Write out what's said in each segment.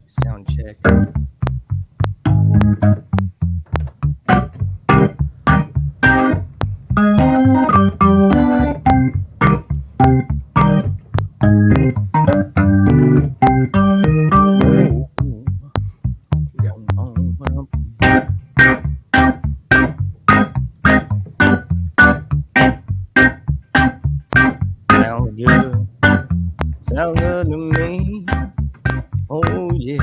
Sound check. Sounds good. Sounds good to me. Oh yeah.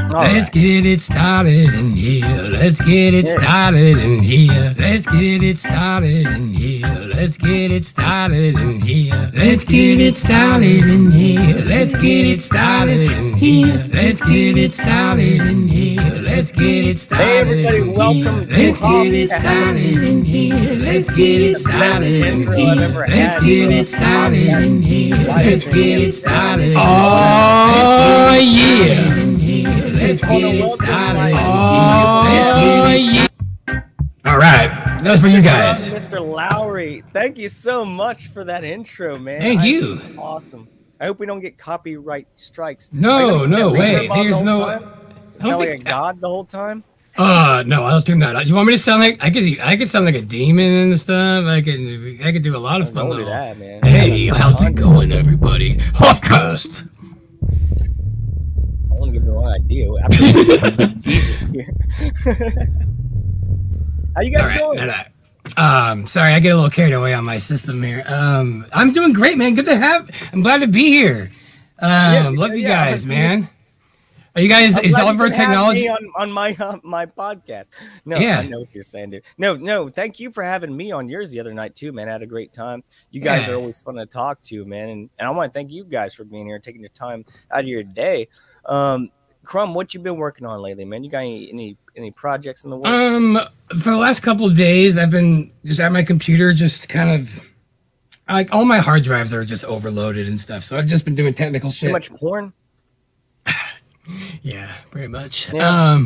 Let's get it started in here. Let's get it started in here. Let's get it started in here. Let's get it started in here. Let's get it started in here. Let's get it started in here. Let's get it started in here. Let's get it started. Hey everybody, welcome to Let's get it started in here. Let's get it started in here. Let's get it started in here. Let's get it started. Oh yeah. Let's get it started. Oh yeah. All right, that's for you guys. Mr. Lowry, thank you so much for that intro, man. Thank you. Awesome. I hope we don't get copyright strikes. No way. There's no. Sound like a god the whole time? No, I'll do that. You want me to sound like I could sound like a demon and stuff. I could do a lot of fun. Don't do that, man. Hey, how's it going, everybody? Hoffcast. I want to give you an idea. Jesus here. How you guys doing? Sorry, I get a little carried away on my system here. I'm doing great, man. I'm glad to be here. Love you guys, man. Are you guys? Is all of our technology on my podcast? No, yeah. I know what you're saying, dude. No. Thank you for having me on yours the other night too, man. I had a great time. You guys are always fun to talk to, man. And I want to thank you guys for being here, taking your time out of your day. Crumb, what you been working on lately, man? You got any projects in the works? For the last couple of days, I've been just at my computer, just kind of like all my hard drives are just overloaded and stuff. So I've just been doing technical shit. Too much porn? Yeah, pretty much. Yeah.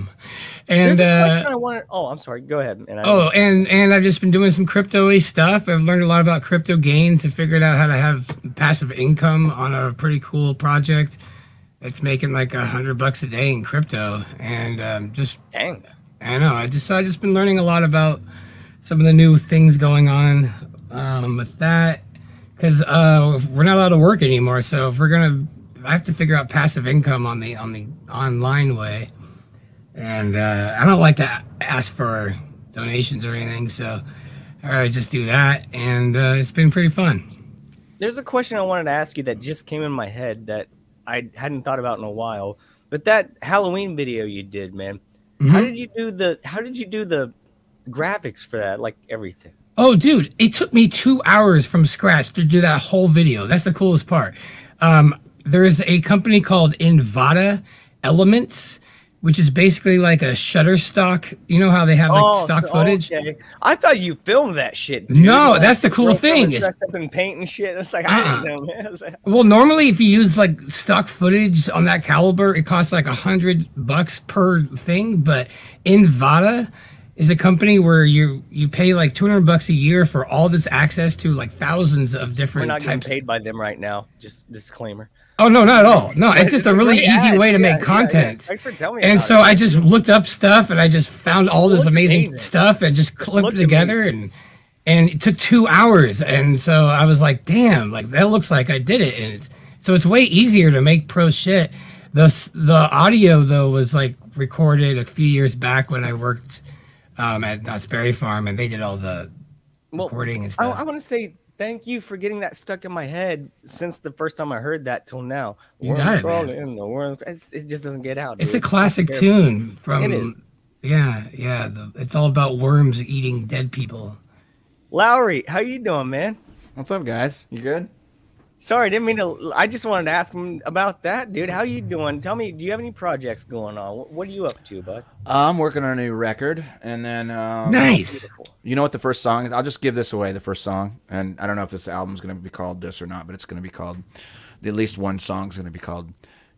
And I wanted. Oh, I'm sorry. Go ahead. And I've just been doing some crypto-y stuff. I've learned a lot about crypto gains and figured out how to have passive income on a pretty cool project. It's making like $100 a day in crypto, and just dang. I know. I just been learning a lot about some of the new things going on with that, because we're not allowed to work anymore. So if I have to figure out passive income on the online way, and I don't like to ask for donations or anything, so I just do that, and it's been pretty fun. There's a question I wanted to ask you that just came in my head that I hadn't thought about in a while, but that Halloween video you did, man, how did you do the graphics for that, like everything? Oh, dude, it took me 2 hours from scratch to do that whole video. That's the coolest part. There's a company called Invada Elements, which is basically like a Shutterstock. You know how they have like stock footage? Okay. I thought you filmed that shit, dude. No, that's the cool thing. Dressed up in paint and shit. It's like, I didn't know, man. Well, normally if you use like stock footage on that caliber, it costs like $100 per thing. But Invada is a company where you pay like $200 a year for all this access to like thousands of different types. We're not getting paid by them right now. Just disclaimer. Oh, no, not at all. No, it's just a really easy way to make content. Thanks for telling me. And so I just looked up stuff and I just found all this amazing stuff and just clipped it together, and it took 2 hours. And so I was like, damn, like that looks like I did it. And so it's way easier to make pro shit. The audio though was like recorded a few years back when I worked at Knott's Berry Farm, and they did all the recording and stuff. I want to say thank you for getting that stuck in my head since the first time I heard that till now. You got it, man. It just doesn't get out. It's a classic tune from. It is. Yeah. It's all about worms eating dead people. Lowry, how you doing, man? What's up, guys? You good? Sorry, didn't mean to. I just wanted to ask him about that, dude. How you doing? Tell me, do you have any projects going on? What are you up to, bud? I'm working on a new record, and then nice. You know what the first song is? I'll just give this away. The first song, and I don't know if this album's going to be called this or not, but it's going to be called. At least one song's going to be called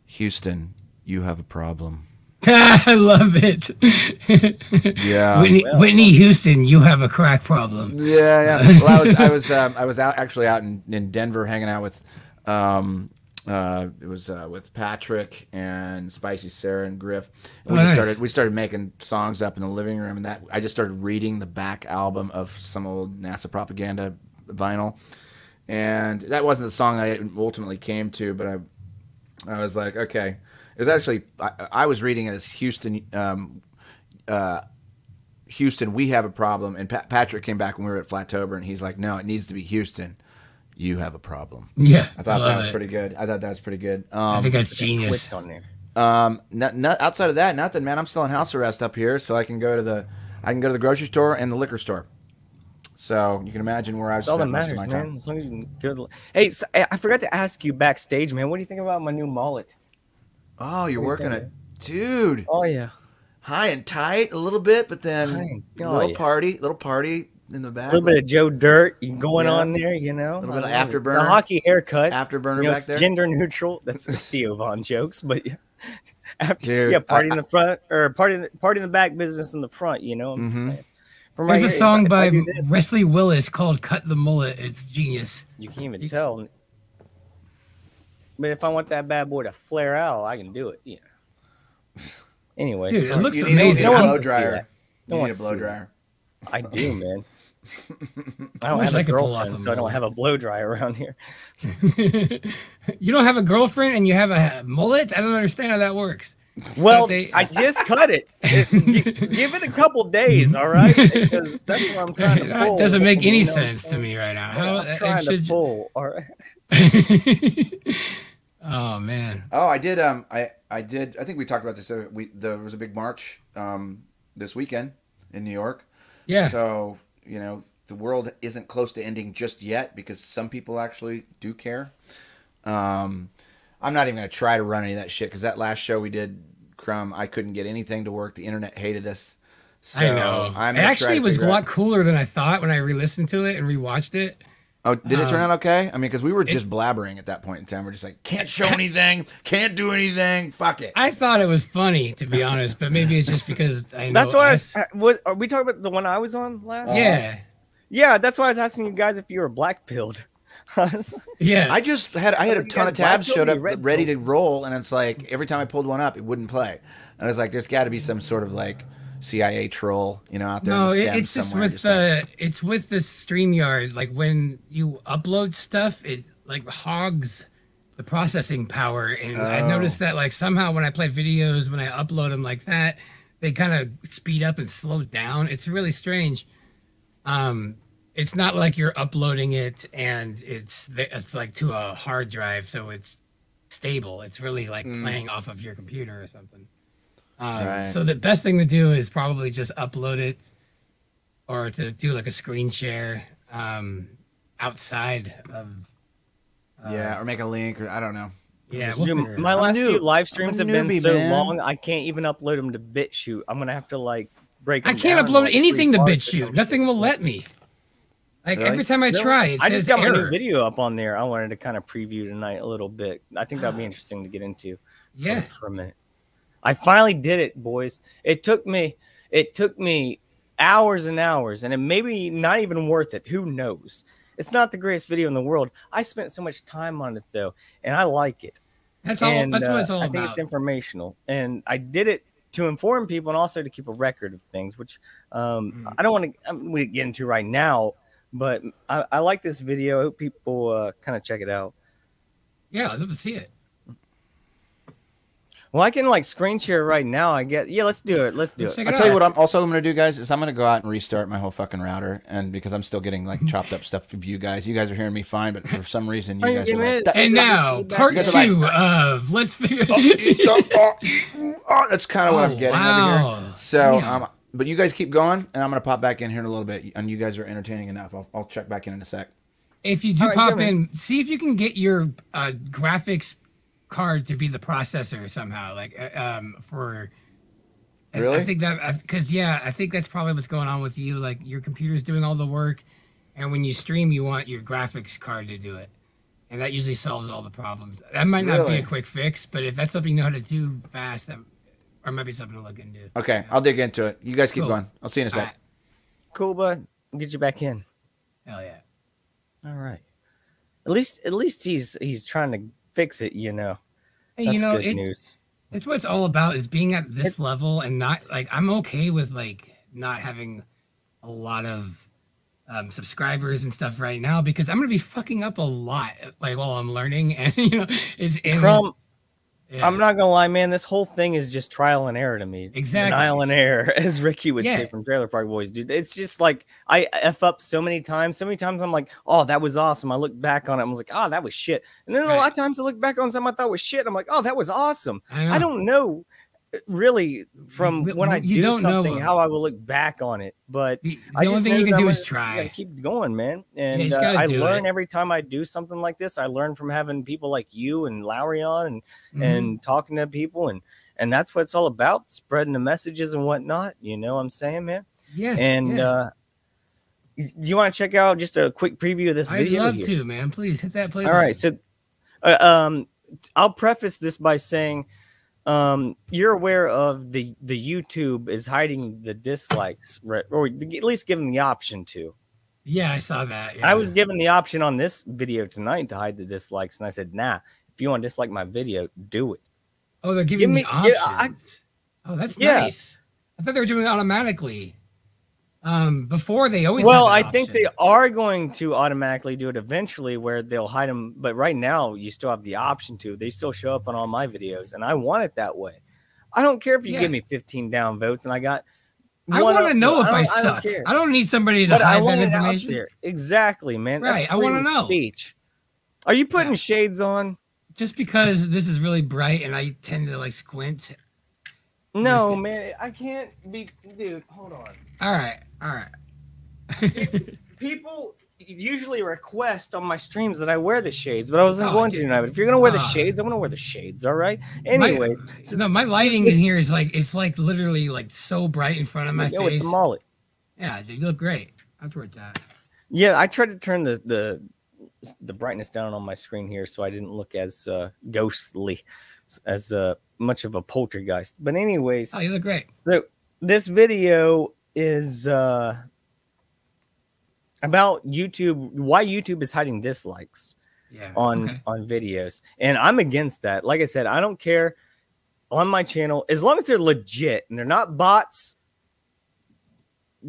"Houston, You Have a Problem." I love it. Yeah. Whitney Houston, you have a crack problem. Yeah. Well, I was out in Denver hanging out with it was with Patrick and Spicy Sarah and Griff. And we started making songs up in the living room, and that I just started reading the back album of some old NASA propaganda vinyl. And that wasn't the song that I ultimately came to, but I was like, okay. It was actually, I was reading it as Houston, we have a problem. And Patrick came back when we were at Flatober, and he's like, no, it needs to be Houston, you have a problem. Yeah. I thought that was pretty good. I think that's genius. On there. Outside of that, nothing, man. I'm still in house arrest up here, so I can go to the grocery store and the liquor store. So you can imagine where I've spent most of my time. Man. As long as you can go. Hey, so, I forgot to ask you backstage, man. What do you think about my new mullet? Oh, you're working it, dude. Oh yeah, high and tight a little bit, but then little party in the back. A little bit of Joe Dirt going on there, you know. A little bit of afterburner. It's a hockey haircut. Afterburner back there. Gender neutral. That's Theo Von jokes, but party in the front or party in the back, business in the front. You know. There's a song by Wesley Willis called "Cut the Mullet." It's genius. You can't even tell. But if I want that bad boy to flare out, I can do it. Yeah. Anyway, dude, it looks amazing. You need a blow dryer. You need a blow dryer. I do, man. I don't have a girlfriend, so I don't have a blow dryer around here. You don't have a girlfriend and you have a mullet? I don't understand how that works. Well, I just cut it. Give it a couple days, all right? Because that's what I'm trying to pull. That doesn't make any sense to me right now. I'm trying to pull, all right? Oh man. Oh, I did. I did. I think we talked about this. There was a big march this weekend in New York. Yeah. So the world isn't close to ending just yet because some people actually do care. I'm not even gonna try to run any of that shit because that last show we did, Crumb, I couldn't get anything to work. The internet hated us. So I know. It actually was a lot cooler than I thought when I re-listened to it and rewatched it. Oh, did it turn out okay? I mean, because we were just blabbering at that point in time. We're just like, can't show anything, can't do anything, fuck it. I thought it was funny, to be honest, but maybe it's just because I know. That's why are we talking about the one I was on last? Yeah. Yeah, that's why I was asking you guys if you were black pilled. Yeah. I had a ton of tabs showed up ready to roll, and it's like every time I pulled one up, it wouldn't play. And I was like, there's got to be some sort of like CIA troll, out there. No, it's just with it's with the StreamYard. Like when you upload stuff, it like hogs the processing power, and I noticed that like somehow when I play videos, when I upload them like that, they kind of speed up and slow down. It's really strange. It's not like you're uploading it and it's like to a hard drive, so it's stable. It's really like playing off of your computer or something. Right. So the best thing to do is probably just upload it, or to do like a screen share outside of. Or make a link, or I don't know. Yeah, my last few live streams have been so long, I can't even upload them to BitChute. I'm gonna have to like break. I can't upload anything to BitChute. Nothing will let me. Like every time I try, it says I just got error. my new video up on there. I wanted to kind of preview tonight a little bit. I think that'd be interesting to get into. Yeah, for a minute. I finally did it, boys. It took me hours and hours, and it may be not even worth it. Who knows? It's not the greatest video in the world. I spent so much time on it though, and I like it. That's what it's all about. I think it's informational, and I did it to inform people and also to keep a record of things, which I don't want to get into right now. But I like this video. I hope people kind of check it out. Yeah, I'd love to see it. Well, I can like screen share right now. I guess. Yeah, let's do it. Let's do it. I'll tell you what I'm also going to do, guys, is I'm going to go out and restart my whole fucking router, and because I'm still getting like chopped up stuff from you guys. You guys are hearing me fine, but for some reason you guys are like, and now part 2 of Let's Figure. That's kind of what I'm getting over here. So, but you guys keep going, and I'm going to pop back in here in a little bit, and you guys are entertaining enough. I'll check back in a sec. If you do pop in, see if you can get your graphics card to be the processor somehow, like for really. I think that because I think that's probably what's going on with you. Like your computer's doing all the work, and when you stream, you want your graphics card to do it, and that usually solves all the problems. That might not be a quick fix, but if that's something you know how to do fast, or it might be something to look into. Okay, I'll dig into it. You guys keep going. I'll see you in a sec. Right. Cool, bud. I'll get you back in. Hell yeah. All right. At least he's trying to fix it, you know. Hey, That's you know, good news. It's what it's all about, is being at this level and not like, I'm okay with like not having a lot of subscribers and stuff right now, because I'm gonna be fucking up a lot like while I'm learning, and you know, Crumb, I'm not gonna lie, man. This whole thing is just trial and error to me. Exactly. Trial and error, as Ricky would say from Trailer Park Boys, dude. It's just like I F up so many times. So many times I'm like, oh, that was awesome. I look back on it, I was like, oh, that was shit. And then a lot of times I look back on something I thought was shit. I'm like, oh, that was awesome. I don't know really from when I do something how I will look back on it, but the only thing you can do is try. Keep going, man. And I learn every time I do something like this. I learn from having people like you and Lowry on and talking to people, and that's what it's all about, spreading the messages and whatnot. You know what I'm saying, man? Yeah. And do you want to check out just a quick preview of this video? I'd love to, man. Please hit that play button. All right, so I'll preface this by saying you're aware of the YouTube is hiding the dislikes, right? Or at least giving the option to. Yeah, I saw that. Yeah. I was given the option on this video tonight to hide the dislikes, and I said, nah, if you want to dislike my video, do it. Oh, they're giving me options. Oh, that's nice. I thought they were doing it automatically. Before they always. Well, I think they are going to automatically do it eventually, where they'll hide them. But right now, you still have the option to. They still show up on all my videos, and I want it that way. I don't care if you give me 15 downvotes, and I got. I want to know if I suck. I don't need somebody to hide that information. Exactly, man. Right. I want to know. Speech. Are you putting shades on? Just because this is really bright, and I tend to like squint. No, man, I can't be, dude. Hold on. All right. People usually request on my streams that I wear the shades, but I wasn't going to tonight. But if you're gonna wear the shades, I'm gonna wear the shades. All right. Anyways, my lighting in here is like literally like so bright in front of my face. With the mullet. Yeah, dude, you look great. Afterwards, that. Yeah, I tried to turn the brightness down on my screen here so I didn't look as ghostly, as much of a poltergeist. But anyways, you look great. So this video is about YouTube, why YouTube is hiding dislikes on videos, and I'm against that. Like I said, I don't care on my channel as long as they're legit and they're not bots.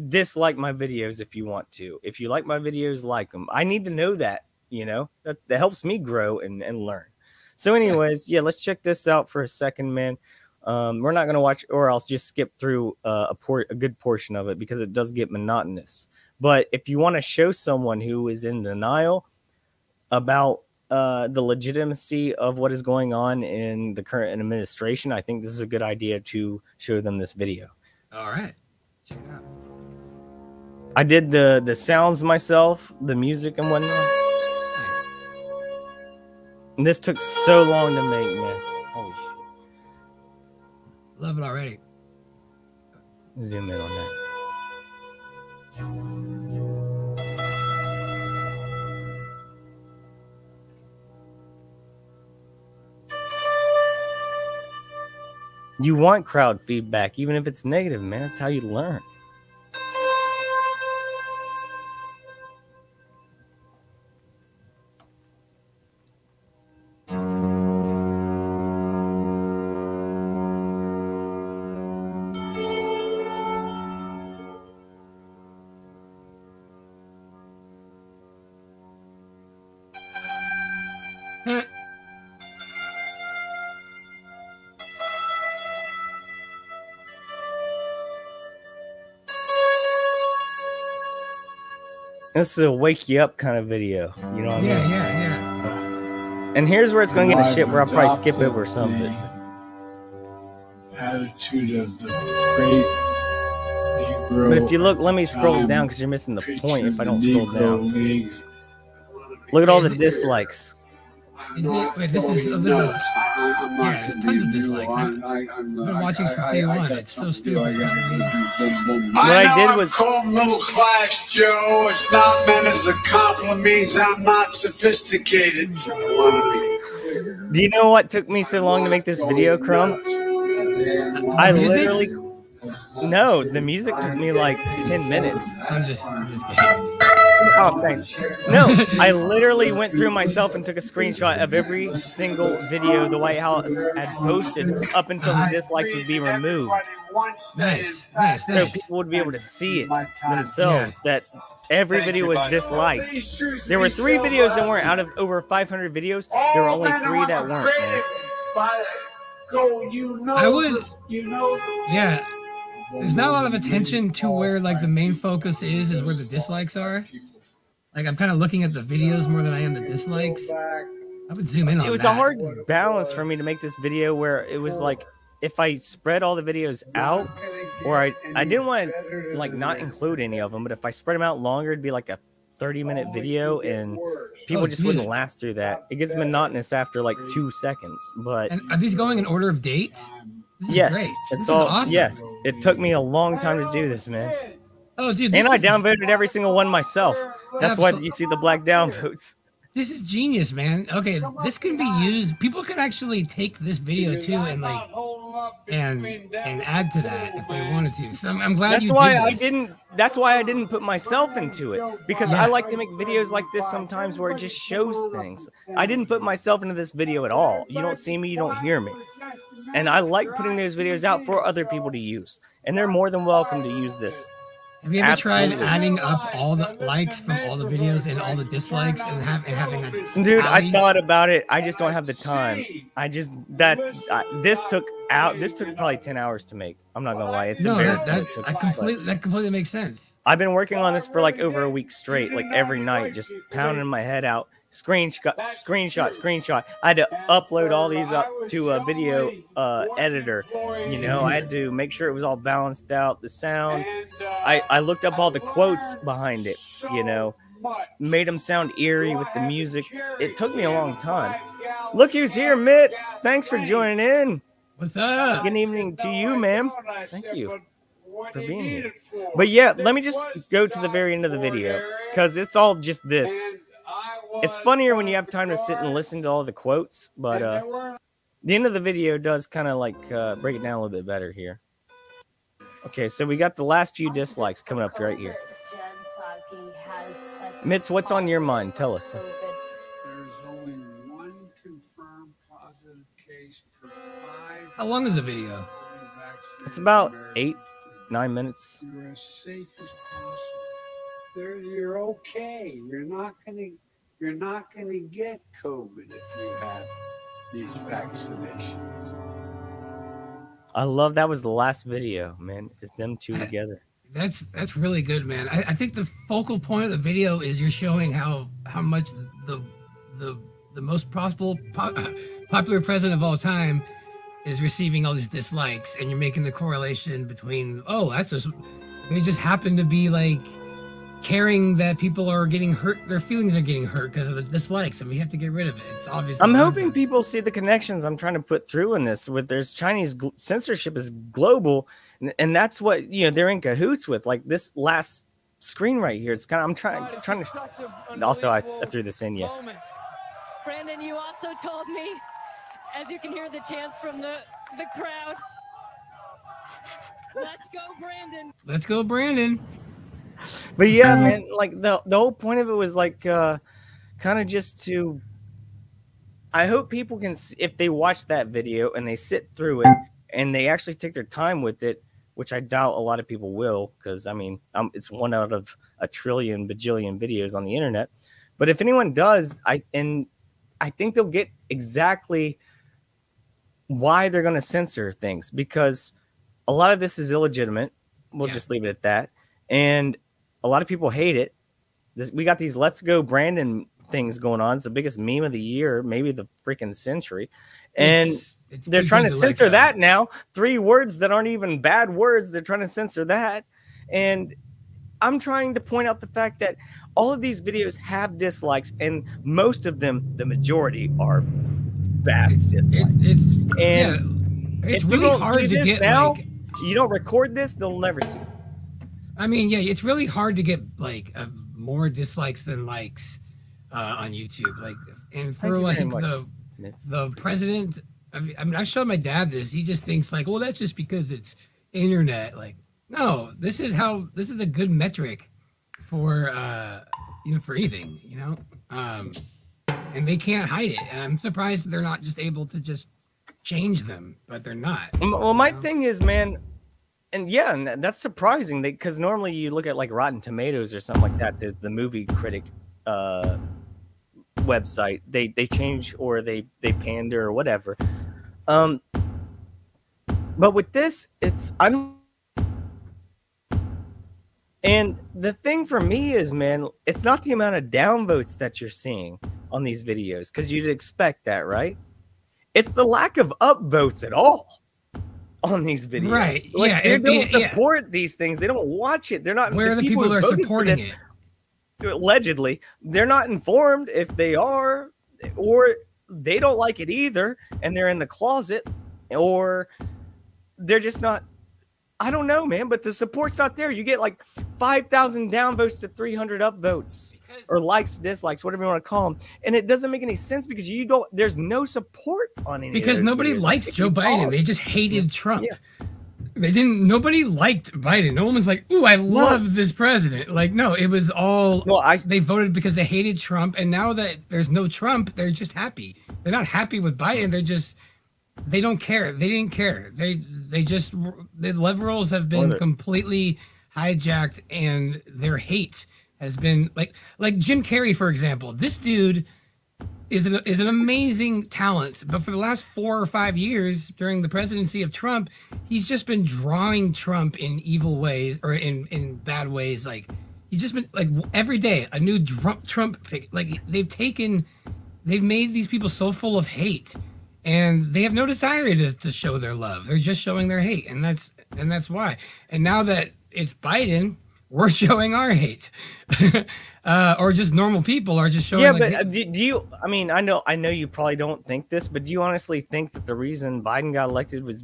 Dislike my videos if you want to. If you like my videos, like them. I need to know that, you know, that helps me grow and learn. So anyways, let's check this out for a second, man. We're not going to watch, or I'll just skip through a good portion of it because it does get monotonous. But if you want to show someone who is in denial about the legitimacy of what is going on in the current administration, I think this is a good idea to show them this video. All right. Check it out. I did the sounds myself, the music and whatnot. Nice. And this took so long to make, man. Holy shit. Love it already. Zoom in on that. You want crowd feedback, even if it's negative, man. That's how you learn. This is a wake you up kind of video. You know what I mean? Yeah. And here's where it's going to get a shit where I'll probably skip over something. Attitude of the great. But if you look, let me scroll down because you're missing the point if I don't scroll down. Look at all the dislikes. Wait, this is there's tons of dislikes. I've been watching since day one. It's so stupid. What I did was called middle class, Joe. It's not meant as a compliment. I'm not sophisticated. Do you know what took me so long to make this video, Crumb? I literally no. The music took me like 10 minutes. I'm just kidding. Oh, thanks. No, I literally went through myself and took a screenshot of every single video the White House had posted up until the dislikes would be removed. Nice. So people would be able to see it themselves, that every video was disliked. There were 3 videos that weren't out of over 500 videos. There were only 3 that weren't, man. I would, yeah. There's not a lot of attention to where like the main focus is where the dislikes are. Like I'm kind of looking at the videos more than I am the dislikes. I would zoom in on that. It was a hard balance for me to make this video where it was like, if I spread all the videos out, or I didn't want to like not include any of them, but if I spread them out longer, it'd be like a 30-minute video, and people just wouldn't last through that. It gets monotonous after like 2 seconds. But and are these going in order of date? Yes, great. It's all awesome. Yes. It took me a long time to do this, man. Oh, dude! And I downvoted every single one myself. That's why you see the black downvotes. This is genius, man. Okay, this can be used. People can actually take this video too and like and add to that if they wanted to. So I'm glad you did this. That's why I didn't put myself into it, because I like to make videos like this sometimes where it just shows things. I didn't put myself into this video at all. You don't see me, you don't hear me. And I like putting those videos out for other people to use, and they're more than welcome to use this. Have you ever tried adding up all the likes from all the videos and all the dislikes and having a dude? I thought about it. I just don't have the time. This took probably 10 hours to make. I'm not gonna lie. It's embarrassing. That completely makes sense. I've been working on this for like over a week straight, like every night, just pounding my head out. Screenshot. I had to upload all these up to a video editor. You know, I had to make sure it was all balanced out, the sound. I looked up all the quotes behind it, you know, made them sound eerie with the music. It took me a long time. Look who's here, Mitz. Thanks for joining in. What's up? Good evening to you, ma'am. Thank you for being here. But yeah, let me just go to the very end of the video, because it's all just this. It's funnier when you have time to sit and listen to all the quotes, but the end of the video does kind of like break it down a little bit better here. Okay, so we got the last few dislikes coming up right here. Mitz, what's on your mind? Tell us. There's only one confirmed positive case per 5. How long is the video? It's about 8-9 minutes. You're as safe as possible. You're okay. You're not gonna get COVID if you have these vaccinations. I love that was the last video, man. It's them two together. That's really good, man. I think the focal point of the video is you're showing how much the most popular president of all time is receiving all these dislikes, and you're making the correlation between they just happen to be like caring that people are getting hurt, their feelings are getting hurt because of the dislikes, and we have to get rid of it. It's obvious. I'm hoping people see the connections I'm trying to put through in this. With there's Chinese censorship is global, and that's what they're in cahoots with. Like this last screen right here, it's kind of I'm trying to. Also, I threw this in you. Brandon, you also told me, as you can hear the chants from the crowd. Let's go, Brandon. Let's go, Brandon. But yeah, man, like the whole point of it was like kind of just to. I hope people can see, if they watch that video and they sit through it and they actually take their time with it, which I doubt a lot of people will, because I mean, it's one out of a trillion bajillion videos on the internet. But if anyone does, I think they'll get exactly why they're going to censor things, because a lot of this is illegitimate. We'll just leave it at that. And a lot of people hate it. We got these "Let's Go Brandon" things going on. It's the biggest meme of the year, maybe the freaking century. And they're trying to censor that now. 3 words that aren't even bad words. They're trying to censor that. And I'm trying to point out the fact that all of these videos have dislikes, and most of them, the majority, are bad dislikes. It's really hard to get now. You don't record this, they'll never see it. I mean, yeah, it's really hard to get like more dislikes than likes on YouTube. Like, and for like the president I mean, I've shown my dad this. He just thinks like, well, that's just because it's internet. Like, no, this is a good metric for for anything, and they can't hide it. And I'm surprised they're not just able to just change them, but they're not. Well, my thing is, man, and that's surprising because normally you look at like Rotten Tomatoes or something like that, the movie critic website, they change or they pander or whatever. But with this, and the thing for me is, man, it's not the amount of downvotes that you're seeing on these videos, because you'd expect that, right? It's the lack of upvotes at all on these videos. Right. Like, they don't support these things. They don't watch it. They're not. Where are the people that are supporting it? Allegedly, they're not informed if they are, or they don't like it either, and they're in the closet, or they're just not. I don't know, man, but the support's not there. You get like 5,000 downvotes to 300 upvotes, or likes, dislikes, whatever you want to call them, and it doesn't make any sense because there's no support on any. Because nobody likes Joe Biden. They just hated Trump. Yeah. Nobody liked Biden. No one was like, ooh, I love this president. Like, no, it was all, they voted because they hated Trump. And now that there's no Trump, they're just happy. They're not happy with Biden. They don't care. They didn't care. The liberals have been completely hijacked, and their hate has been like Jim Carrey, for example. This dude is an amazing talent, but for the last 4 or 5 years during the presidency of Trump, he's just been drawing Trump in evil ways or in bad ways. Like, he's just been like every day a new Trump pick. Like, they've made these people so full of hate, and they have no desire to show their love. They're just showing their hate, and that's why. And now that it's Biden, we're showing our hate, or just normal people are just showing. Yeah, but do you? I mean, I know you probably don't think this, but do you honestly think that the reason Biden got elected was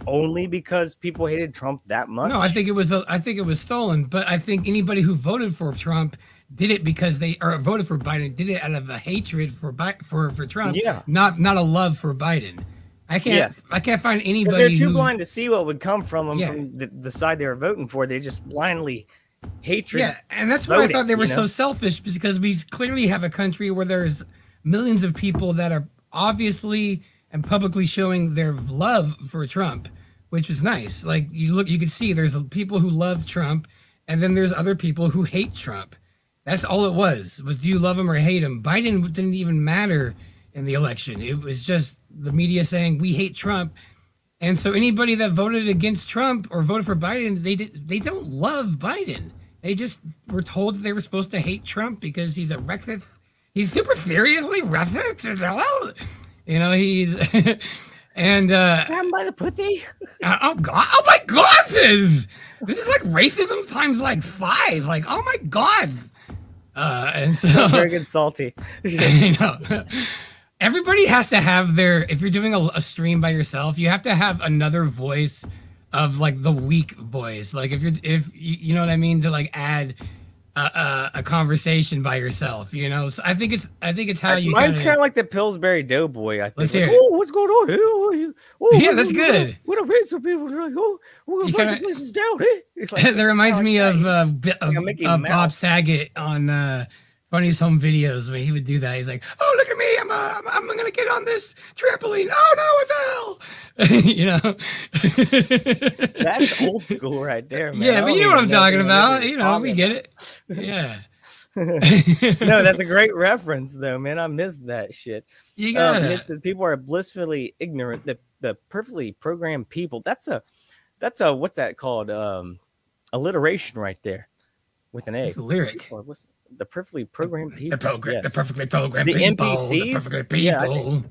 only because people hated Trump that much? No, I think it was stolen. But I think anybody who voted for Trump did it because voted for Biden did it out of a hatred for Trump. Yeah, not a love for Biden. I can't find anybody. They're too blind to see what would come from them from the side they were voting for. They just blindly hatred. Yeah, and that's why I thought they were so selfish, because we clearly have a country where there's millions of people that are obviously and publicly showing their love for Trump, which is nice. Like, you could see there's people who love Trump, and then there's other people who hate Trump. That's all it was do you love him or hate him? Biden didn't even matter in the election. It was just the media saying we hate Trump. And so anybody that voted against Trump or voted for Biden, they don't love Biden. They just were told that they were supposed to hate Trump because he's he's super seriously racist. He's and grab by the pussy. Oh my god, this is like racism times like 5. Like, oh my god. And so very good salty. You know. Everybody has to have if you're doing a stream by yourself, you have to have another voice of like the weak voice. Like, if you know what I mean, to like add a conversation by yourself, So I think it's how you. Mine's kind of like the Pillsbury Doughboy. I think. Let's hear it. Oh, what's going on here? Yeah, that's good. What a race of people like, we're gonna put places down. That reminds me of Bob Saget on Funniest Home Videos, when he would do that. He's like, "Oh, look at me! I'm gonna get on this trampoline. Oh no, I fell!" That's old school right there, man. Yeah, but you know what I'm talking about. We get it. Yeah. No, that's a great reference, though, man. I missed that shit. You got it says people are blissfully ignorant. The perfectly programmed people. That's a what's that called? Alliteration right there, with an A. It's a lyric. What's the perfectly programmed people? The perfectly programmed the people. NPCs? The perfectly people.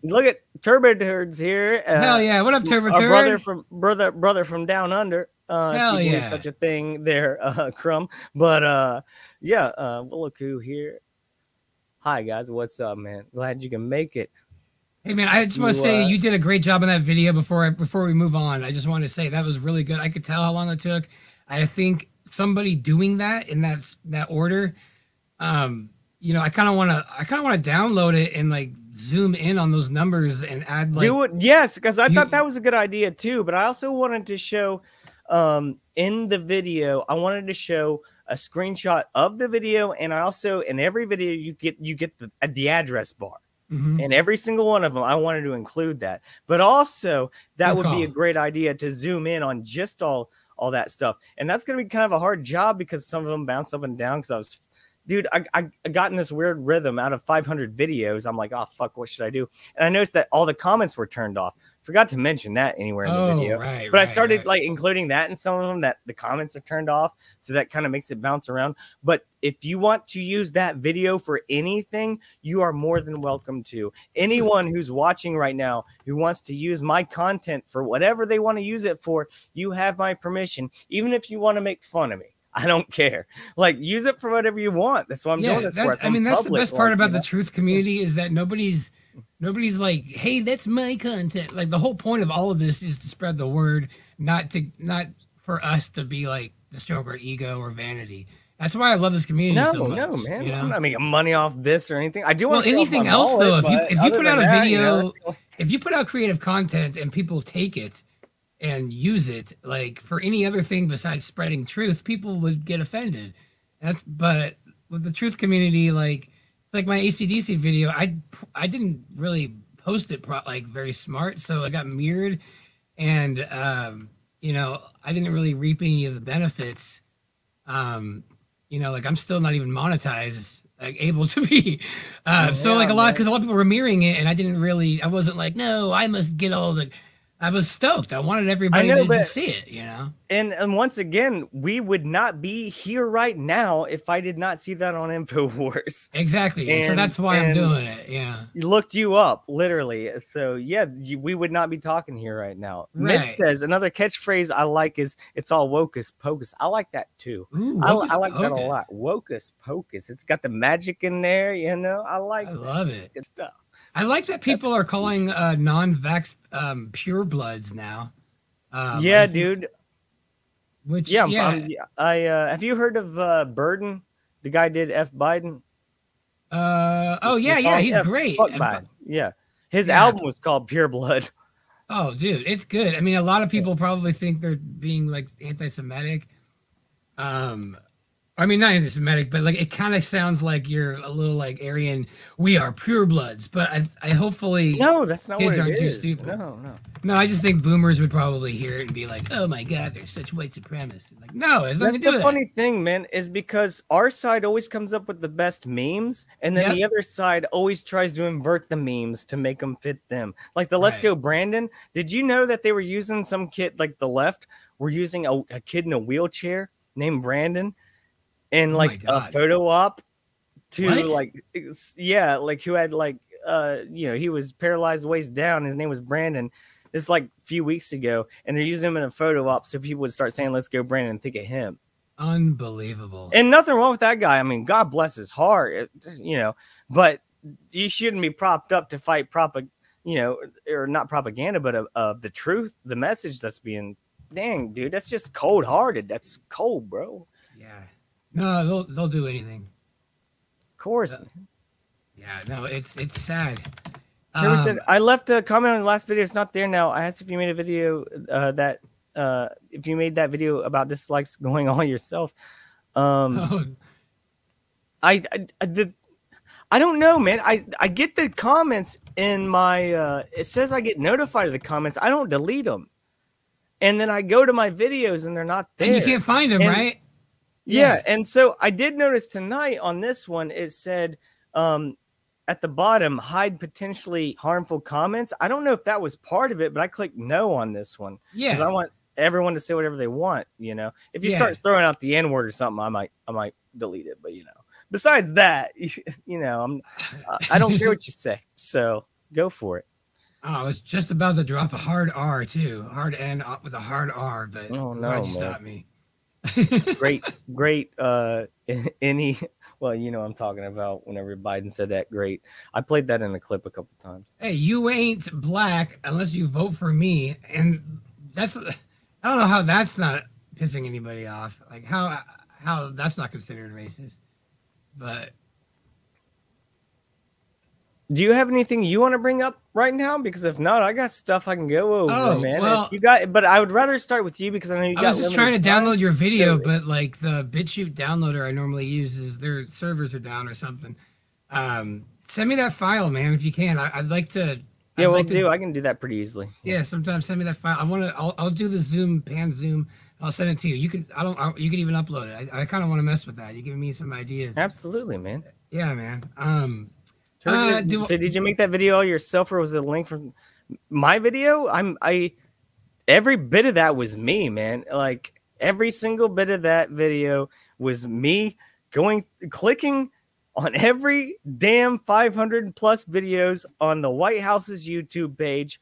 Look at Turbo Turds here. Hell yeah! What up, Turbo Turd? Brother from down under. Hell yeah! Such a thing there, Crumb. But look who here. Hi guys, what's up, man? Glad you can make it. Hey man, I just want to say you did a great job on that video. Before we move on, I just want to say that was really good. I could tell how long it took. I think somebody doing that in that order, you know, I kind of want to download it and like zoom in on those numbers and add like. Do it, yes, because I thought that was a good idea too. But I also wanted to show, in the video, I wanted to show a screenshot of the video, and I also in every video you get the address bar. And every single one of them, I wanted to include that. But also, that would be a great idea to zoom in on just all that stuff. And that's going to be kind of a hard job because some of them bounce up and down. Because I got in this weird rhythm out of 500 videos. I'm like, oh, fuck, what should I do? And I noticed that all the comments were turned off. Forgot to mention that anywhere in the video. But I started like including that in some of them, that the comments are turned off. So that kind of makes it bounce around. But if you want to use that video for anything, you are more than welcome to. Anyone who's watching right now who wants to use my content for whatever they want to use it for, you have my permission. Even if you want to make fun of me, I don't care. Like, use it for whatever you want. That's what I'm doing this for. I mean, that's the best part about the truth community is that nobody's like, hey, that's my content. Like, the whole point of all of this is to spread the word, not for us to be like to stroke our ego or vanity. That's why I love this community so much. No, man. You know? I'm not making money off this or anything. I do want anything else though. If you put out a video, if you put out creative content and people take it and use it, like for any other thing besides spreading truth, people would get offended. But with the truth community, like my AC/DC video, I didn't really post it like very smart, so I got mirrored, and you know, I didn't really reap any of the benefits. You know, like I'm still not even monetized, like able to be. So like because a lot of people were mirroring it, and I wasn't like, no, I must get all the. I was stoked. I wanted everybody to see it, you know. And once again, we would not be here right now if I did not see that on InfoWars. Exactly. And, so that's why I'm doing it. Yeah. Looked you up, literally. So yeah, we would not be talking here right now. Right. Myth says another catchphrase I like is "It's all wocus pocus." I like that too. Ooh, I like that a lot. Wocus pocus. It's got the magic in there, you know. I love it. Good stuff. I like that people are calling non-vax purebloods now. Yeah, dude. Which I have you heard of Burden? The guy did F Biden. He's great. Biden. Yeah, his album was called Pure Blood. Oh, dude, it's good. I mean, a lot of people probably think they're being like anti-Semitic. I mean, not anti-Semitic, but like it kind of sounds like you're a little like Aryan. We are purebloods, but I hopefully that's not kids what aren't it too is. stupid. No. I just think boomers would probably hear it and be like, "Oh my god, they're such white supremacists." Like, no, it's nothing to do with the funny thing, man, is because our side always comes up with the best memes, and then the other side always tries to invert the memes to make them fit them. Like the Let's Go Brandon. Did you know that they were using some kid, like the left, were using a kid in a wheelchair named Brandon? And like a photo op to like who had like he was paralyzed waist down. His name was Brandon. This like a few weeks ago, and they're using him in a photo op so people would start saying "Let's go Brandon" and think of him. Unbelievable. And nothing wrong with that guy. I mean, God bless his heart, you know. But you shouldn't be propped up to fight or not propaganda, but of the truth, the message that's being. Dang, dude, that's just cold hearted. That's cold, bro. Yeah. No, they'll do anything. Of course. Yeah, no, it's sad. Trevor said, I left a comment on the last video. It's not there now. I asked if you made a video if you made that video about dislikes going on yourself. I don't know, man. I get the comments in my it says I get notified of the comments. I don't delete them. And then I go to my videos and they're not there. And you can't find them, right? Yeah, and so I did notice tonight on this one, it said at the bottom, hide potentially harmful comments. I don't know if that was part of it, but I clicked no on this one. Yeah. Because I want everyone to say whatever they want, you know. If you start throwing out the N-word or something, I might delete it. But, you know, besides that, you know, I don't care what you say. So go for it. Oh, I was just about to drop a hard R, too. Hard N with a hard R, but why'd you stop me? great well, you know I'm talking about whenever Biden said that. Great. I played that in a clip a couple times. Hey, you ain't black unless you vote for me. And I don't know how that's not pissing anybody off. Like how that's not considered racist. But Do you have anything you want to bring up right now? Because if not, I got stuff I can go over, man. Well, if you got, but I would rather start with you because I know you got. I was just trying to download your video, so, but like the BitChute downloader I normally use is their servers are down or something. Send me that file, man, if you can. I'd like to. Yeah, we'll do. I can do that pretty easily. Yeah, sometimes send me that file. I'll do the pan zoom. I'll send it to you. You can. You can even upload it. I kind of want to mess with that. You're giving me some ideas. Absolutely, man. Yeah, man. So did you make that video all yourself, or was it a link from my video? Every bit of that was me, man. Like every single bit of that video was me clicking on every damn 500 plus videos on the White House's YouTube page,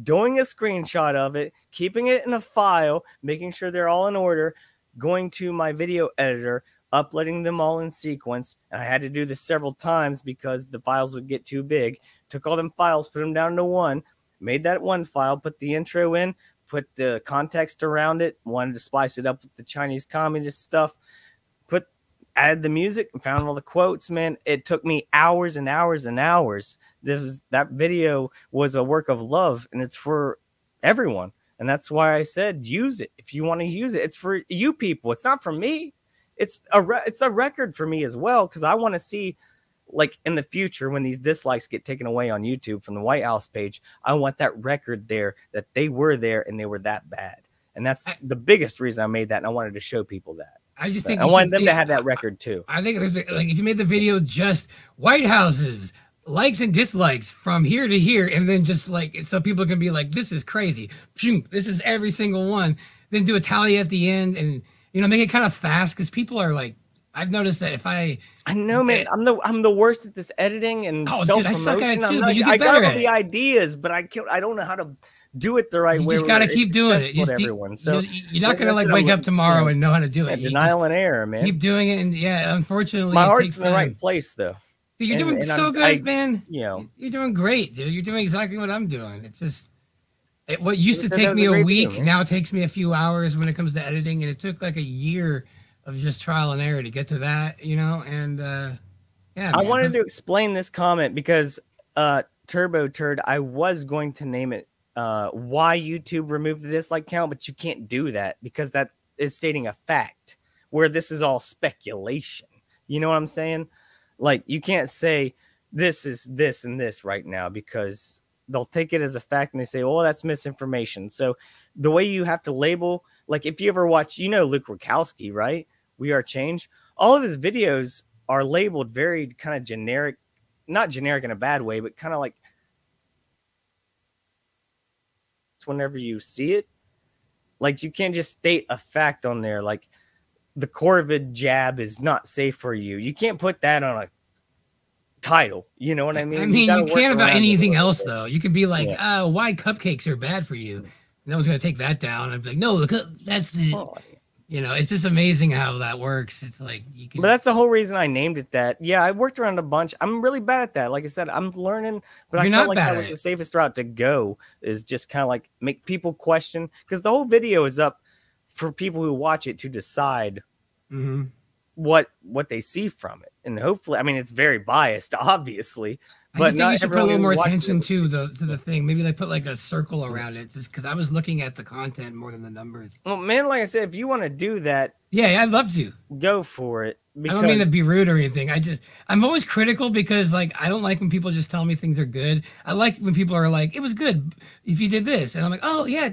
doing a screenshot of it, keeping it in a file, making sure they're all in order, going to my video editor, uploading them all in sequence. And I had to do this several times because the files would get too big. Took all them files, put them down to one, made that one file, put the intro in, put the context around it, wanted to spice it up with the Chinese communist stuff, added the music and found all the quotes, man. It took me hours and hours and hours. That video was a work of love, and it's for everyone. And that's why I said, use it. If you want to use it, it's for you people. It's not for me. It's a record for me as well, because I want to see, like, in the future when these dislikes get taken away on YouTube from the White House page, I want that record there that they were there and they were that bad. And that's the biggest reason I made that, and I wanted to show people that. I just think I want them to have that record too. I think like if you made the video just White Houses likes and dislikes from here to here, and then just like so people can be like, this is crazy. This is every single one. Then do a tally at the end, and make it kind of fast because people are like, I've noticed that if I know, man, I'm the worst at this editing and self-promotion. I suck at it too, but you get better at it. The ideas, but I don't know how to do it the right way. You just got to keep doing it. So you're not going to like wake up tomorrow and know how to do it. Denial and error, man. Keep doing it, and unfortunately, my heart's in the right place, though. Dude, you're doing so good, man. You're doing great, dude. You're doing exactly what I'm doing. It's just what used to take me a week now it takes me a few hours when it comes to editing, and it took like a year of just trial and error to get to that, and yeah. I wanted to explain this comment because Turbo Turd, I was going to name it why YouTube removed the dislike count, but you can't do that because that is stating a fact where this is all speculation. You know what I'm saying? Like, you can't say this is this and this right now because they'll take it as a fact and they say, oh, that's misinformation. So the way you have to label, like if you ever watch, Luke Rakowski, right? We Are Change. All of his videos are labeled very kind of generic, not generic in a bad way, but kind of like whenever you see it, like you can't just state a fact on there, like the corvid jab is not safe for you. You can't put that on a title. You know what I mean? I mean, you can't about anything else though. You can be like, why cupcakes are bad for you. No one's gonna take that down. I'm like, no, that's the it's just amazing how that works. It's like you can. But that's the whole reason I named it that. Yeah, I worked around a bunch. I'm really bad at that. Like I said, I'm learning, but I felt like that was the safest route to go. Is just kind of like make people question, because the whole video is up for people who watch it to decide what they see from it, and hopefully, I mean, it's very biased, obviously. But I think you should put a little more attention to the thing. Maybe like put like a circle around it, just because I was looking at the content more than the numbers. Well, man, like I said, if you want to do that, I'd love to go for it. I don't mean to be rude or anything. I'm always critical because like I don't like when people just tell me things are good. I like when people are like, it was good if you did this, and I'm like, oh yeah.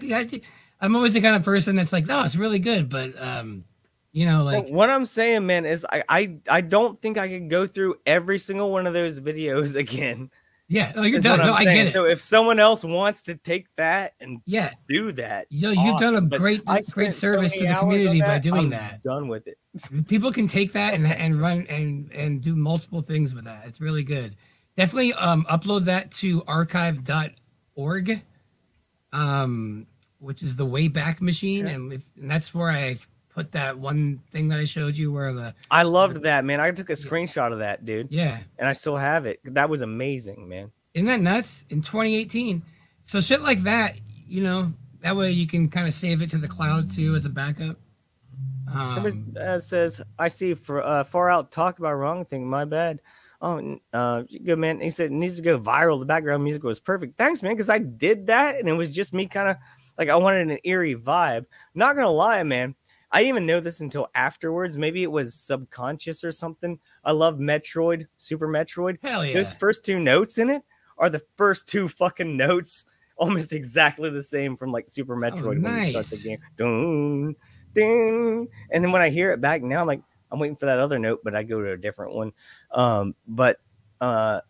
I'm always the kind of person that's like, oh, it's really good, but like what I'm saying, man, is I don't think I can go through every single one of those videos again. Yeah, you're done. No, I get it. So if someone else wants to take that and do that, you've done a great service to the community by doing that. I'm done with it. People can take that and run and do multiple things with that. It's really good. Definitely upload that to archive.org, which is the Wayback Machine, and that's where I put that one thing that I showed you where I loved that, man. I took a screenshot of that, dude. Yeah. And I still have it. That was amazing, man. Isn't that nuts? In 2018. So shit like that, that way you can kind of save it to the cloud too as a backup. Says, I see for far out talk about wrong thing. My bad. oh, good man. He said it needs to go viral. The background music was perfect. Thanks, man, because I did that, and it was just me kind of like I wanted an eerie vibe. Not gonna lie, man. I didn't even know this until afterwards. Maybe it was subconscious or something. I love Metroid, Super Metroid. Hell yeah. Those first two notes in it are the first two fucking notes, almost exactly the same from like Super Metroid when you start the game. Dun, dun. And then when I hear it back now, I'm waiting for that other note, but I go to a different one. But I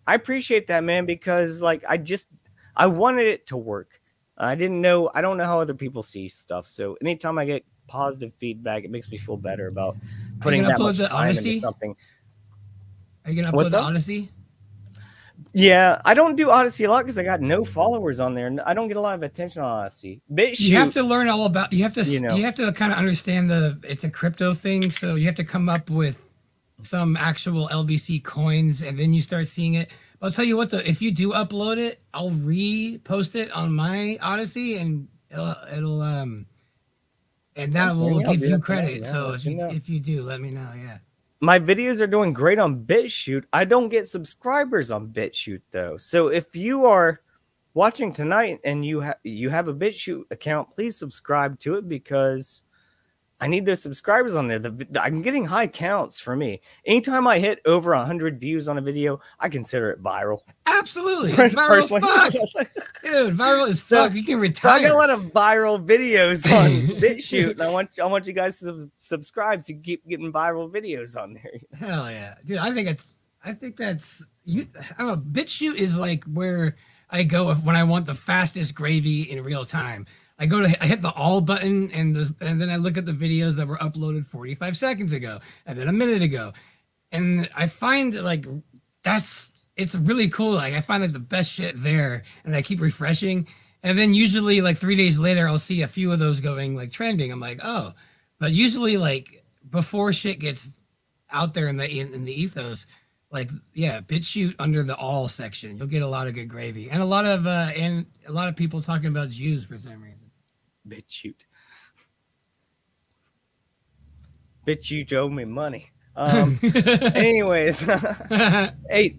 appreciate that, man, because like I wanted it to work. I don't know how other people see stuff. So anytime I get positive feedback, it makes me feel better about putting that much time into something. Are you gonna upload the Odyssey? Yeah, I don't do Odyssey a lot because I got no followers on there, and I don't get a lot of attention on Odyssey. You have to learn all about. You have to kind of understand it's a crypto thing, so you have to come up with some actual LBC coins, and then you start seeing it. I'll tell you what, though, if you do upload it, I'll repost it on my Odyssey, and it'll and that will give you credit. So if you do, let me know. Yeah. My videos are doing great on BitChute. I don't get subscribers on BitChute though. So if you are watching tonight and you have a BitChute account, please subscribe to it because I need those subscribers on there. I'm getting high counts for me. Anytime I hit over 100 views on a video, I consider it viral. Absolutely. It's viral as fuck. Dude, viral as fuck. You can retire. So I got a lot of viral videos on BitChute, and I want you guys to subscribe so you keep getting viral videos on there. Hell yeah. Dude, I think that's you. I don't know, BitChute is like where I go when I want the fastest gravy in real time. I hit the all button and then I look at the videos that were uploaded 45 seconds ago and then a minute ago. And I find like it's really cool. Like I find like the best shit there and I keep refreshing. And then usually like 3 days later, I'll see a few of those going like trending. I'm like, oh, but usually like before shit gets out there in the ethos, like yeah, BitChute under the all section, you'll get a lot of good gravy and a lot of people talking about Jews for some reason. BitChute owe me money. Anyways, hey,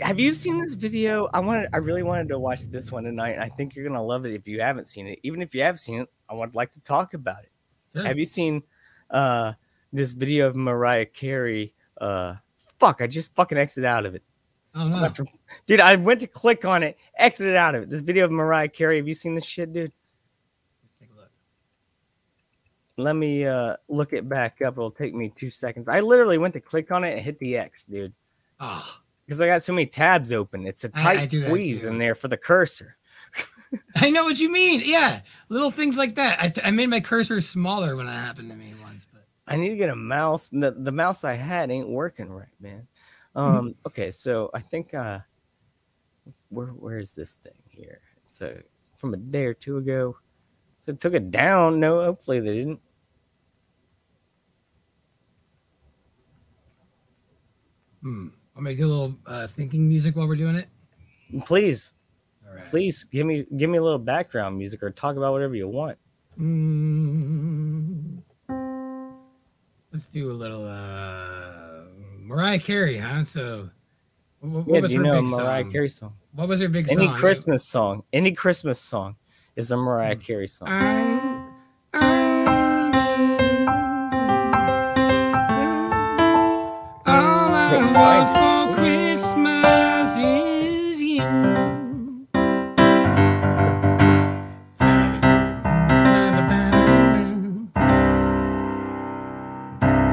have you seen this video? I really wanted to watch this one tonight. I think you're gonna love it if you haven't seen it. Even if you have seen it, I would like to talk about it. Yeah. Have you seen this video of Mariah Carey? Fuck, I just fucking exited out of it. Oh no, dude! I went to click on it, exited out of it. This video of Mariah Carey. Have you seen this shit, dude? Let me look it back up. It'll take me 2 seconds. I literally went to click on it and hit the X, dude. Because I got so many tabs open. It's a tight squeeze in there for the cursor. I know what you mean. Yeah, little things like that. I made my cursor smaller when that happened to me once. But I need to get a mouse. The mouse I had ain't working right, man. Okay, so I think where is this thing here? It's from a day or two ago. So it took it down. No, hopefully they didn't. I'm gonna do a little thinking music while we're doing it. Please, all right. Please give me a little background music or talk about whatever you want. Let's do a little Mariah Carey, huh? So, what was her big Mariah song? Carey song? What was her big song? Any Christmas song is a Mariah Carey song. All I want for Christmas is you.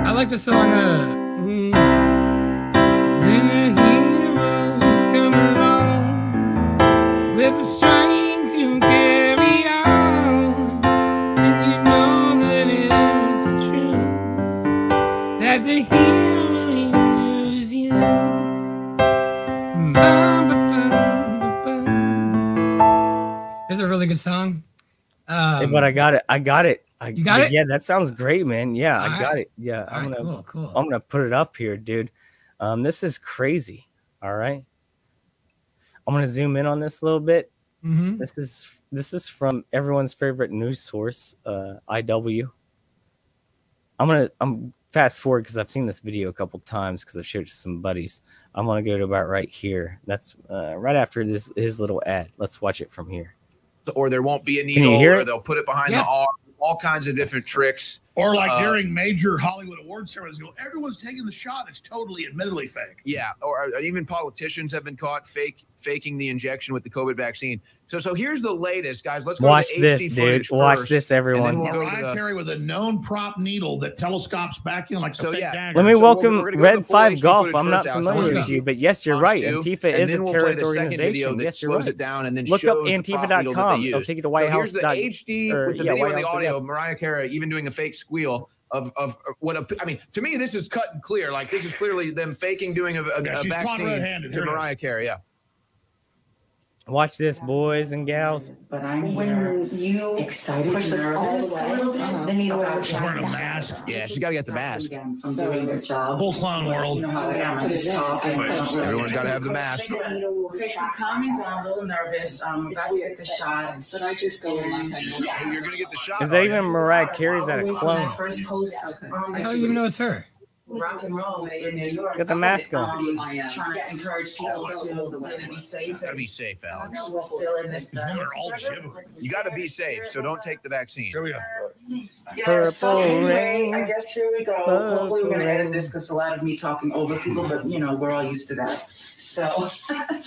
I like the song when a hero come along with the strength to carry on, and you know that it's true that the hero is you. It's a really good song. Hey, but I got it. You got it? Yeah, that sounds great, man. Yeah, I got it. Yeah, I'm gonna put it up here, dude. This is crazy. All right, I'm gonna zoom in on this a little bit. This is from everyone's favorite news source, IW. I'm fast forward because I've seen this video a couple times because I showed it to some buddies. I'm gonna go to about right here. That's right after his little ad. Let's watch it from here. Or there won't be a needle, or they'll put it behind the arm. All kinds of different tricks. Or like during major Hollywood awards ceremonies, everyone's taking the shot. It's totally admittedly fake. Yeah, or even politicians have been caught faking the injection with the COVID vaccine. So here's the latest, guys. Let's go watch to the HD this, footage dude. Watch first, this, everyone. And then we'll Mariah Carey with a known prop needle that telescopes back in like a fake dagger. Let me welcome we're Red 5 Golf. I'm not familiar with you, but yes, you're right. Antifa is a terrorist organization. Yes, you're right. It down and then look up shows Antifa.com. It'll take you to White House. Here's the HD with the video and the audio. Mariah Carey even doing a fake squeal of what I mean. To me, this is cut and clear. Like this is clearly them faking doing a vaccine to Mariah Carey. Yeah. Watch this, boys and gals. But I'm when you excited push this all the way, then you know she's wearing a mask. Yeah, she's got to get the mask. From doing their job. Full clown world. You know how I am. I just talk. Everyone's got to have the mask. Okay, so calming down, a little nervous. I'm about to get the shot, but I just go in. Hey, you're gonna get the shot. Is that even Mariah Carey's at a clone? First post. I don't even know it's her. Rock and roll in New York. Got the mask on. Trying to encourage people to really be safe. Gotta be safe, Alex. We're still in this. You got to be safe, so don't take the vaccine. Here we go. Purple rain. I guess here we go. Hopefully we're gonna edit this because a lot of me talking over people, but you know we're all used to that. So, I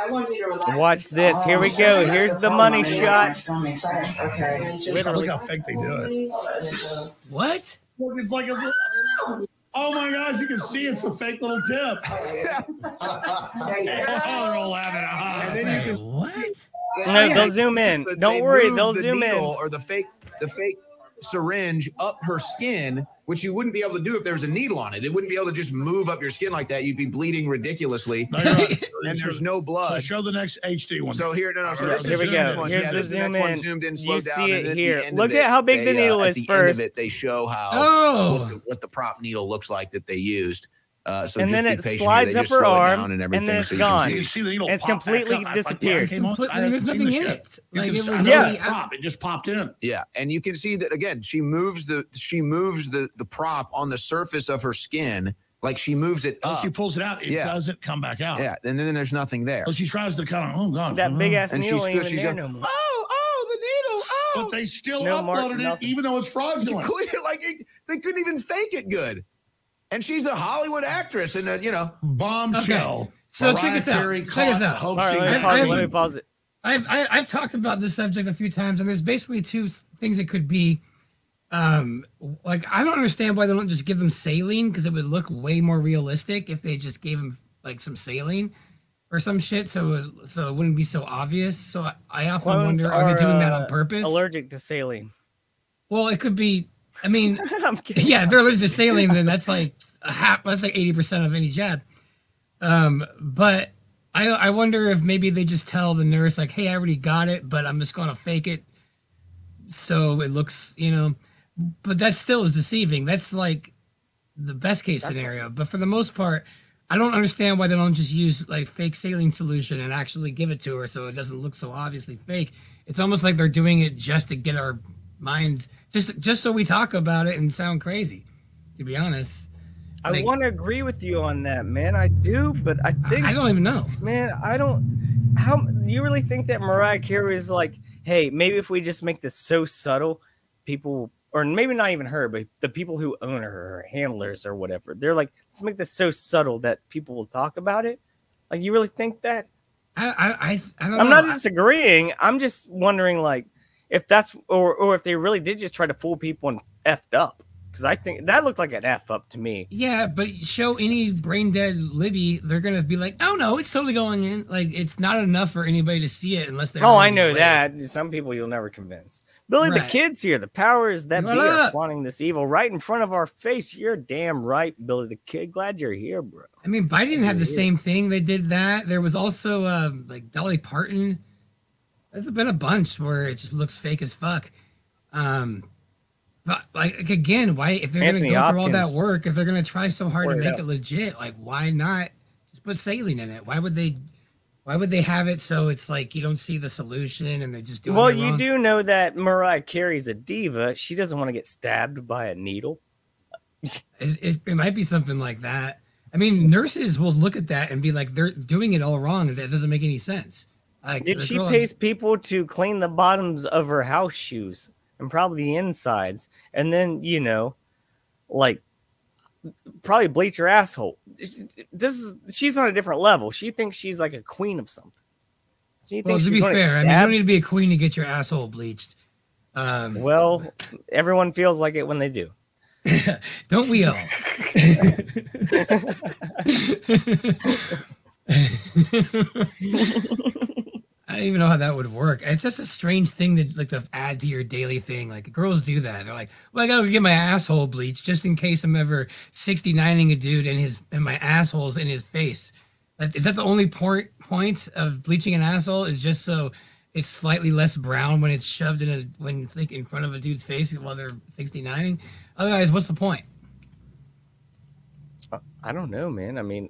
want you to relax. Watch this. Here we go. Here's the money shot. Don't make sense. Okay. Look how fake they do it. What? Look, it's like a. Oh my gosh, you can see it's a fake little tip. Oh, they're all laughing. And then you can what? No, they'll zoom in. Don't worry, they'll the zoom in. Or the fake syringe up her skin, which you wouldn't be able to do if there was a needle on it. It wouldn't be able to just move up your skin like that. You'd be bleeding ridiculously. No, you're right. And there's no blood. So show the next HD one. So here, so this Here is we the go. next one. Here's Yeah, the the zoom next one in. zoomed in, You slowed down. see And it then here. at the end Look of at how big the needle is at the first. End of it, they show how Oh. what the prop needle looks like that they used. So And just then be it patient. slides They up just her slow it arm, down and everything then it's so you gone. can see. You see the needle It's pop completely back up. disappeared. There's nothing in it. Like it was Yeah. already out. Prop. It just popped in. Yeah, and you can see that again. She moves the prop on the surface of her skin, like she moves it When up. she pulls it out, it doesn't come back out. Yeah, and then there's nothing there. So she tries to kind of, oh god, That big ass And needle she's- ain't even she's there going, no more. Oh, the needle. Oh, But they still No mark, uploaded it, nothing. even though it's fraudulent. clear, they couldn't even fake it good. And she's a Hollywood actress, and Bombshell. Okay. So check Mariah us out. Carey Check us caught out. All hoaxing right, vaccine. let me pause it. I've talked about this subject a few times, and there's basically two things it could be. Like I don't understand why they don't just give them saline because it would look way more realistic if they just gave them like some saline or some shit, so it wouldn't be so obvious. So I often Clones wonder, are they doing that on purpose? Allergic to saline. Well, it could be. I mean, I'm kidding. yeah, if they're allergic to saline, then that's like that's like 80% of any jab. But I wonder if maybe they just tell the nurse like, "Hey, I already got it, but I'm just going to fake it, so it looks, But that still is deceiving. That's like the best case scenario. But for the most part, I don't understand why they don't just use like fake saline solution and actually give it to her so it doesn't look so obviously fake. It's almost like they're doing it just to get our minds, just so we talk about it and sound crazy. To be honest. I want to agree with you on that, man. I do, but I think I don't even know, man. I don't. How do you really think that Mariah Carey is like? Hey, maybe if we just make this so subtle, people, or maybe not even her, but the people who own her handlers or whatever, they're like, let's make this so subtle that people will talk about it. Like, you really think that? I don't know. I'm not disagreeing. I'm just wondering, like, if that's or if they really did just try to fool people and effed up. Because I think that looked like an F up to me. Yeah, but show any brain dead Libby, they're gonna be like, "Oh no, it's totally going in." Like it's not enough for anybody to see it unless they. Oh, I know that. Some people you'll never convince. Billy, Right. the kids here, the powers that What be are up? flaunting this evil right in front of our face. You're damn right, Billy the Kid. Glad you're here, bro. I mean, Biden had the same thing. They did that. There was also like Dolly Parton. There's been a bunch where it just looks fake as fuck. But like again, why if they're Anthony gonna go through all that Hopkins work, if they're gonna try so hard to worked make out. it legit, like why not just put saline in it? Why would they Why would they have it so it's like you don't see the solution and they're just doing Well, it you wrong? do know that Mariah Carey's a diva. She doesn't want to get stabbed by a needle. It might be something like that. I mean, nurses will look at that and be like, they're doing it all wrong. That doesn't make any sense. Like, Did she pays people to clean the bottoms of her house shoes and probably the insides, and then like probably bleach her asshole. She's on a different level. She thinks she's like a queen of something. So well, to be fair, I mean, you don't need to be a queen to get your asshole bleached. Well, everyone feels like it when they do. Don't we all? I don't even know how that would work. It's just a strange thing to add to your daily thing. Like girls do that. They're like, well, I gotta get my asshole bleached just in case I'm ever 69ing a dude and my asshole's in his face. Is that the only point of bleaching an asshole? Is just so it's slightly less brown when it's shoved in front of a dude's face while they're 69ing? Otherwise, what's the point? I don't know, man. I mean,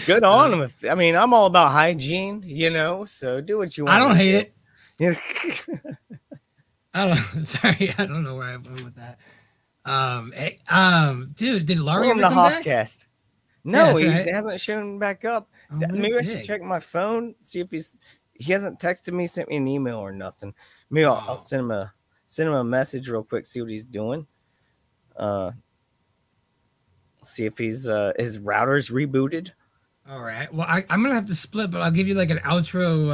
good on them. I mean, I'm all about hygiene, so do what you want. I don't hate it. Yeah. I don't. Sorry, I don't know where I went with that. Dude, did Laurie ever come back? Hoffcast. No, yeah, he hasn't shown back up. Maybe I should check my phone, see if he hasn't texted me, sent me an email or nothing. Maybe I'll send him a message real quick, see what he's doing. See if his router's rebooted. All right. Well, I'm gonna have to split, but I'll give you like an outro,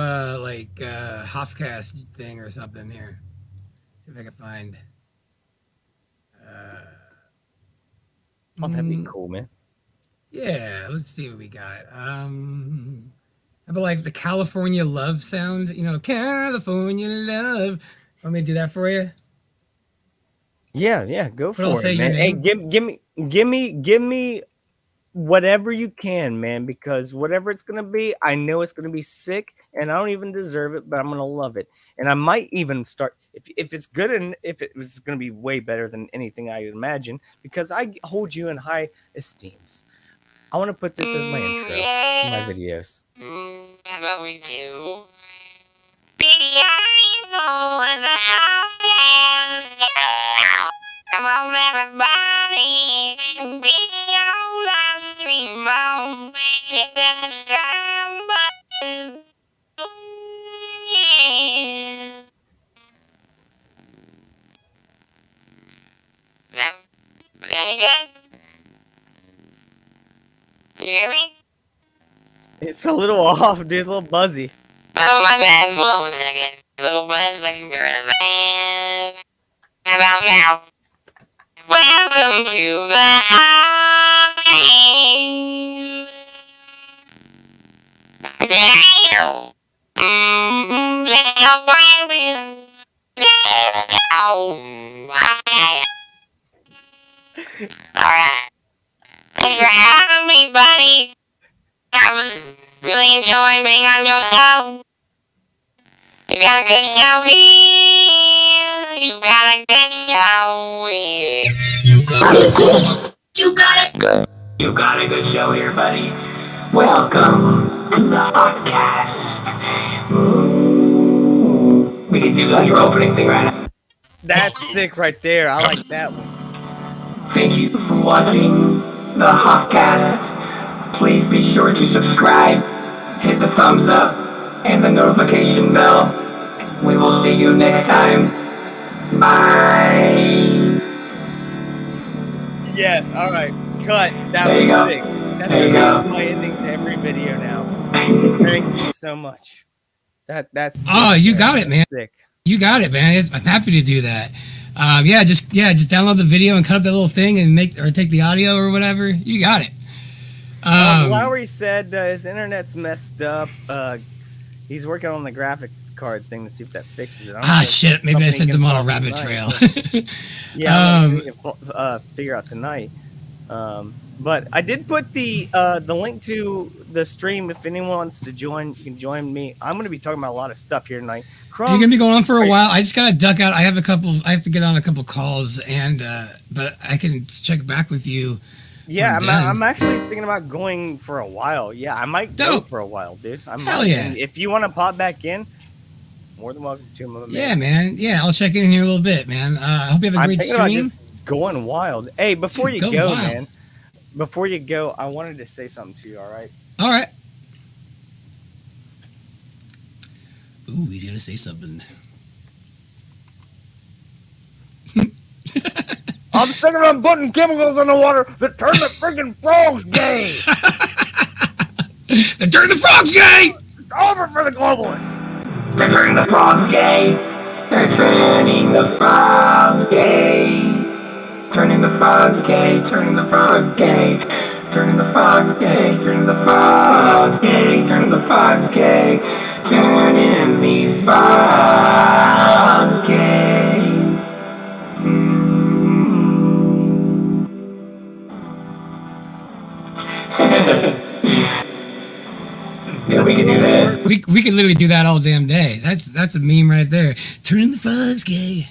Hoffcast thing or something here. See if I can find. Oh, that'd be cool, man. Yeah, let's see what we got. How about like the California love sound? California love. Want me to do that for you? Yeah, go for it, man. Hey, give me whatever you can, man, because whatever it's gonna be, I know it's gonna be sick, and I don't even deserve it, but I'm gonna love it, and I might even start if it's good, and if it was gonna be way better than anything I imagine, because I hold you in high esteems. I want to put this as my intro to my videos. That's what we do. Videos on the Hoffcast. Come on, everybody. Video live stream on. Hit the subscribe button. Yeah. So, any good? You hear me? It's a little off, dude. A little buzzy. Oh, my bad. Hold on a second. A little buzz like you're a man. How about now? Welcome to the Hoffcast. Now. Let's go, Brandon. Let's go. Alright. Thanks for having me, buddy. I was really enjoying being on your show. You got a good show here. You got a good show here. You got a good show here, buddy. Welcome to the Hoffcast. We can do your opening thing right now. That's sick right there. I like that one. Thank you for watching the Hoffcast. Please be sure to subscribe, hit the thumbs up, and the notification bell. We will see you next time. Bye. Yes, all right. Cut. That There was you go. sick. That's There you gonna go. be my ending to every video now. Thank you so much. That's Oh, you got it, man. sick. You got it, man. I'm happy to do that. Just download the video and cut up that little thing and take the audio or whatever. You got it. Lowry said his internet's messed up. He's working on the graphics card thing to see if that fixes it. Shit. Maybe I sent him on a rabbit trail. Yeah, we can figure out tonight. But I did put the link to the stream. If anyone wants to join, you can join me. I'm going to be talking about a lot of stuff here tonight. You're gonna be going on for a while. I just gotta duck out. I have to get on a couple calls, but I can check back with you Yeah, I'm actually thinking about going for a while. Yeah, I might go for a while, dude. Hell yeah. And if you want to pop back in, more than welcome to, my man. Yeah, man. Yeah, I'll check in here a little bit, man. I hope you have a great stream. About just going wild. Hey, before you go, man. Before you go, I wanted to say something to you, all right? All right. Ooh, he's going to say something. I'm thinking about putting chemicals in the water that turn the freaking frogs gay. That turn the frogs gay! It's over for the globalists. They're turning the frogs gay. They're turning the frogs gay. Turning the frogs gay. Turning the frogs gay. Turning the frogs gay. Turning the frogs gay. Turning the frogs gay. Turning these frogs gay. Yeah, we can do that. We could literally do that all damn day. That's a meme right there. Turning the frogs gay.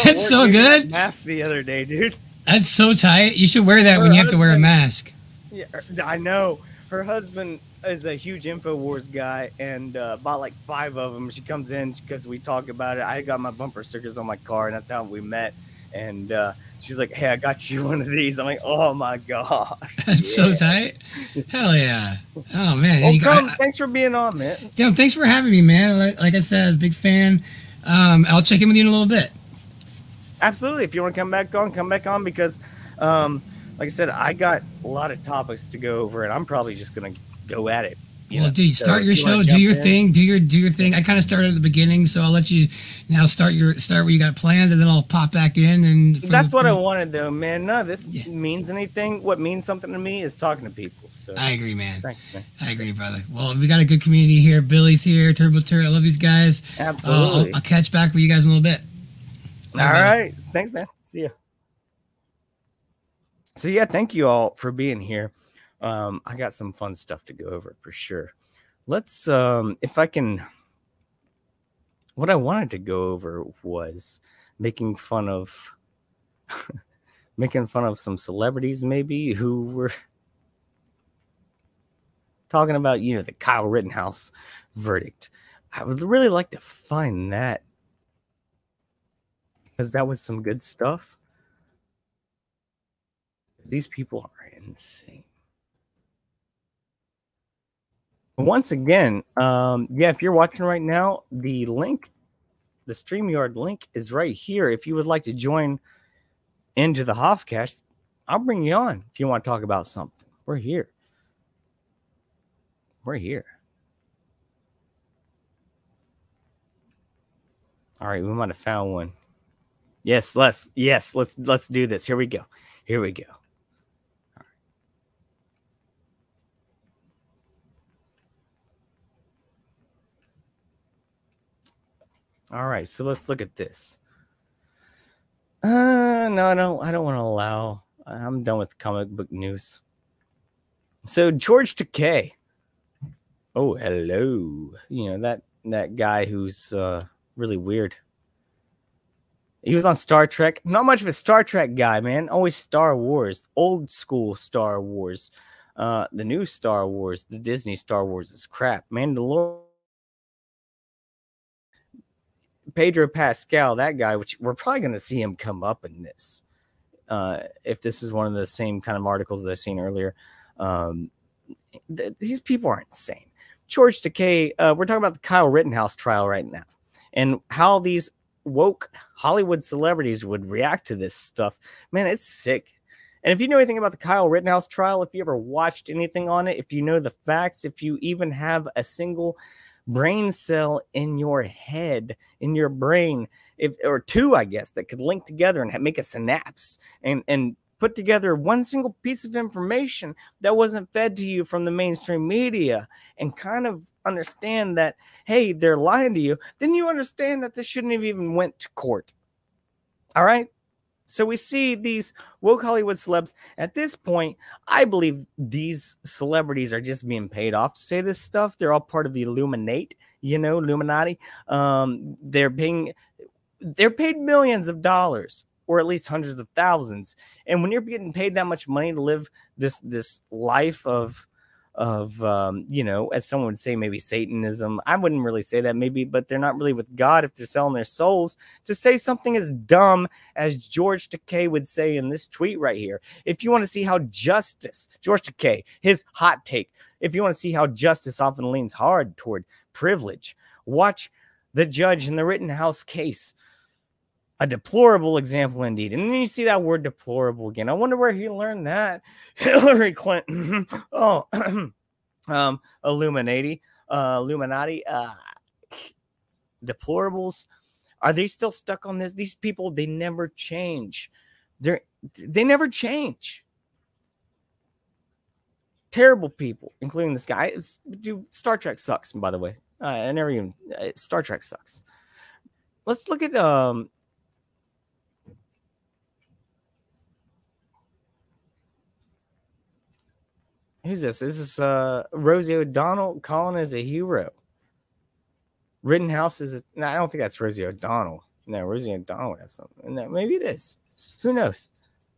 That's so good. Mask the other day, dude. That's so tight. You should wear that when you have to wear a mask. Yeah, I know. Her husband is a huge InfoWars guy and bought like 5 of them. She comes in because we talk about it. I got my bumper stickers on my car, and that's how we met. And she's like, "Hey, I got you one of these." I'm like, "Oh my gosh, that's so tight!" Hell yeah! Oh man, thanks for being on, man. Yeah, thanks for having me, man. Like I said, big fan. I'll check in with you in a little bit. Absolutely. If you want to come back on because, like I said, I got a lot of topics to go over, and I'm probably just gonna go at it. Well, dude, start your show, do your thing, do your thing. I kind of started at the beginning, so I'll let you now start where you got planned, and then I'll pop back in. And that's what I wanted, though, man. None of this means anything. What means something to me is talking to people. So I agree, man. Thanks, man. I agree, brother. Well, we got a good community here. Billy's here, Turbo Turret. I love these guys. Absolutely. I'll catch back with you guys in a little bit. All right. Thanks, man. See ya. So yeah, thank you all for being here. I got some fun stuff to go over for sure. Let's if I can, what I wanted to go over was making fun of some celebrities maybe who were talking about, the Kyle Rittenhouse verdict. I would really like to find that, because that was some good stuff. These people are insane. Once again, if you're watching right now, the link, the StreamYard link is right here. If you would like to join into the Hoffcast, I'll bring you on if you want to talk about something. We're here. We're here. All right, we might have found one. Yes, let's do this. Here we go. Here we go. All right, so let's look at this. No, I don't want to allow. I'm done with comic book news. So George Takei. Oh, hello. That guy who's really weird. He was on Star Trek. Not much of a Star Trek guy, man. Always Star Wars. Old school Star Wars. The new Star Wars, the Disney Star Wars is crap. Mandalorian. Pedro Pascal, that guy, which we're probably going to see him come up in this. If this is one of the same kind of articles that I've seen earlier. These people are insane. George Takei, we're talking about the Kyle Rittenhouse trial right now. And how these woke Hollywood celebrities would react to this stuff. Man, it's sick. And if you know anything about the Kyle Rittenhouse trial, if you ever watched anything on it, if you know the facts, if you even have a single brain cell in your head, in your brain, or two, I guess, that could link together and make a synapse and put together one single piece of information that wasn't fed to you from the mainstream media, and kind of understand that, hey, they're lying to you, then you understand that this shouldn't have even went to court. All right? So we see these woke Hollywood celebs. At this point, I believe these celebrities are just being paid off to say this stuff. They're all part of the Illuminati. They're paid millions of dollars or at least hundreds of thousands. And when you're getting paid that much money to live this life of you know, as someone would say, maybe Satanism. I wouldn't really say that, maybe, but they're not really with God if they're selling their souls, to say something as dumb as George Takei would say in this tweet right here. If you want to see how justice, George Takei, his hot take, if you want to see how justice often leans hard toward privilege, watch the judge in the Rittenhouse case. A deplorable example indeed. And then you see that word deplorable again. I wonder where he learned that. Hillary Clinton. Oh, Illuminati. Deplorables. Are they still stuck on this? These people, they never change. They never change. Terrible people, including this guy. Dude, Star Trek sucks, by the way. I never even... Star Trek sucks. Let's look at... Who's this? This is Rosie O'Donnell. Colin is a hero. Rittenhouse is a... No, I don't think that's Rosie O'Donnell. No, Rosie O'Donnell would have something. No, maybe it is. Who knows?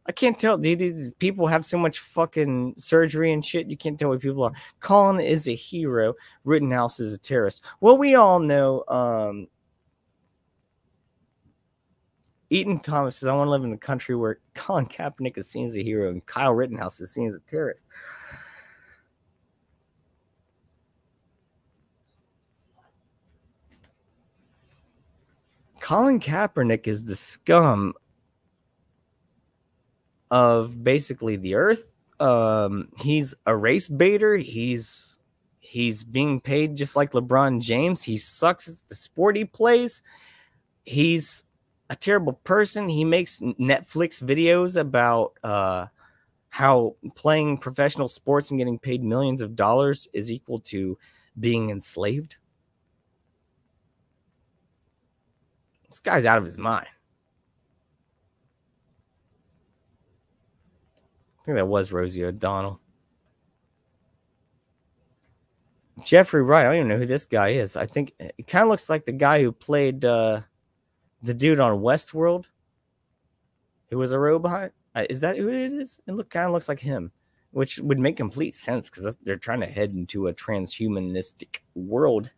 I can't tell. These people have so much fucking surgery and shit. You can't tell what people are. Colin is a hero. Rittenhouse is a terrorist. Well, we all know... Eaton Thomas says, I want to live in a country where Colin Kaepernick is seen as a hero and Kyle Rittenhouse is seen as a terrorist. Colin Kaepernick is the scum of basically the earth. He's a race baiter. He's being paid just like LeBron James. He sucks at the sport he plays. He's a terrible person. He makes Netflix videos about how playing professional sports and getting paid millions of dollars is equal to being enslaved. This guy's out of his mind. I think that was Rosie O'Donnell. Jeffrey Wright. I don't even know who this guy is. I think it kind of looks like the guy who played the dude on Westworld, who was a robot. Is that who it is? It kind of looks like him, which would make complete sense because they're trying to head into a transhumanistic world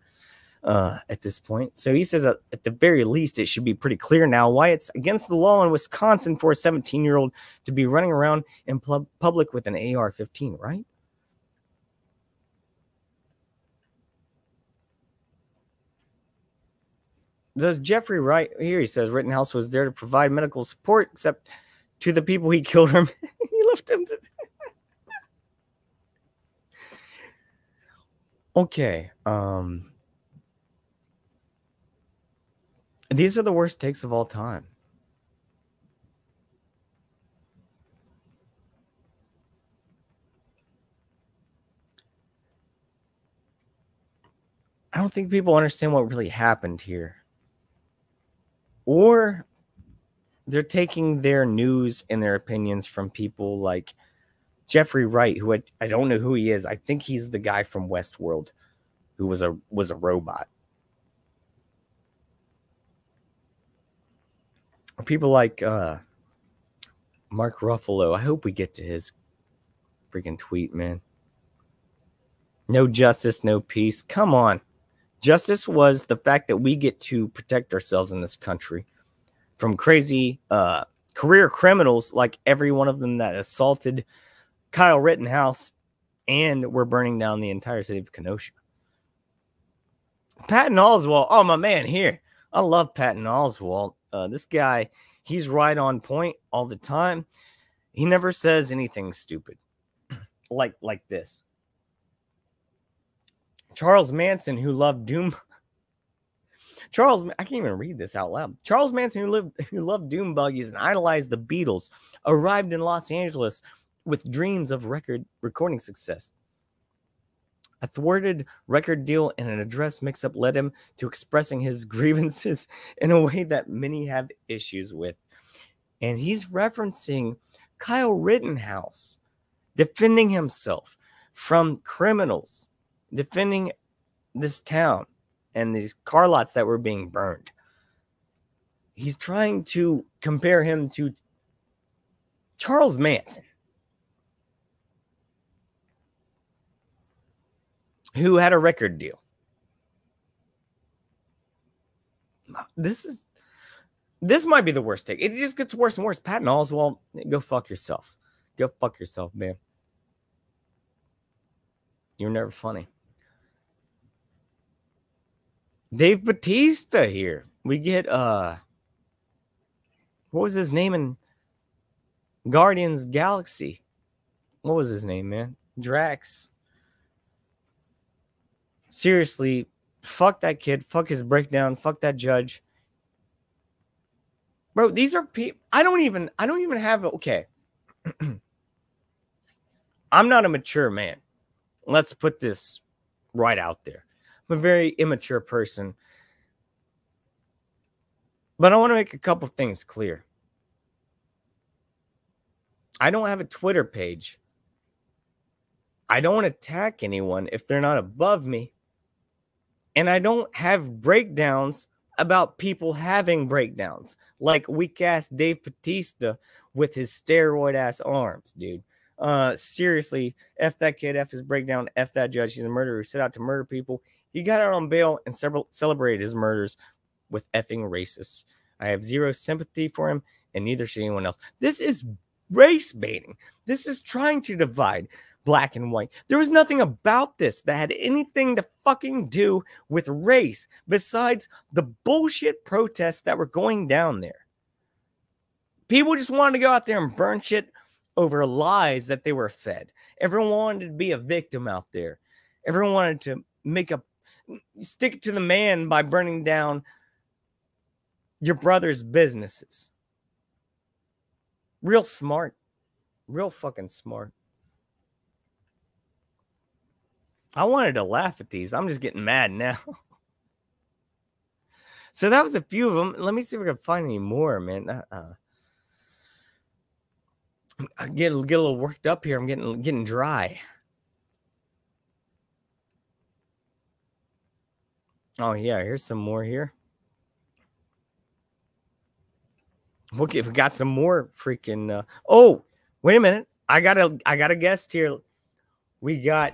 at this point. So he says that at the very least, it should be pretty clear now why it's against the law in Wisconsin for a 17-year-old to be running around in public with an AR-15, right? Does Jeffrey Wright here? He says Rittenhouse was there to provide medical support, except to the people he killed him. He left them to. Okay. These are the worst takes of all time. I don't think people understand what really happened here. Or they're taking their news and their opinions from people like Jeffrey Wright, who I don't know who he is. I think he's the guy from Westworld who was a robot. Or people like Mark Ruffalo. I hope we get to his freaking tweet, man. No justice, no peace. Come on. Justice was the fact that we get to protect ourselves in this country from crazy career criminals like every one of them that assaulted Kyle Rittenhouse and were burning down the entire city of Kenosha. Patton Oswalt. Oh, my man here. I love Patton Oswalt. This guy, he's right on point all the time. He never says anything stupid like this. Charles Manson, who loved doom. I can't even read this out loud. Charles Manson, who loved doom buggies and idolized the Beatles, arrived in Los Angeles with dreams of recording success. A thwarted record deal and an address mix-up led him to expressing his grievances in a way that many have issues with. And he's referencing Kyle Rittenhouse defending himself from criminals, defending this town and these car lots that were being burned. he's trying to compare him to Charles Manson, who had a record deal. This might be the worst take. It just gets worse and worse. Patton Oswalt, go fuck yourself. Go fuck yourself, man. You're never funny. Dave Bautista here. We get what was his name in Guardians Galaxy? What was his name, man? Drax. Seriously, fuck that kid. Fuck his breakdown. Fuck that judge. Bro, these are people. I don't even have okay. I'm not a mature man. Let's put this right out there. I'm a very immature person. But I want to make a couple things clear. I don't have a Twitter page. I don't attack anyone if they're not above me. And I don't have breakdowns about people having breakdowns. Like weak-ass Dave Bautista with his steroid-ass arms, dude. Seriously, F that kid, F his breakdown, F that judge. He's a murderer who set out to murder people. He got out on bail and celebrated his murders with effing racists. I have zero sympathy for him, and neither should anyone else. This is race baiting. This is trying to divide black and white. There was nothing about this that had anything to fucking do with race besides the bullshit protests that were going down there. People just wanted to go out there and burn shit over lies that they were fed. Everyone wanted to be a victim out there. Everyone wanted to stick it to the man by burning down your brother's businesses. Real smart. Real fucking smart. I wanted to laugh at these. I'm just getting mad now. So that was a few of them. Let me see if I can find any more, man. I get a little worked up here. I'm getting dry. Oh yeah, here's some more here. Okay, we got some more freaking. Oh, wait a minute. I got a guest here. We got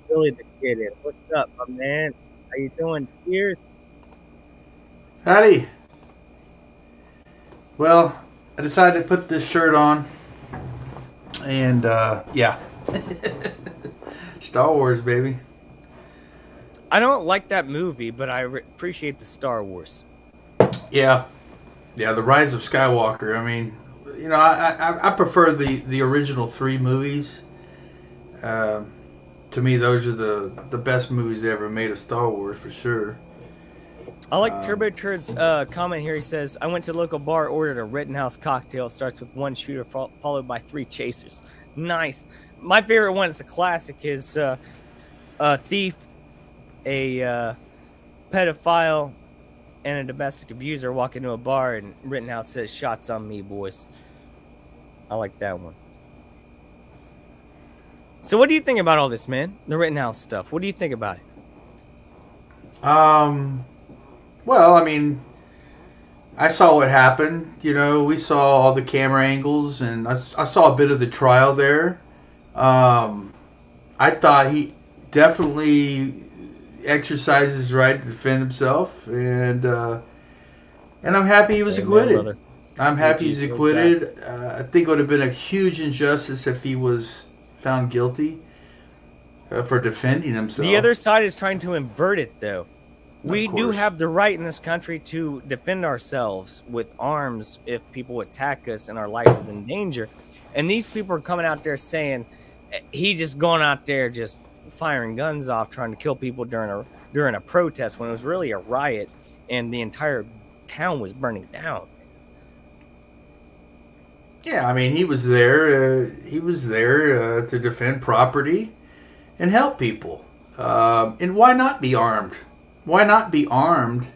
Billy the Kid in. What's up, my man? How you doing? Cheers. Howdy. Well, I decided to put this shirt on. And, yeah. Star Wars, baby. I don't like that movie, but I appreciate the Star Wars. Yeah. Yeah, The Rise of Skywalker. I mean, you know, I prefer the original 3 movies. To me, those are the best movies they ever made of Star Wars, for sure. I like Turbo Turd's comment here. He says, I went to the local bar, ordered a Rittenhouse cocktail. It starts with 1 shooter followed by 3 chasers. Nice. My favorite one, it's a classic, is a thief, a pedophile, and a domestic abuser walk into a bar, and Rittenhouse says, shots on me, boys. I like that one. So what do you think about all this, man? The Rittenhouse stuff. What do you think about it? Well, I mean, I saw what happened. You know, we saw all the camera angles, and I saw a bit of the trial there. I thought he definitely exercised his right to defend himself, and I'm happy he was acquitted. I'm happy he's acquitted. I think it would have been a huge injustice if he was found guilty for defending himself. The other side is trying to invert it, though. We do have the right in this country to defend ourselves with arms if people attack us and our life is in danger. And these people are coming out there saying he just going out there just firing guns off, trying to kill people during a protest when it was really a riot and the entire town was burning down. Yeah, I mean, he was there. He was there to defend property and help people. And why not be armed? Why not be armed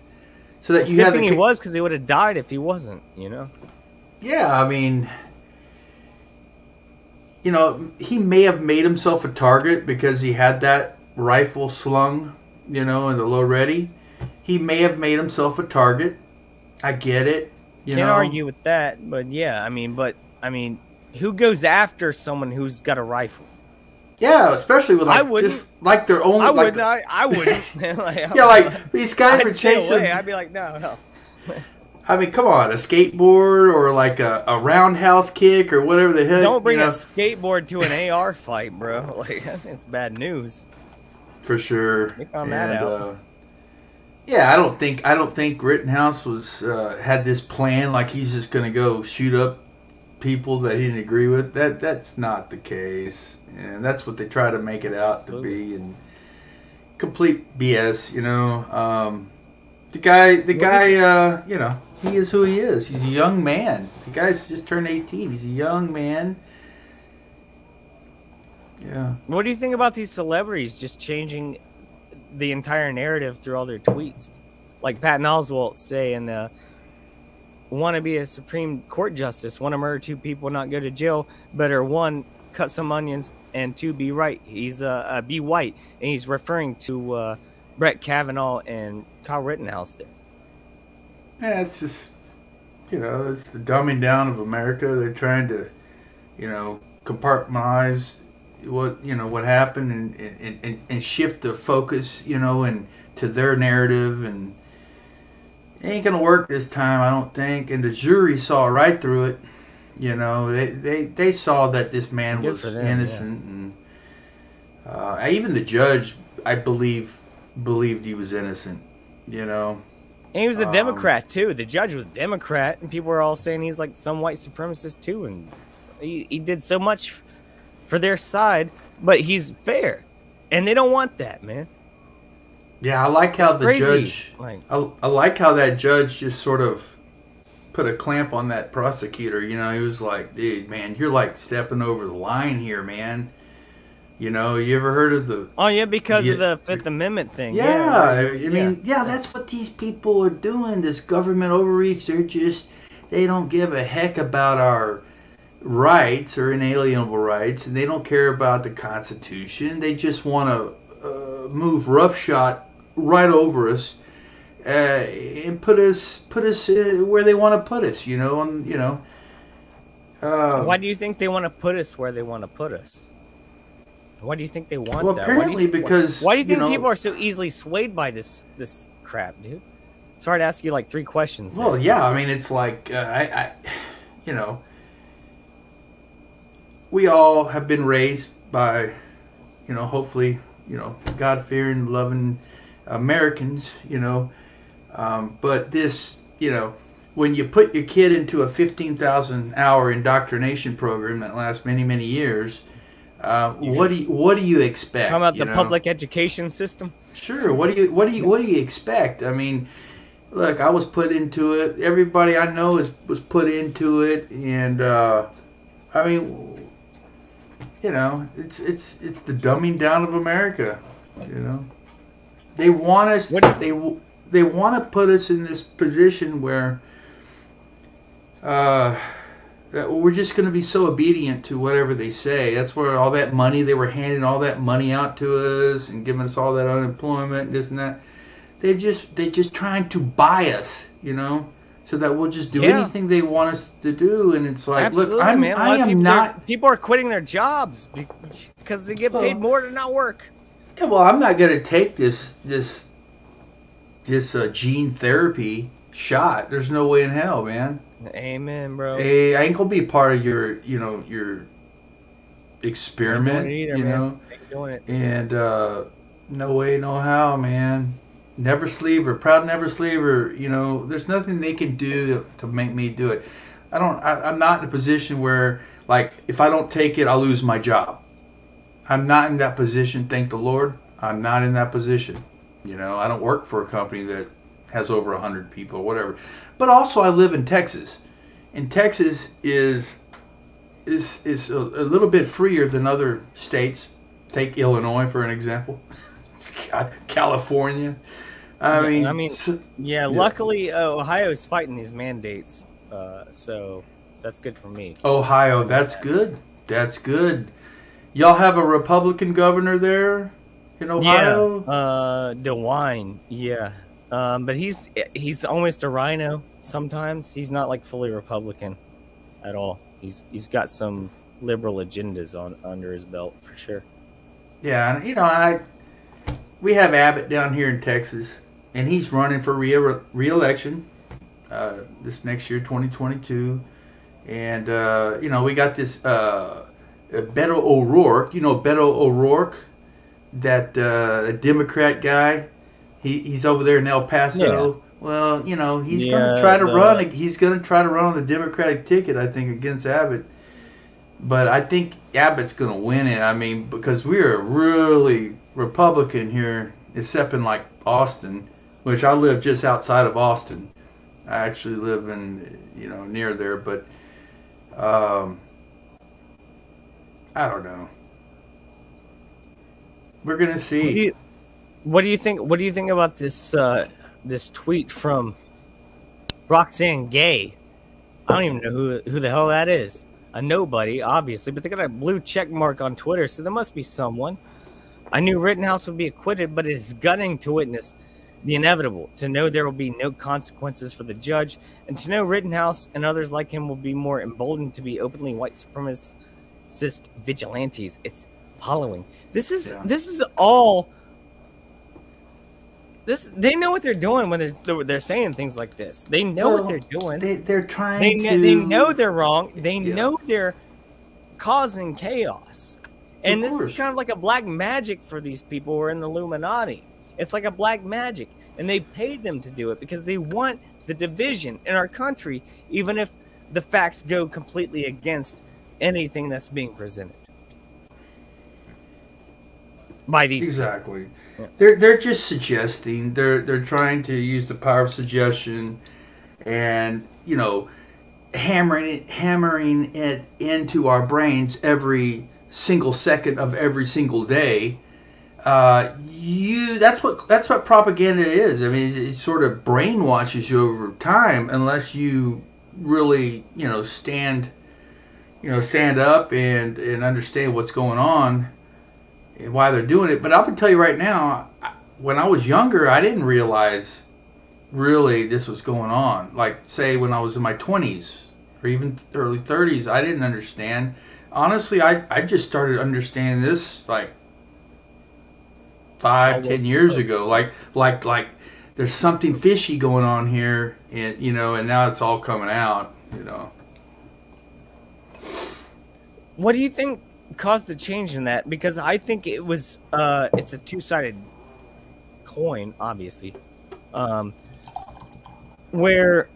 so that you have? He was, because he would have died if he wasn't. You know. Yeah, I mean, you know, he may have made himself a target because he had that rifle slung, you know, in the low ready. He may have made himself a target. I get it. You Can't know? argue with that, but yeah, I mean, who goes after someone who's got a rifle? Yeah, especially with like just like their own. I wouldn't. Yeah, like these guys were chasing. I'd be like, no. I mean, come on, a skateboard or like a roundhouse kick or whatever the hell. Don't bring a skateboard to an AR fight, bro. Like that's bad news. For sure. We found that out. Yeah, I don't think Rittenhouse was had this plan like he's just gonna go shoot up people that he didn't agree with. That's not the case, and that's what they try to make it out to be, and complete BS. You know, the guy, you know, he is who he is. He's a young man. The guy's just turned 18. He's a young man. Yeah. What do you think about these celebrities just changing the entire narrative through all their tweets? Like Patton Oswalt saying, want to be a Supreme Court justice, want to murder 2 people, not go to jail, better 1, cut some onions, and 2, be right. He's be white, and he's referring to Brett Kavanaugh and Kyle Rittenhouse there. Yeah, it's just, you know, it's the dumbing down of America. They're trying to, you know, compartmentalize what happened and shift the focus, you know, and to their narrative, and it ain't gonna work this time, I don't think. And the jury saw right through it. You know, they saw that this man was innocent, and even the judge, I believed he was innocent. You know, and he was a Democrat too. The judge was a Democrat, and people were all saying he's like some white supremacist too, and he did so much for their side, but he's fair, and they don't want that, man. Yeah, I like how the judge. I like how that judge just sort of put a clamp on that prosecutor. You know, he was like, "Dude, man, you're like stepping over the line here, man." You know, you ever heard of the? Oh yeah, because of the Fifth Amendment thing. Yeah, I mean, that's what these people are doing. This government overreach. They don't give a heck about our rights or inalienable rights, and they don't care about the Constitution. They just want to move roughshod right over us and put us where they want to put us. You know, and you know. Why do you think they want to put us where they want to put us? Why do you think they want that? Well, apparently because... Why do you think people are so easily swayed by this crap, dude? Sorry to ask you like 3 questions. Well, yeah, I mean, it's like, you know, we all have been raised by, you know, hopefully, you know, God-fearing, loving Americans, you know. But this, you know, when you put your kid into a 15,000-hour indoctrination program that lasts many, many years... what do you expect? Talking about the public education system? Sure. What do you expect? I mean, look, I was put into it. Everybody I know was put into it, and I mean, you know, it's the dumbing down of America. You know, they want us. They want to put us in this position where we're just going to be so obedient to whatever they say. That's where all that money, they were handing all that money out to us and giving us all that unemployment, this and that. They're just trying to buy us, you know, so that we'll just do anything they want us to do. And it's like, absolutely, look, I am not. People are quitting their jobs because they get paid more to not work. Yeah, well, I'm not going to take this gene therapy shot. There's no way in hell, man. Amen, bro. Hey, I ain't gonna be part of your experiment, either, you know. Ain't doing it. And no way, no how, man. Never sleever, proud never sleever. You know, there's nothing they can do to make me do it. I'm not in a position where, like, if I don't take it, I'll lose my job. I'm not in that position, thank the Lord. I'm not in that position. You know, I don't work for a company that has over 100 people or whatever. But also I live in Texas. And Texas is a little bit freer than other states. Take Illinois for an example. California. Luckily Ohio's fighting these mandates. So that's good for me. Ohio, that's good. That's good. Y'all have a Republican governor there in Ohio? Yeah. DeWine. Yeah. But he's almost a rhino. Sometimes he's not like fully Republican at all. He's got some liberal agendas under his belt for sure. Yeah, and we have Abbott down here in Texas, and he's running for re-election this next year, 2022. And we got this Beto O'Rourke. Beto O'Rourke, that Democrat guy. He's over there in El Paso. Yeah. Well, he's going to try to run. He's going to try to run on the Democratic ticket, I think, against Abbott. But I think Abbott's going to win it. I mean, because we're really Republican here, except in like Austin, which I live just outside of Austin. I actually live in near there, but I don't know. We're going to see. What do you think? What do you think about this this tweet from Roxanne Gay? I don't even know who the hell that is. A nobody, obviously, but they got a blue check mark on Twitter, so there must be someone. I knew Rittenhouse would be acquitted, but it is gutting to witness the inevitable, to know there will be no consequences for the judge, and to know Rittenhouse and others like him will be more emboldened to be openly white supremacist vigilantes. It's hollowing. This is all. They know what they're doing when they're saying things like this. They know what they're doing. They're trying to. They know they're wrong. They know they're causing chaos. And this is kind of like a black magic for these people who are in the Illuminati. It's like a black magic. And they pay them to do it because they want the division in our country, even if the facts go completely against anything that's being presented by these exactly. People. Yeah. They're just suggesting. They're trying to use the power of suggestion, and hammering it into our brains every single second of every single day. That's what propaganda is. I mean, it sort of brainwashes you over time unless you really stand up and understand what's going on and why they're doing it. But I can tell you right now, when I was younger, I didn't realize really this was going on. Like, say, when I was in my 20s or even early 30s, I didn't understand. Honestly, I just started understanding this like 5-10 years ago. Like there's something fishy going on here, and and now it's all coming out. What do you think caused the change in that? Because I think it was it's a two-sided coin, obviously, where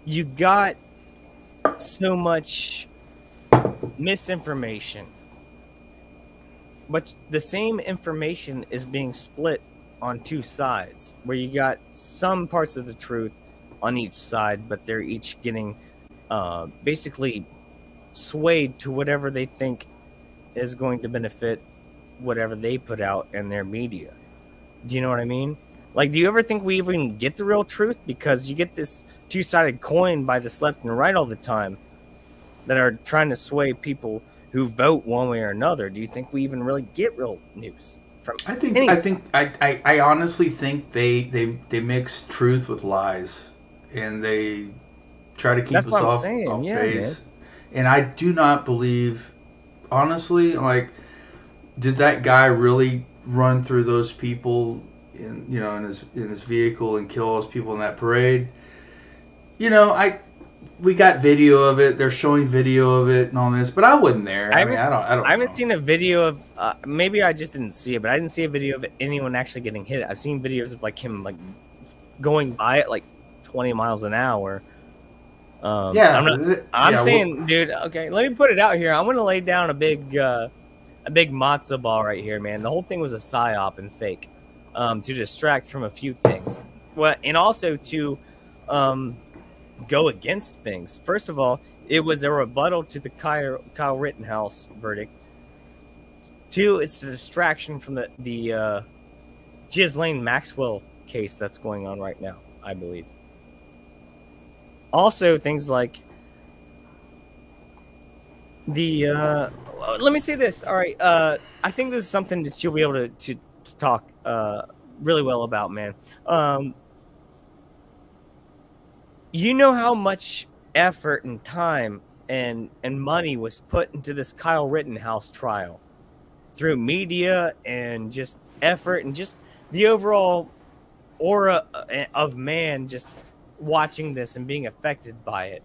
you got so much misinformation, but the same information is being split on two sides, where you got some parts of the truth on each side, but they're each getting basically swayed to whatever they think is going to benefit whatever they put out in their media. Do you know what I mean? Like, do you ever think we even get the real truth? Because you get this two-sided coin by this left and right all the time that are trying to sway people who vote one way or another. Do you think we even really get real news from I honestly think they mix truth with lies, and they try to keep us off base. Man. And I do not believe, honestly, like, did that guy really run through those people in his vehicle and kill those people in that parade? We got video of it. They're showing video of it and all this, but I wasn't there. I haven't seen a video of. Maybe I just didn't see it, but I didn't see a video of anyone actually getting hit. I've seen videos of him going by at 20 miles an hour. I'm saying, dude. Okay, let me put it out here. I'm gonna lay down a big matzo ball right here, man. The whole thing was a psyop and fake, to distract from a few things. Well, and also to go against things. First of all, it was a rebuttal to the Kyle Rittenhouse verdict. 2, it's a distraction from the Ghislaine Maxwell case that's going on right now, I believe. Also, things like the let me say this. All right, I think this is something that you'll be able to talk really well about, man. You know how much effort and time and money was put into this Kyle Rittenhouse trial through media and just effort and just the overall aura of man just watching this and being affected by it.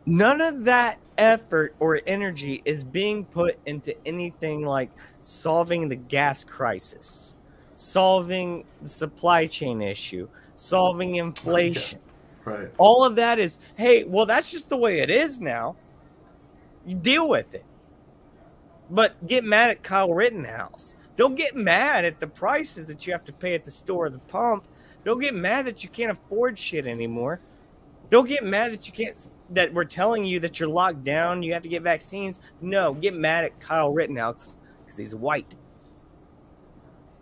None of that effort or energy is being put into anything like solving the gas crisis, solving the supply chain issue, solving inflation. Right. All of that is, hey, well, that's just the way it is now. You deal with it. But get mad at Kyle Rittenhouse. Don't get mad at the prices that you have to pay at the store or the pump. Don't get mad that you can't afford shit anymore. Don't get mad that you can't, that we're telling you that you're locked down, you have to get vaccines. No, get mad at Kyle Rittenhouse because he's white.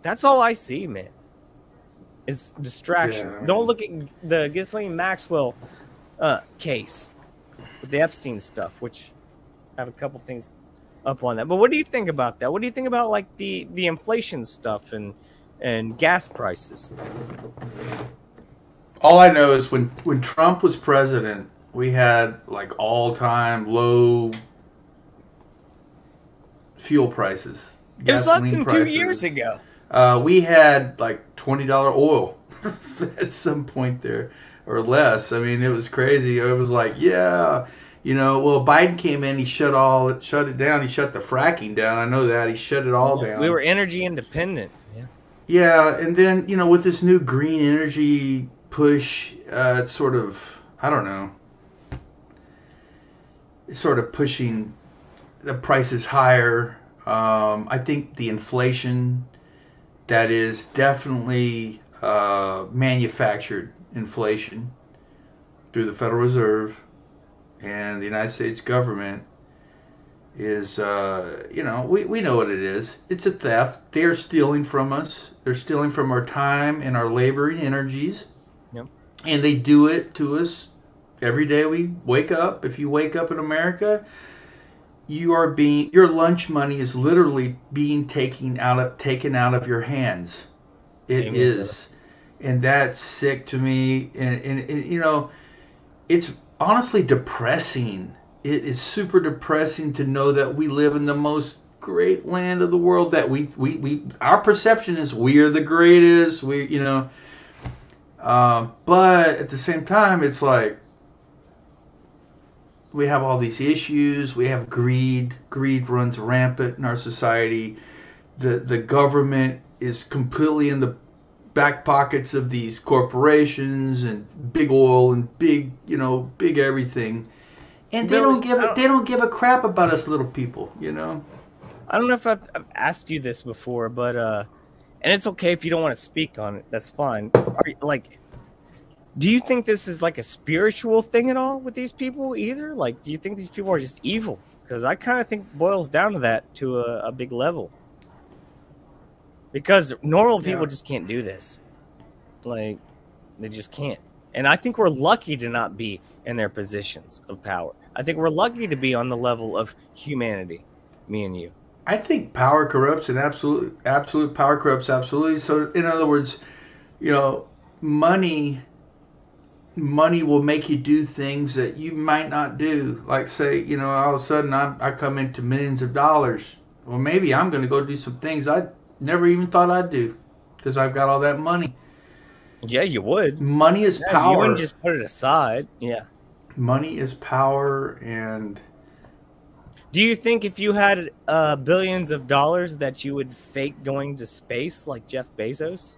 That's all I see, man, is distractions. Yeah, don't look at the Ghislaine Maxwell case with the Epstein stuff, which I have a couple things up on that. But what do you think about that? What do you think about like the inflation stuff and gas prices? All I know is when Trump was president, we had like all-time low fuel prices. It was less than 2 years ago. We had like $20 oil at some point there, or less. I mean, it was crazy. It was like, yeah, you know. Well, Biden came in, he shut it down. He shut the fracking down. I know that he shut it all down. We were energy independent. Yeah. Yeah, and then with this new green energy push, it's sort of, I don't know, it's sort of pushing the prices higher. I think the inflation that is definitely manufactured inflation through the Federal Reserve and the United States government is, we know what it is. It's a theft. They are stealing from us. They're stealing from our time and our labor and energies. Yep. And they do it to us every day we wake up. If you wake up in America, your lunch money is literally being taken out of your hands. It is, and that's sick to me. And it's honestly depressing. It is super depressing to know that we live in the most great land of the world. That we our perception is we are the greatest. But at the same time, it's like, we have all these issues. We have greed. Greed runs rampant in our society. The government is completely in the back pockets of these corporations and big oil and big everything. And they don't give a crap about us little people, I don't know if I've asked you this before, but and it's okay if you don't want to speak on it. That's fine. Do you think this is like a spiritual thing at all with these people either? Like, do you think these people are just evil? Because I kind of think it boils down to that to a big level. Because normal people just can't do this. Like, they just can't. And I think we're lucky to not be in their positions of power. I think we're lucky to be on the level of humanity, me and you. I think power corrupts, and absolute power corrupts absolutely. So, in other words, money will make you do things that you might not do. Like, say, all of a sudden I come into millions of dollars. Well, maybe I'm going to go do some things I never even thought I'd do because I've got all that money. Yeah, you would. Money is power. You wouldn't just put it aside. Yeah. Money is power. And do you think if you had billions of dollars that you would fake going to space like Jeff Bezos?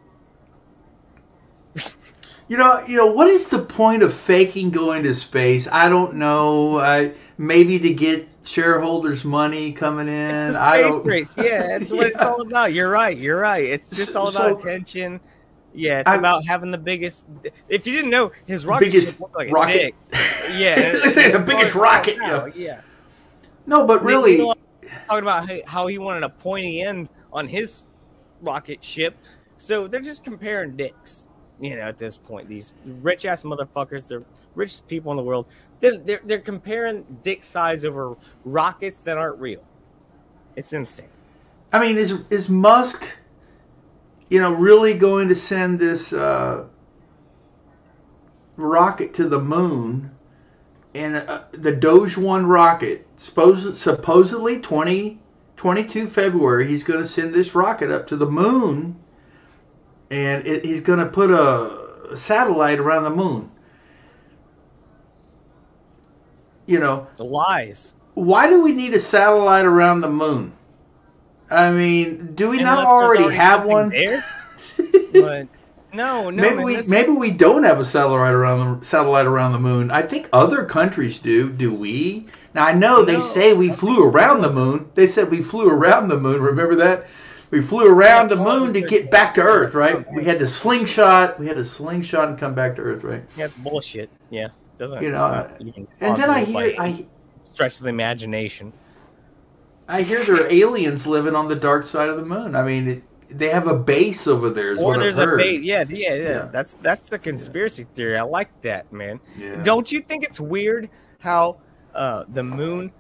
What is the point of faking going to space? I don't know. Maybe to get shareholders' money coming in. It's a space race. Yeah, that's what it's all about. You're right. It's just all about attention. Yeah, it's about having the biggest. If you didn't know, his rocket ship looked like a dick. Yeah, the biggest rocket. Yeah. No, but really, talking about how he wanted a pointy end on his rocket ship. So they're just comparing dicks. At this point, these rich ass motherfuckers, the richest people in the world, they're comparing dick size over rockets that aren't real. It's insane. I mean, is Musk, really going to send this rocket to the moon? And the Doge 1 rocket, supposedly 2022 February, he's going to send this rocket up to the moon, and he's going to put a satellite around the moon. The lies. Why do we need a satellite around the moon? I mean, do we not already have one? There? But no. Maybe we don't have a satellite around the moon. I think other countries do. Do we? Now I know they say we flew around the moon. They said we flew around the moon. Remember that? We flew around the moon to get back to Earth, right? We had to slingshot. And come back to Earth, right? That's bullshit. Yeah, doesn't and then I stretch the imagination. I hear there are aliens living on the dark side of the moon. I mean, they have a base over there. Is or what there's I've heard. A base. Yeah. That's the conspiracy theory. I like that, man. Yeah. Don't you think it's weird how the moon?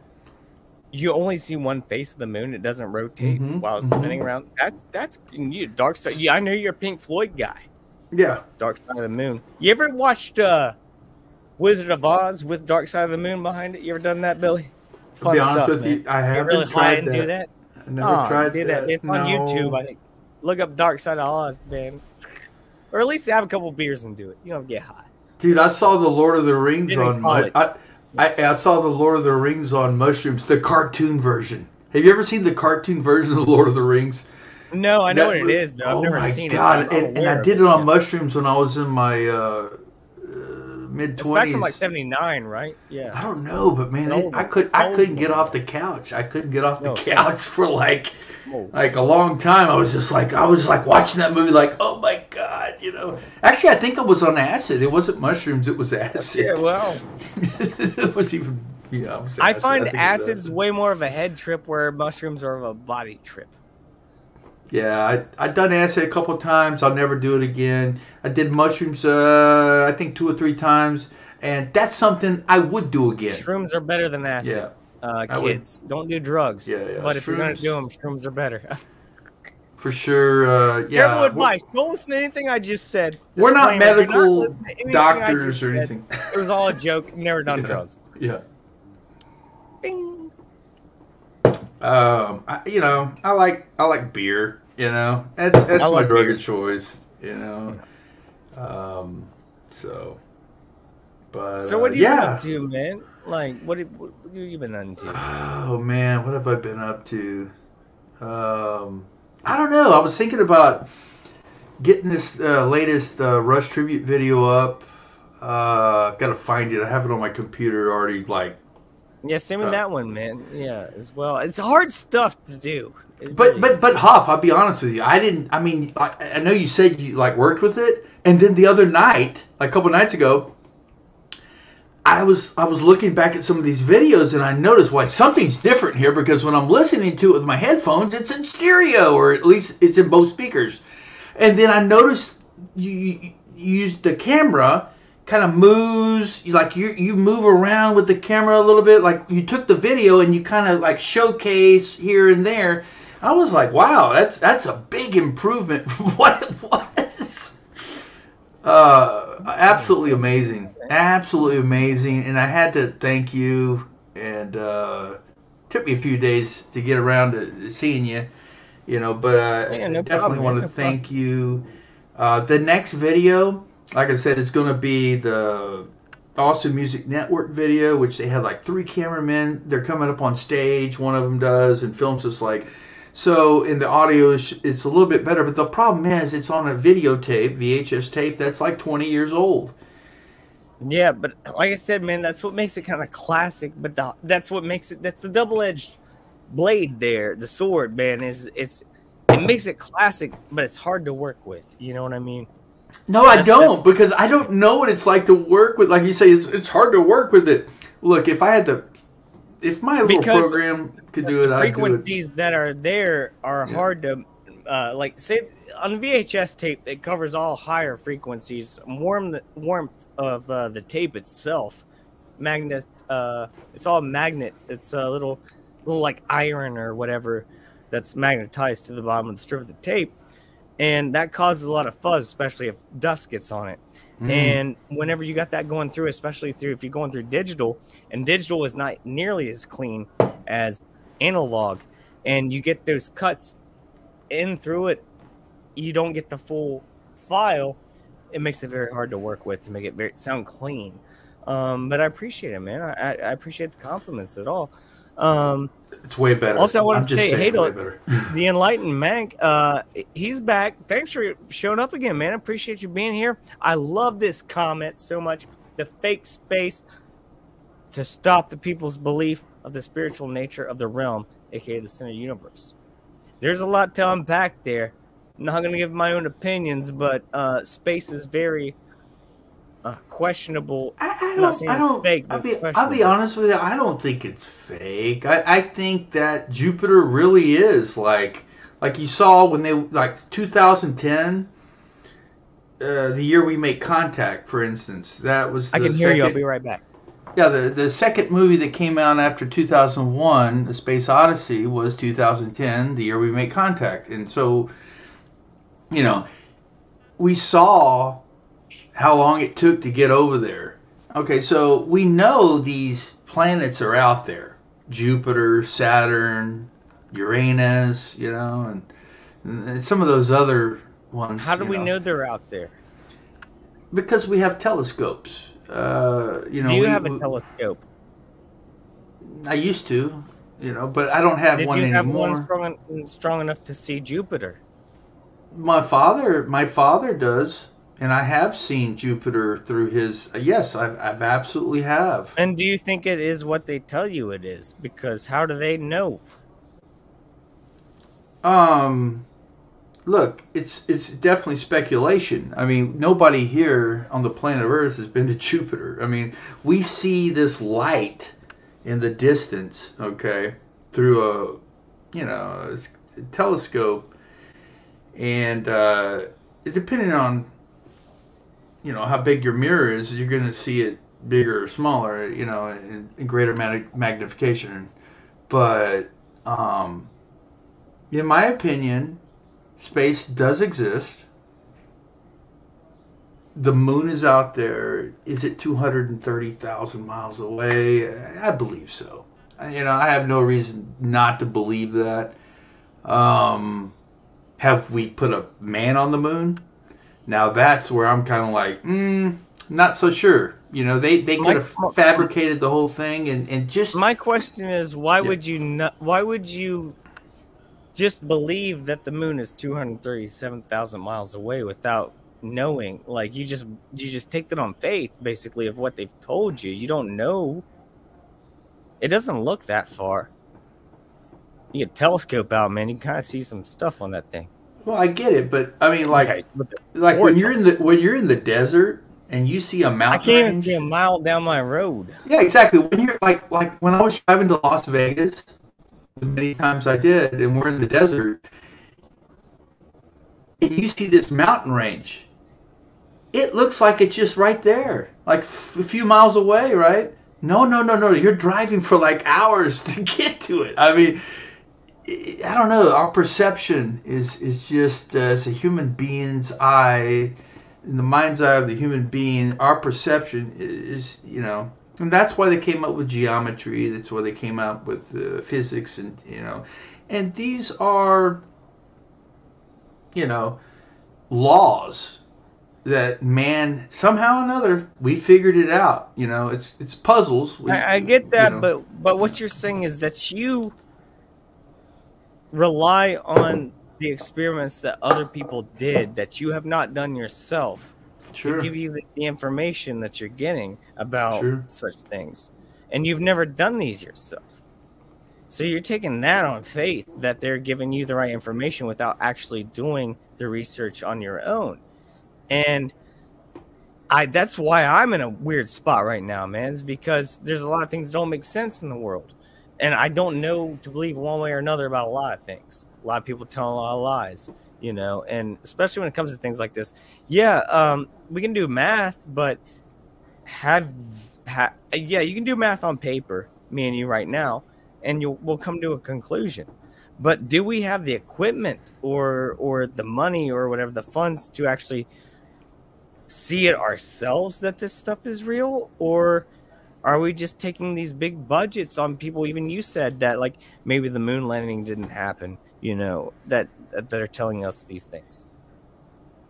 You only see one face of the moon. It doesn't rotate while it's spinning around. That's you, dark side. Yeah, I know you're a Pink Floyd guy. Yeah. Dark Side of the Moon. You ever watched Wizard of Oz with Dark Side of the Moon behind it? You ever done that, Billy? It's fun to be honest stuff, with you, I haven't really tried that. Do that. I never tried that. It's on YouTube. I think. Look up Dark Side of Oz, man. Or at least have a couple beers and do it. You don't get high. Dude, I saw the Lord of the Rings I saw the Lord of the Rings on mushrooms, the cartoon version. Have you ever seen the cartoon version of the Lord of the Rings? No, I know what it is, though. I've never seen it. Oh, my God. And I did it on mushrooms when I was in my mid-20s. It's back from like 79, right? Yeah. I don't know, but man, I couldn't get off the couch. I couldn't get off the couch for like a long time. I was watching that movie like, oh my God, Actually, I think I was on acid. It wasn't mushrooms, it was acid. Yeah, well. It was even, I find acid's way more of a head trip where mushrooms are of a body trip. Yeah, I've done acid a couple of times. I'll never do it again. I did mushrooms, I think 2 or 3 times, and that's something I would do again. Shrooms are better than acid. Yeah. Kids, don't do drugs. Yeah. But if you're going to do them, shrooms are better. For sure, yeah. Careful advice. Don't listen to anything I just said. We're not medical doctors or anything. It was all a joke. Never done drugs. Yeah. Bing. I like beer. That's my drug of choice. So what have you been up to, man? Like, what have you been into? Oh man, what have I been up to? I don't know. I was thinking about getting this latest Rush tribute video up. Got to find it. I have it on my computer already. Yeah, same with that one, man. Yeah, as well. It's hard stuff to do. But Hoff, I'll be honest with you. I know you said you worked with it, and then the other night, a couple nights ago, I was looking back at some of these videos, and I noticed something's different here, because when I'm listening to it with my headphones, it's in stereo, or at least it's in both speakers. And then I noticed you used the camera kind of moves, you move around with the camera a little bit, like you took the video and you kind of showcase here and there. I was like, wow, that's a big improvement from what it was. Absolutely amazing, and I had to thank you, and took me a few days to get around to seeing you, but I definitely want to thank you. The next video, like I said, it's going to be the Awesome Music Network video, which they had 3 cameramen. They're coming up on stage. One of them does and films us so in the audio, it's a little bit better. But the problem is it's on a videotape, VHS tape, that's 20 years old. Yeah, but like I said, man, that's what makes it kind of classic. But that's what makes it, that's the double-edged blade there. The sword, man, it makes it classic, but it's hard to work with. You know what I mean? No, I don't, because I don't know what it's like to work with. Like you say, it's hard to work with it. Look, if my little program could do it, I'd do it. Frequencies that are there are hard to, say on the VHS tape, it covers all higher frequencies. Warmth of the tape itself, magnet. It's all magnet. It's a little like iron or whatever. that's magnetized to the bottom of the strip of the tape, and that causes a lot of fuzz, especially if dust gets on it. And whenever you got that going through, especially if you're going through digital, and digital is not nearly as clean as analog, and you get those cuts in through it, you don't get the full file. It makes it very hard to work with to make it sound clean. But I appreciate it, man. I appreciate the compliments at all. It's way better. Also, I want to say, hey, the Enlightened Mank, he's back. Thanks for showing up again, man. I appreciate you being here. I love this comment so much. The fake space to stop the people's belief of the spiritual nature of the realm, aka the center universe. There's a lot to unpack there. I'm not going to give my own opinions, but space is very questionable. I'll be honest with you. I don't think it's fake. I think that Jupiter really is like you saw when they 2010, the year we make contact, for instance. That was. I can hear you. I'll be right back. Yeah, the second movie that came out after 2001, The Space Odyssey, was 2010, the year we make contact, and so, we saw how long it took to get over there. Okay, so we know these planets are out there. Jupiter, Saturn, Uranus, and some of those other ones. How do we know they're out there? Because we have telescopes. Do you have a telescope? I used to, but I don't have one anymore. Did you have one strong enough to see Jupiter? My father does. And I have seen Jupiter through his. Yes, I've absolutely have. And do you think it is what they tell you it is? Because how do they know? Look, it's definitely speculation. I mean, nobody here on the planet Earth has been to Jupiter. I mean, we see this light in the distance, okay, through a telescope, and depending on how big your mirror is, you're going to see it bigger or smaller, in greater magnification. But in my opinion, space does exist. The moon is out there. Is it 230,000 miles away? I believe so. I have no reason not to believe that. Have we put a man on the moon? Now that's where I'm kind of like, not so sure. They could have fabricated the whole thing and just. My question is, why would you just believe that the moon is 237,000 miles away without knowing? Like you just take that on faith, basically, of what they've told you. You don't know. It doesn't look that far. You get a telescope out, man. You can kind of see some stuff on that thing. Well, I get it, but I mean, like when you're in the desert and you see a mountain, I can't even see a mile down my road. Yeah, exactly. When you're like when I was driving to Las Vegas, the many times I did, and we're in the desert, and you see this mountain range, it looks like it's just right there, like a few miles away, right? No. You're driving for like hours to get to it. I mean. I don't know. Our perception is just as a human being's eye, in the mind's eye of the human being. Our perception is, and that's why they came up with geometry. That's why they came up with physics, and these are, laws that man somehow or another we figured it out. It's puzzles. I get that, but what you're saying is that you rely on the experiments that other people did that you have not done yourself to give you the information that you're getting about such things, and you've never done these yourself. So you're taking that on faith that they're giving you the right information without actually doing the research on your own. And that's why I'm in a weird spot right now, man, is because there's a lot of things that don't make sense in the world. And I don't know to believe one way or another about a lot of things. A lot of people tell a lot of lies, and especially when it comes to things like this. Yeah, we can do math, but you can do math on paper, me and you right now, and we'll come to a conclusion. but do we have the equipment or the money or whatever, the funds to actually see it ourselves that this stuff is real? Or are we just taking these big budgets on people? Even you said that, like, maybe the moon landing didn't happen, you know, that are telling us these things.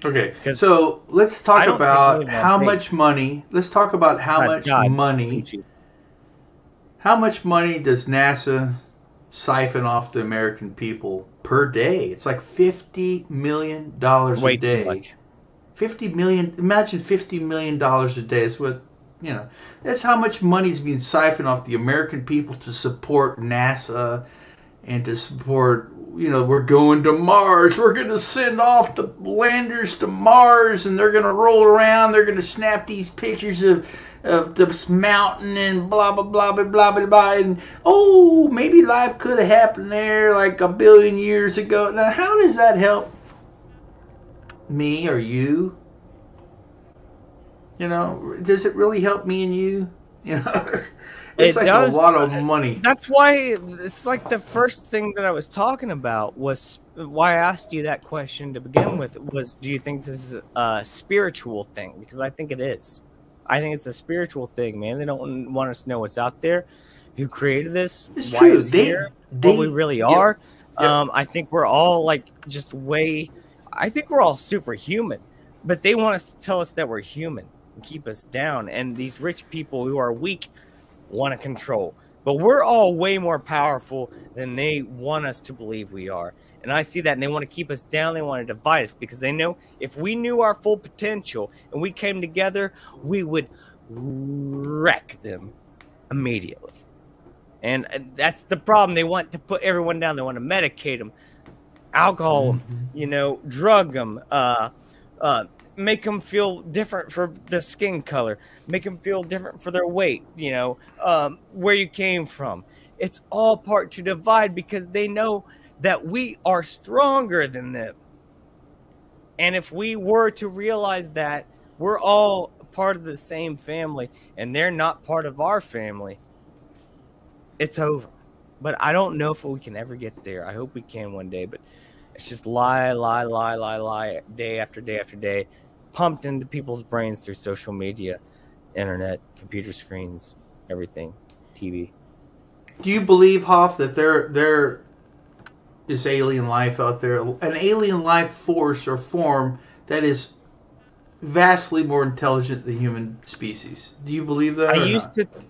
Okay, so let's talk about how much money. Let's talk about how much money. How much money does NASA siphon off the American people per day? It's like $50 million a day. 50 million. Imagine $50 million a day is what, you know. That's how much money is being siphoned off the American people to support NASA and to support. You know, we're going to Mars. We're going to send off the landers to Mars, and they're going to roll around. They're going to snap these pictures of this mountain and blah, blah, blah, blah, blah, blah, blah. And, oh, maybe life could have happened there like a billion years ago. Now, how does that help me or you? You know, does it really help me and you? You know? It's like a lot of money. That's why it's like the first thing that I was talking about was why I asked you that question to begin with was, do you think this is a spiritual thing? Because I think it is. I think it's a spiritual thing, man. They don't want us to know what's out there, who created this, it's why true. it's here, what we really are. I think we're all like just I think we're all superhuman, but they want us to tell us that we're human and keep us down. And these rich people who are weak want to control, but we're all way more powerful than they want us to believe we are. And I see that, and they want to keep us down. They want to divide us because they know if we knew our full potential and we came together, we would wreck them immediately. And that's the problem. They want to put everyone down. They want to medicate them, alcohol them, you know, drug them, make them feel different for the skin color, make them feel different for their weight, you know, where you came from. It's all part to divide because they know that we are stronger than them. And if we were to realize that we're all part of the same family and they're not part of our family, it's over. But I don't know if we can ever get there. I hope we can one day, but it's just lie, day after day after day, pumped into people's brains through social media, internet, computer screens, everything, TV. Do you believe, Hoff, that there is alien life out there, an alien life force or form that is vastly more intelligent than human species? Do you believe that?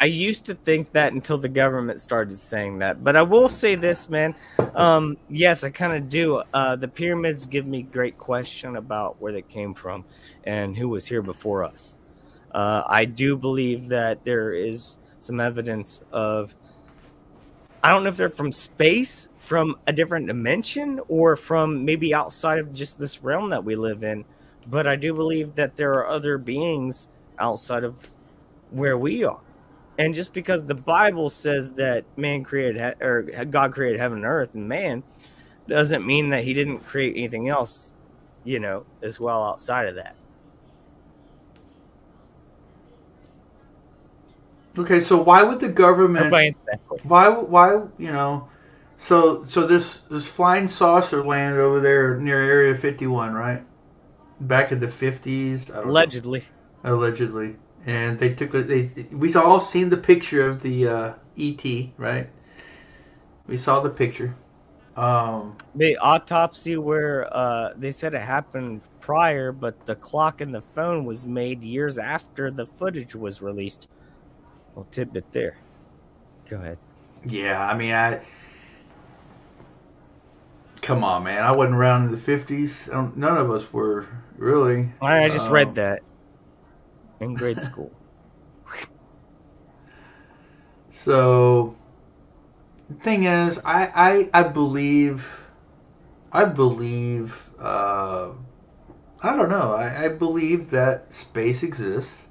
I used to think that until the government started saying that. But I will say this, man. Yes, I kind of do. The pyramids give me great question about where they came from and who was here before us. I do believe that there is some evidence of, I don't know if they're from space, from a different dimension, or from maybe outside of just this realm that we live in. But I do believe that there are other beings outside of where we are. And just because the Bible says that God created heaven and earth and man, doesn't mean that he didn't create anything else, you know, as well outside of that. Okay, so why would the government? Why you know? So this flying saucer landed over there near Area 51, right? Back in the 50s. Allegedly. And they took we all seen the picture of the ET, right? We saw the picture. The autopsy where they said it happened prior, but the clock in the phone was made years after the footage was released. Well, tidbit there. Go ahead. Yeah, I mean, come on, man. I wasn't around in the 50s. None of us were, really. I just read that in grade school. So, the thing is, I believe, I don't know. I believe that space exists.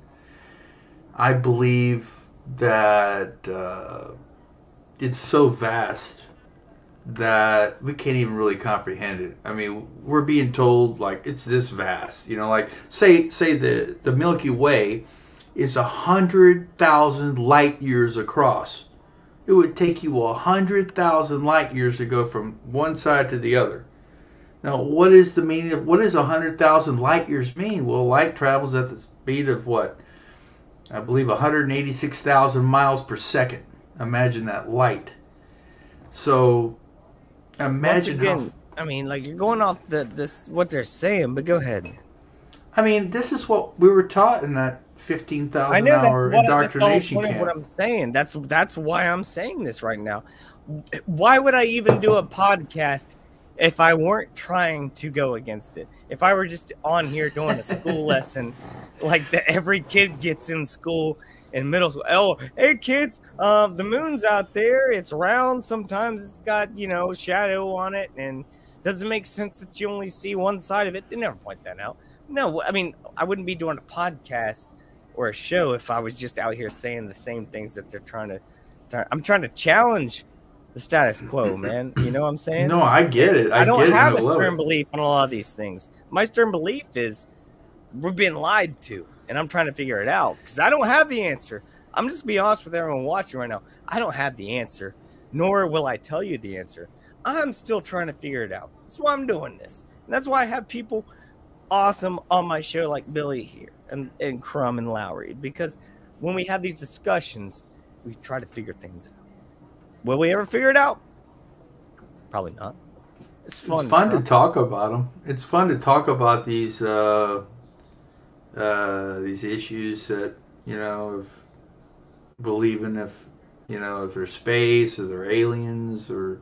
I believe that it's so vast that we can't even really comprehend it. I mean, we're being told like it's this vast, you know, like say the Milky Way is 100,000 light years across. it would take you 100,000 light years to go from one side to the other. Now, what is the meaning of, what does 100,000 light years mean? Well, light travels at the speed of what? I believe 186,000 miles per second. Imagine that, light. So, imagine once again, I mean, like, you're going off this what they're saying, but go ahead. I mean, this is what we were taught in that 15,000 hour indoctrination camp. What I'm saying. That's why I'm saying this right now. Why would I even do a podcast if I weren't trying to go against it? If I were just on here doing a school lesson like that every kid gets in school in middle school. Oh, hey kids, the moon's out there. It's round. Sometimes it's got, shadow on it, and doesn't make sense that you only see one side of it. They never point that out. No, I mean, I wouldn't be doing a podcast or a show if I was just out here saying the same things that they're trying to. I'm trying to challenge the status quo, man. You know what I'm saying? No, I get it. I don't have a stern belief on a lot of these things. My stern belief is we're being lied to, and I'm trying to figure it out because I don't have the answer. I'm just be honest with everyone watching right now. I don't have the answer, nor will I tell you the answer. I'm still trying to figure it out. That's why I'm doing this, and that's why I have people awesome on my show like Billy here and Crumb and Lowry, because when we have these discussions, we try to figure things out. Will we ever figure it out? Probably not. It's fun. It's fun to talk about them. It's fun to talk about these issues that, of believing if there's space or they're aliens or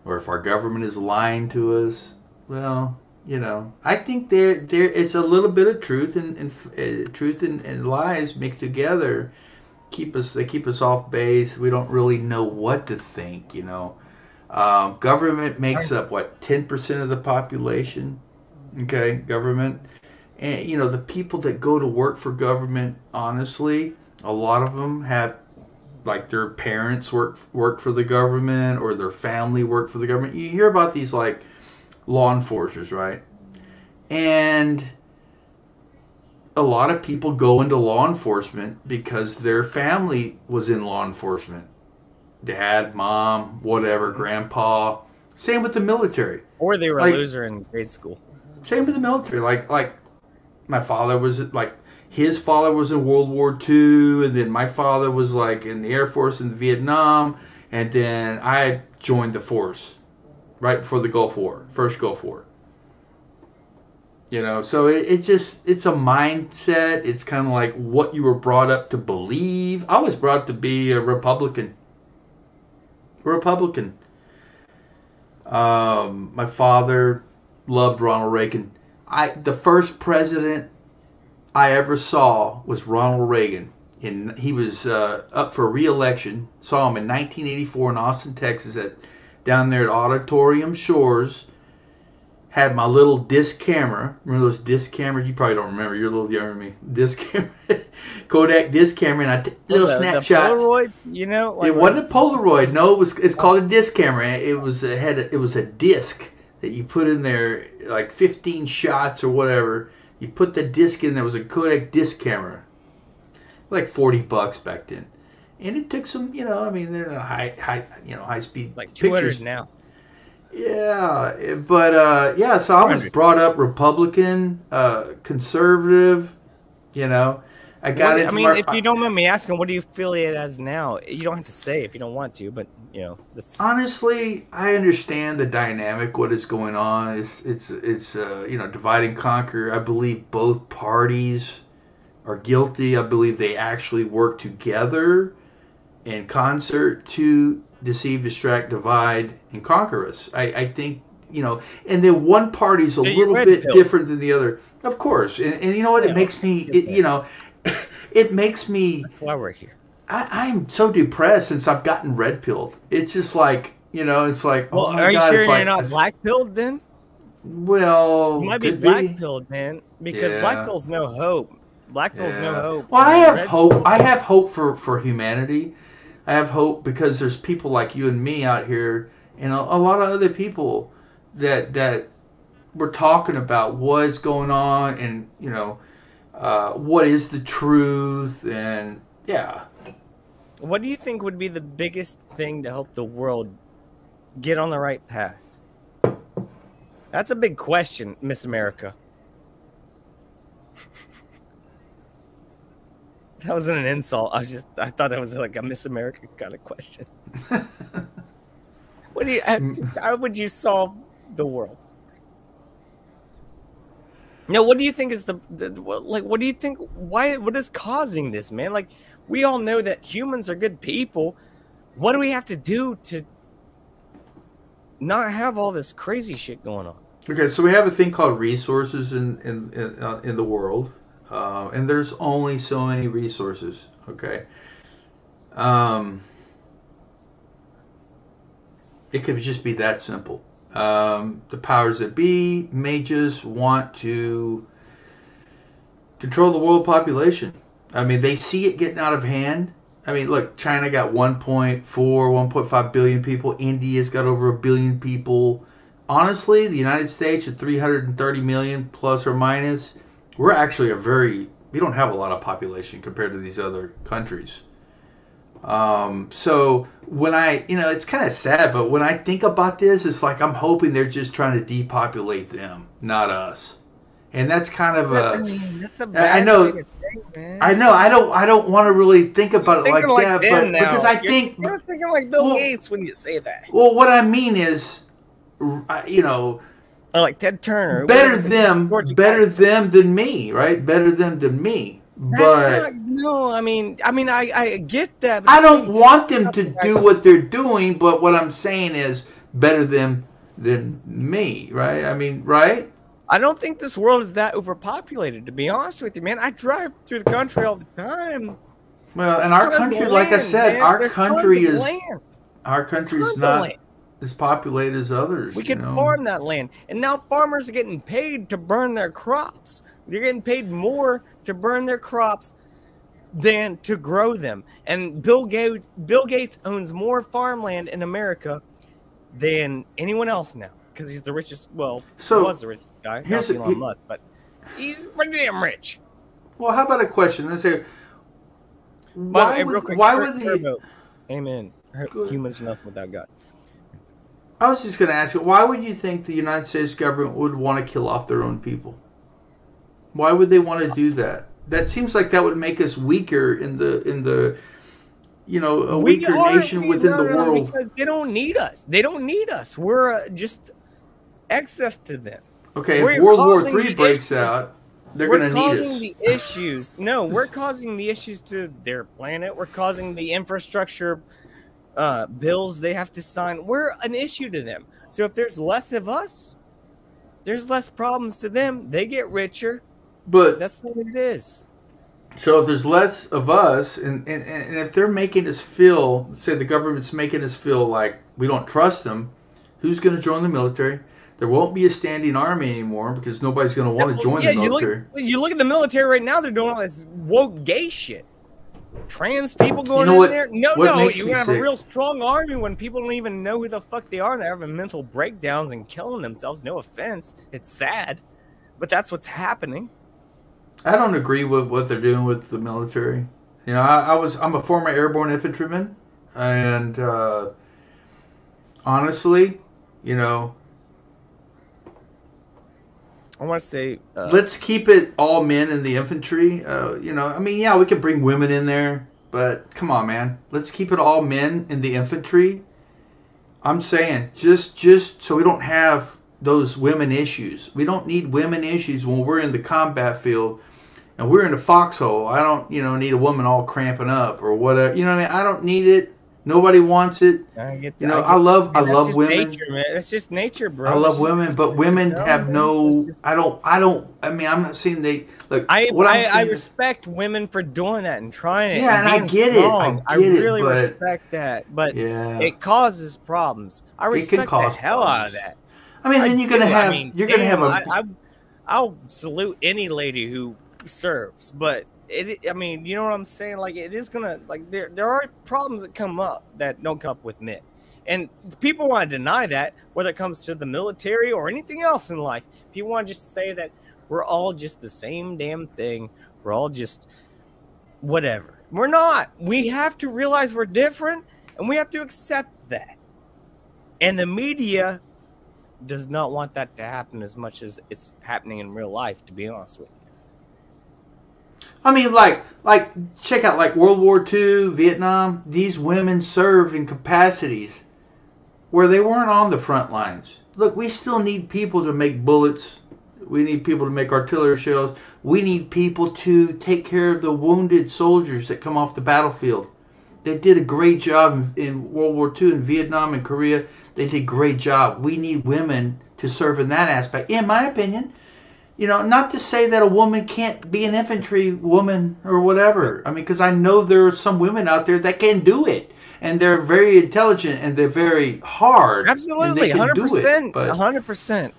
if our government is lying to us. Well, I think there is a little bit of truth and lies mixed together. They keep us off base. We don't really know what to think. Government makes up 10% of the population. Okay, government, and the people that go to work for government, honestly, a lot of them have their parents work for the government or their family work for the government. You hear about these law enforcers, right? And a lot of people go into law enforcement because their family was in law enforcement. Dad, mom, whatever, grandpa. Same with the military. Or they were a loser in grade school. Same with the military. Like my father was his father was in World War II, and then my father was in the Air Force in Vietnam, and then I joined the force right before the Gulf War, first Gulf War. So it's a mindset. It's kind of like what you were brought up to believe. I was brought up to be a Republican. My father loved Ronald Reagan. The first president I ever saw was Ronald Reagan. And he was up for re-election. Saw him in 1984 in Austin, Texas, down there at Auditorium Shores. Had my little disc camera. Remember those disc cameras? You probably don't remember. You're a little younger than me. Disc camera. Kodak disc camera. And I took little snapshots. The Polaroid, it wasn't a Polaroid. No, it's called a disc camera. It was a disc that you put in there, 15 shots or whatever. You put the disc in there. It was a Kodak disc camera. $40 back then. And it took some, they're high speed like 200 pictures now. Yeah, but so I was brought up Republican, conservative. I got into. If you don't mind me asking, what do you affiliate as now? You don't have to say if you don't want to, but that's... Honestly, I understand the dynamic. What is going on? It's divide and conquer. I believe both parties are guilty. I believe they actually work together in concert to deceive, distract, divide, and conquer us. I think, and then one party's a little bit different than the other. Of course. And you know what? It makes me, it makes me... That's why we're here. I'm so depressed since I've gotten red pilled. It's just it's like, well, oh my God. Are you sure you're not black pilled then? Well, you might be black pilled, man, because black pill's no hope. Black pill's no hope. Well, I have hope. I have hope for humanity. I have hope because there's people like you and me out here, and a lot of other people that we're talking about what's going on, and what is the truth, and What do you think would be the biggest thing to help the world get on the right path? That's a big question, Miss America. That wasn't an insult. I thought it was like a Miss America kind of question. How would you solve the world? No, what do you think is what do you think, what is causing this, man? Like, we all know that humans are good people. What do we have to do to not have all this crazy shit going on? Okay, so we have a thing called resources in the world. And there's only so many resources, okay? It could just be that simple. The powers that be may just want to control the world population. I mean, they see it getting out of hand. I mean, look, China got 1.5 billion people. India's got over 1 billion people. Honestly, the United States at 330 million plus or minus, we're actually we don't have a lot of population compared to these other countries. So when it's kind of sad, but when I think about this, it's like I'm hoping they're just trying to depopulate them, not us. And that's kind of that's a bad thing to say, man. I know. I don't want to really think about it like that, but now. Because I think you're thinking like Bill Gates when you say that. Well, what I mean is, or like Ted Turner. Better them than me, right? Better them than me. But no, I mean, I get that. I don't want them to do what they're doing, but what I'm saying is better them than me, right? I mean, right? I don't think this world is that overpopulated, to be honest with you, man. I drive through the country all the time. Well, and our country, like I said, our country is not as populated as others. We can farm that land, and now farmers are getting paid to burn their crops. They're getting paid more to burn their crops than to grow them. And Bill Gates owns more farmland in America than anyone else now, because he's the richest. Well, he was the richest guy. Not Elon Musk, but he's pretty damn rich. Well, how about a question? Let's say, why would the Amen. Humans are nothing without God. I was just going to ask you, why would you think the United States government would want to kill off their own people? Why would they want to do that? That seems like that would make us weaker in the a weaker nation within the world. Because they don't need us. They don't need us. We're just excess to them. Okay, if World War III breaks out, they're going to need us. We're causing the issues. No, we're causing the issues to their planet. We're causing the infrastructure bills they have to sign. We're an issue to them. So if there's less of us, there's less problems to them. They get richer. But that's what it is. So if there's less of us, and if they're making us feel, say the government's making us feel like we don't trust them, who's going to join the military? There won't be a standing army anymore because nobody's going to want to join the military. You look at the military right now; they're doing all this woke gay shit. Trans people going in there? No, you have a real strong army when people don't even know who the fuck they are. They're having mental breakdowns and killing themselves. No offense, it's sad, but that's what's happening. I don't agree with what they're doing with the military. You know, I'm a former airborne infantryman, and honestly, I want to say let's keep it all men in the infantry. We can bring women in there, but come on, man, let's keep it all men in the infantry. I'm saying just so we don't have those women issues. We don't need women issues when we're in the combat field. And we're in a foxhole. I don't, need a woman all cramping up or whatever. You know what I mean? I don't need it. Nobody wants it. I get that. I love women. Nature, man. It's just nature, bro. I love women, but women have no. I'm not saying they look. I respect women for doing that and trying it. Yeah, and I get it. I really respect that, but it causes problems. I respect the hell out of that. I mean, then you're gonna have. I'll salute any lady who serves, but you know what I'm saying? Like, it is gonna, like, there are problems that come up that don't come up with men, and people want to deny that, whether it comes to the military or anything else in life. People want to just say that we're all just the same damn thing. We're all just whatever. We're not. We have to realize we're different, and we have to accept that. And the media does not want that to happen as much as it's happening in real life, to be honest with you. I mean, like check out like World War II, Vietnam. These women served in capacities where they weren't on the front lines. Look, we still need people to make bullets. We need people to make artillery shells. We need people to take care of the wounded soldiers that come off the battlefield. They did a great job in World War II, in Vietnam and Korea. They did a great job. We need women to serve in that aspect. In my opinion, you know, not to say that a woman can't be an infantry woman or whatever. I mean, because I know there are some women out there that can do it. And they're very intelligent and they're very hard. Absolutely, 100%. 100%.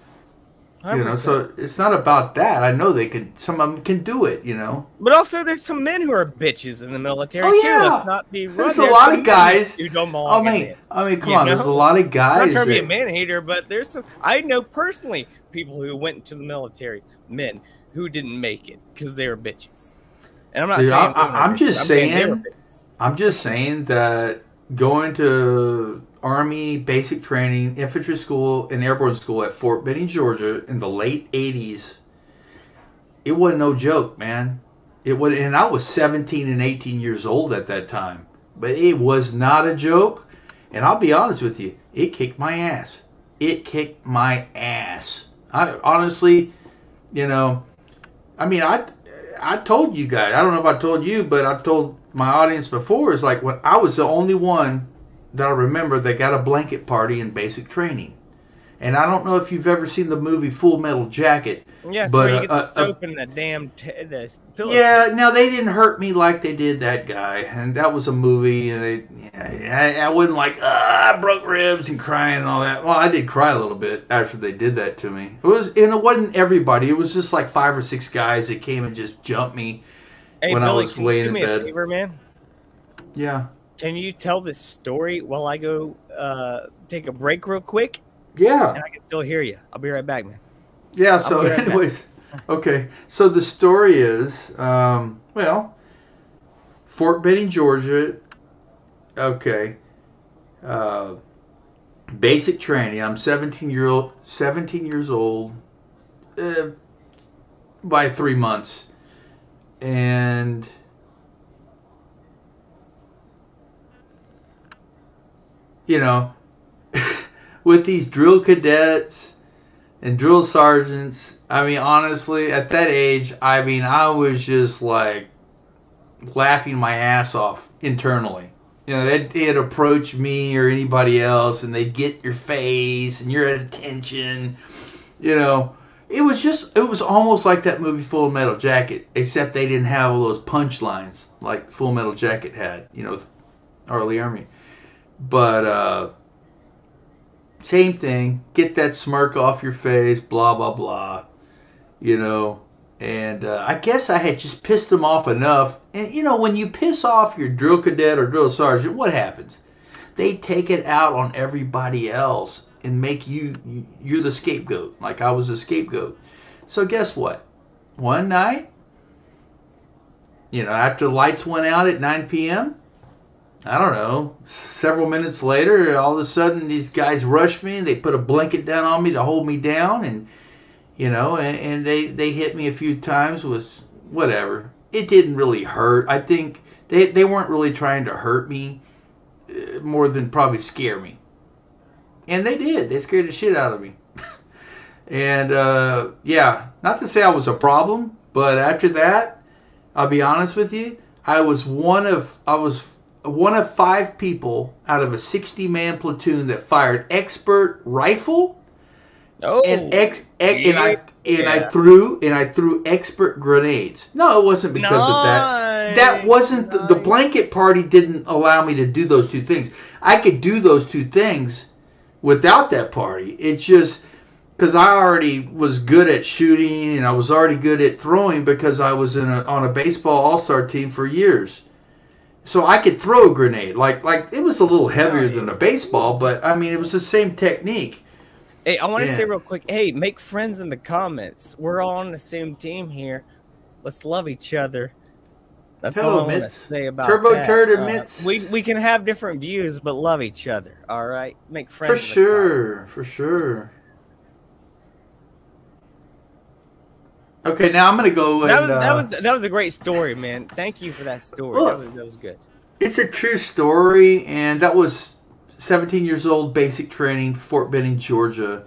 You know, so it's not about that. I know they can. Some of them can do it. You know, but also there's some men who are bitches in the military too. Let's not be wrong. There's a lot of guys who don't belong. I mean, come on. There's a lot of guys. I'm not trying to be a man hater, but there's some. I know personally people who went into the military, men who didn't make it because they were bitches. And I'm not saying. I'm just saying that going to Army basic training, infantry school, and airborne school at Fort Benning, Georgia in the late 80s, it wasn't no joke, man. It was, and I was 17 and 18 years old at that time. But it was not a joke. And I'll be honest with you, it kicked my ass. It kicked my ass. I honestly, you know, I mean, I told you guys, I don't know if I told you, but I've told my audience before, is like when I was the only one that I remember that got a blanket party in basic training. And I don't know if you've ever seen the movie Full Metal Jacket. Yeah, so you get the soap in the damn pillow. Yeah, now they didn't hurt me like they did that guy. And that was a movie. And I wasn't like, I broke ribs and crying and all that. Well, I did cry a little bit after they did that to me. And it wasn't everybody. It was just like 5 or 6 guys that came and just jumped me when I was laying in bed. A favor, man? Yeah. Can you tell this story while I go take a break real quick? Yeah. And I can still hear you. I'll be right back, man. Yeah, so anyways, okay. So the story is, well, Fort Benning, Georgia, okay, basic training. I'm 17 years old by 3 months. And you know, with these drill cadets and drill sergeants, I mean, honestly, at that age, I mean, I was just like laughing my ass off internally. You know, they'd approach me or anybody else, and they'd get your face, and you're at attention. You know, it was almost like that movie Full Metal Jacket, except they didn't have all those punchlines like Full Metal Jacket had, you know, with Arlie Army. But same thing, get that smirk off your face, blah, blah, blah, you know. And I guess I had just pissed them off enough. And, you know, when you piss off your drill cadet or drill sergeant, what happens? They take it out on everybody else and make you're the scapegoat, like I was a scapegoat. So guess what? One night, you know, after the lights went out at 9 p.m., I don't know, several minutes later, all of a sudden these guys rushed me and they put a blanket down on me to hold me down, and you know, and they hit me a few times with whatever. It didn't really hurt. I think they weren't really trying to hurt me more than probably scare me. And they did. They scared the shit out of me. And yeah, not to say I was a problem, but after that, I'll be honest with you, I was one of 5 people out of a 60-man platoon that fired expert rifle. Oh, and I threw expert grenades. No, it wasn't because of that. That wasn't the blanket party didn't allow me to do those 2 things. I could do those 2 things without that party. It's just because I already was good at shooting and I was already good at throwing because I was on a baseball all-star team for years. So I could throw a grenade. Like it was a little heavier than a baseball, but I mean it was the same technique. Hey, I want to say real quick, hey, make friends in the comments. We're all on the same team here. Let's love each other. That's Hello, all I want to Mitts. say about Turbo that. Turd and Mitts. We can have different views, but love each other. All right, make friends. For sure, for sure. Okay, now I'm gonna go. That was a great story, man. Thank you for that story. Look, that was good. It's a true story, and that was 17 years old, basic training, Fort Benning, Georgia,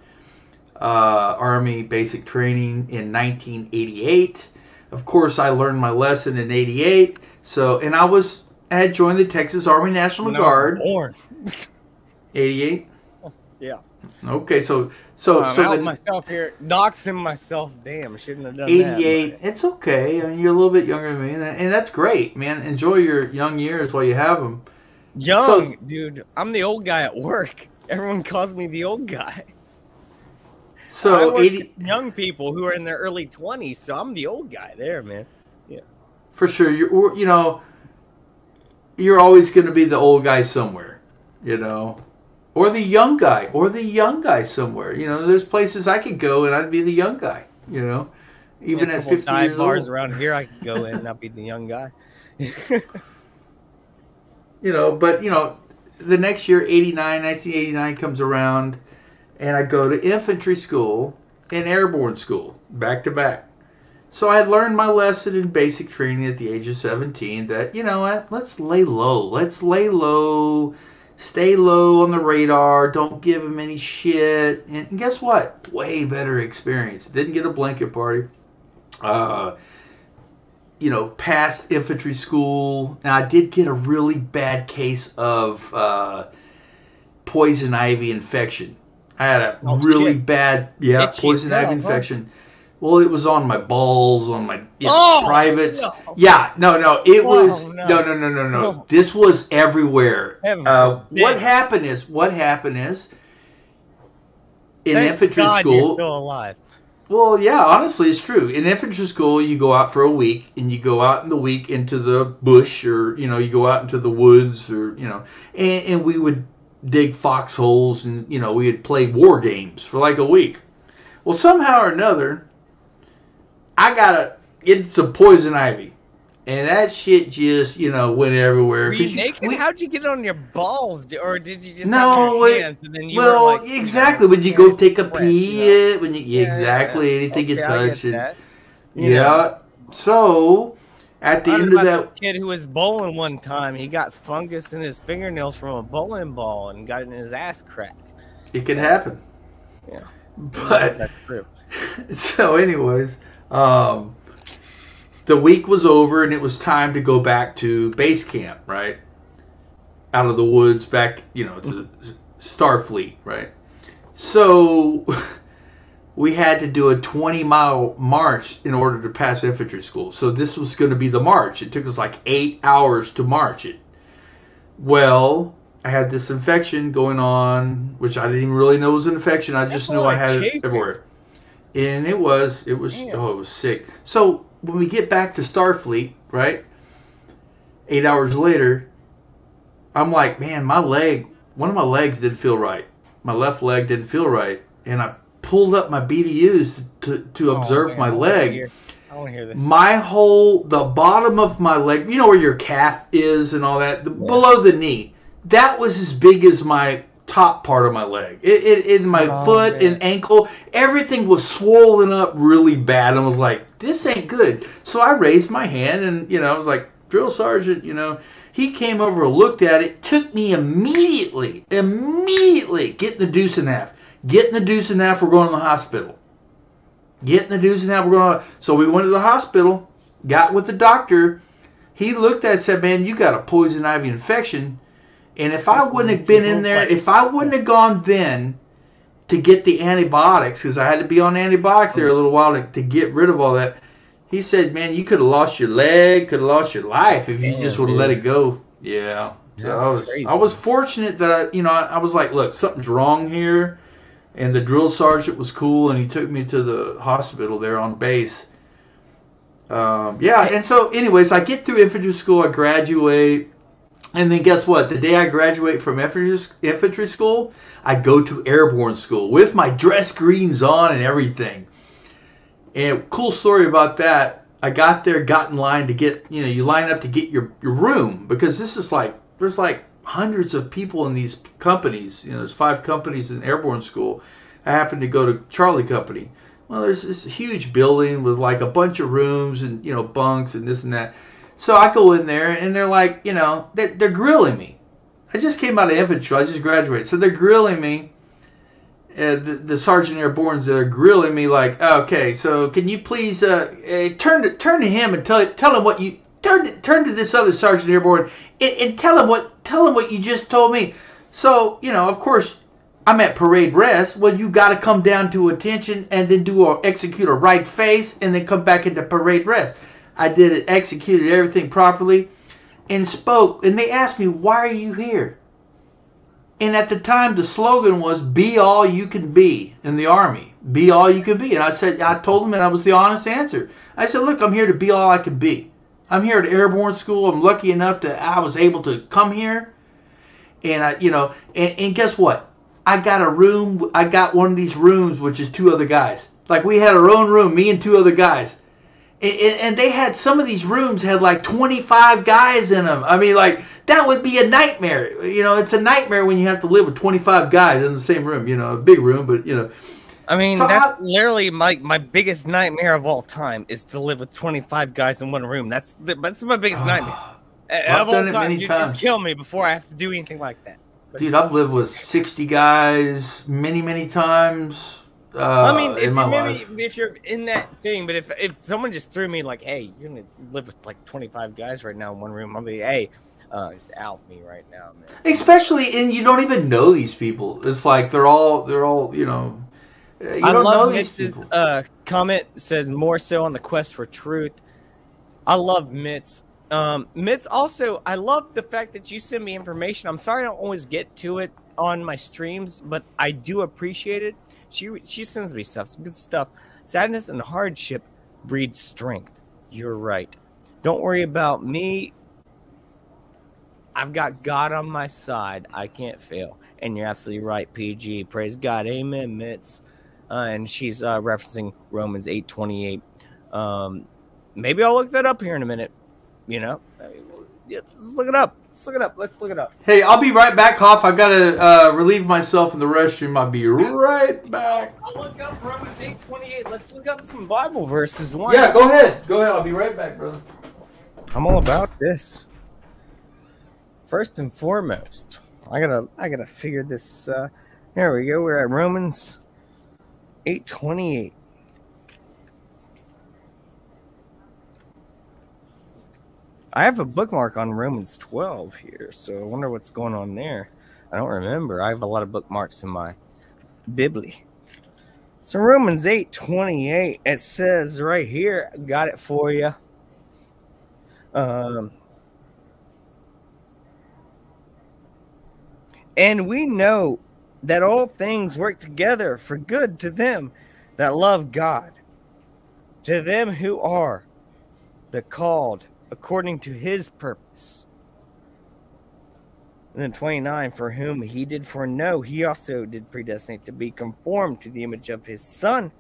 Army basic training in 1988. Of course, I learned my lesson in '88. So, and I had joined the Texas Army National Guard. I was born. '88. Yeah. Okay, so I'm out myself here, doxing myself. Damn, shouldn't have done 88. that. It's okay. I mean, you're a little bit younger than me, and that's great, man. Enjoy your young years while you have them. Young, dude. I'm the old guy at work. Everyone calls me the old guy. So 80 young people who are in their early 20s, so I'm the old guy there, man. Yeah. For sure, you're always going to be the old guy somewhere, or the young guy somewhere. There's places I could go and I'd be the young guy, even at 50 years bars old. Around here I could go in and not be the young guy. But the next year, 1989 comes around, and I go to infantry school and airborne school, back to back. So I had learned my lesson in basic training at the age of 17 that, let's lay low. Let's lay low, stay low on the radar, don't give them any shit. And guess what? Way better experience. Didn't get a blanket party. Passed infantry school. Now, I did get a really bad case of poison ivy infection. I had a really bad, poison ivy infection. Well, it was on my balls, on my privates. No. Yeah, no, it was no. This was everywhere. What happened is in infantry school. You're still alive. Well, yeah, honestly, it's true. In infantry school, you go out for a week, and you go out in the week into the bush, or you go out into the woods, or and we would dig foxholes, and we would play war games for like a week. Well, somehow or another, I gotta get some poison ivy, and that shit just went everywhere. Were you naked? How'd you get it on your balls, or did you just have your hands and then you were like, exactly when you go take a pee, anything you touch it. So at the end of that, this kid who was bowling one time, he got fungus in his fingernails from a bowling ball and got it in his ass crack. It could happen. Yeah, but that's true. So, anyways. The week was over, and it was time to go back to base camp, right? Out of the woods, back, to Starfleet, right? So we had to do a 20-mile march in order to pass infantry school. So this was going to be the march. It took us like 8 hours to march it. Well, I had this infection going on, which I didn't even really know was an infection. I just knew I had it everywhere. And it was sick. So when we get back to Starfleet, right, 8 hours later, I'm like, man, one of my legs didn't feel right. My left leg didn't feel right. And I pulled up my BDUs to observe my leg. I want to hear this. The bottom of my leg, where your calf is and all that, below the knee, that was as big as my top part of my leg. In my foot and ankle, everything was swollen up really bad. I was like, this ain't good. So I raised my hand and, I was like, drill sergeant, he came over and looked at it. Took me immediately, get in the deuce and half. Get in the deuce and half, we're going to the hospital. Get in the deuce and half, we're going to... So we went to the hospital, got with the doctor. He looked at it and said, man, you got a poison ivy infection. And if I wouldn't have been in there, if I wouldn't have gone then to get the antibiotics, because I had to be on antibiotics there a little while to get rid of all that, he said, man, you could have lost your leg, could have lost your life if you just would have let it go. Yeah. So I was fortunate that I was like, look, something's wrong here. And the drill sergeant was cool, and he took me to the hospital there on base. And so anyways, I get through infantry school, I graduate. And then guess what? The day I graduate from infantry school, I go to airborne school with my dress greens on and everything. And cool story about that. I got there, got in line to get, you line up to get your room, because this is like, there's like hundreds of people in these companies. There's 5 companies in airborne school. I happened to go to Charlie Company. Well, there's this huge building with like a bunch of rooms and, bunks and this and that. So I go in there and they're like, they're grilling me. I just came out of infantry. I just graduated. So they're grilling me. The Sergeant Airborne's they're grilling me like, okay, so can you please turn to him and tell him what you turn to this other Sergeant Airborne and tell him what you just told me. So of course I'm at parade rest. Well, you got to come down to attention and then execute a right face and then come back into parade rest. I did it, executed everything properly, and spoke. And they asked me, "Why are you here?" And at the time, the slogan was, "Be all you can be in the Army. Be all you can be." And I told them, and that was the honest answer. I said, "Look, I'm here to be all I can be. I'm here at airborne school. I'm lucky enough that I was able to come here, and and guess what? I got a room. I got one of these rooms, which is 2 other guys. Like we had our own room, me and 2 other guys, and they had some of these rooms had like 25 guys in them. I mean, like." That would be a nightmare. It's a nightmare when you have to live with 25 guys in the same room. A big room, but I mean, so that's literally my biggest nightmare of all time is to live with 25 guys in one room. That's my biggest nightmare of all time. You just kill me before I have to do anything like that. Dude, I've lived with 60 guys many times. I mean, if you're in that thing, but if someone just threw me like, "Hey, you're gonna live with like 25 guys right now in one room," I'll be, "Hey. Just out me right now, man." Especially, and you don't even know these people. It's like they're all you don't know these people. Comment says more so on the quest for truth. I love Mitz. Mitz, also, I love the fact that you send me information. I'm sorry I don't always get to it on my streams, but I do appreciate it. She sends me stuff, some good stuff. Sadness and hardship breed strength. You're right. Don't worry about me. I've got God on my side. I can't fail. And you're absolutely right, PG. Praise God. Amen, Mitz. And she's referencing Romans 8:28. Maybe I'll look that up here in a minute. Let's look it up. Let's look it up. Hey, I'll be right back, Hoff. I've got to relieve myself in the restroom. I'll be right back. I'll look up Romans 8:28. Let's look up some Bible verses. Yeah, go ahead. I'll be right back, brother. I'm all about this. First and foremost, I gotta figure this. There we go. We're at Romans 8:28. I have a bookmark on Romans 12 here, so I wonder what's going on there. I don't remember. I have a lot of bookmarks in my Bibli. So Romans 8:28, it says right here. Got it for you. And we know that all things work together for good to them that love God, to them who are the called according to his purpose. And then 29, for whom he did foreknow, he also did predestinate to be conformed to the image of his Son,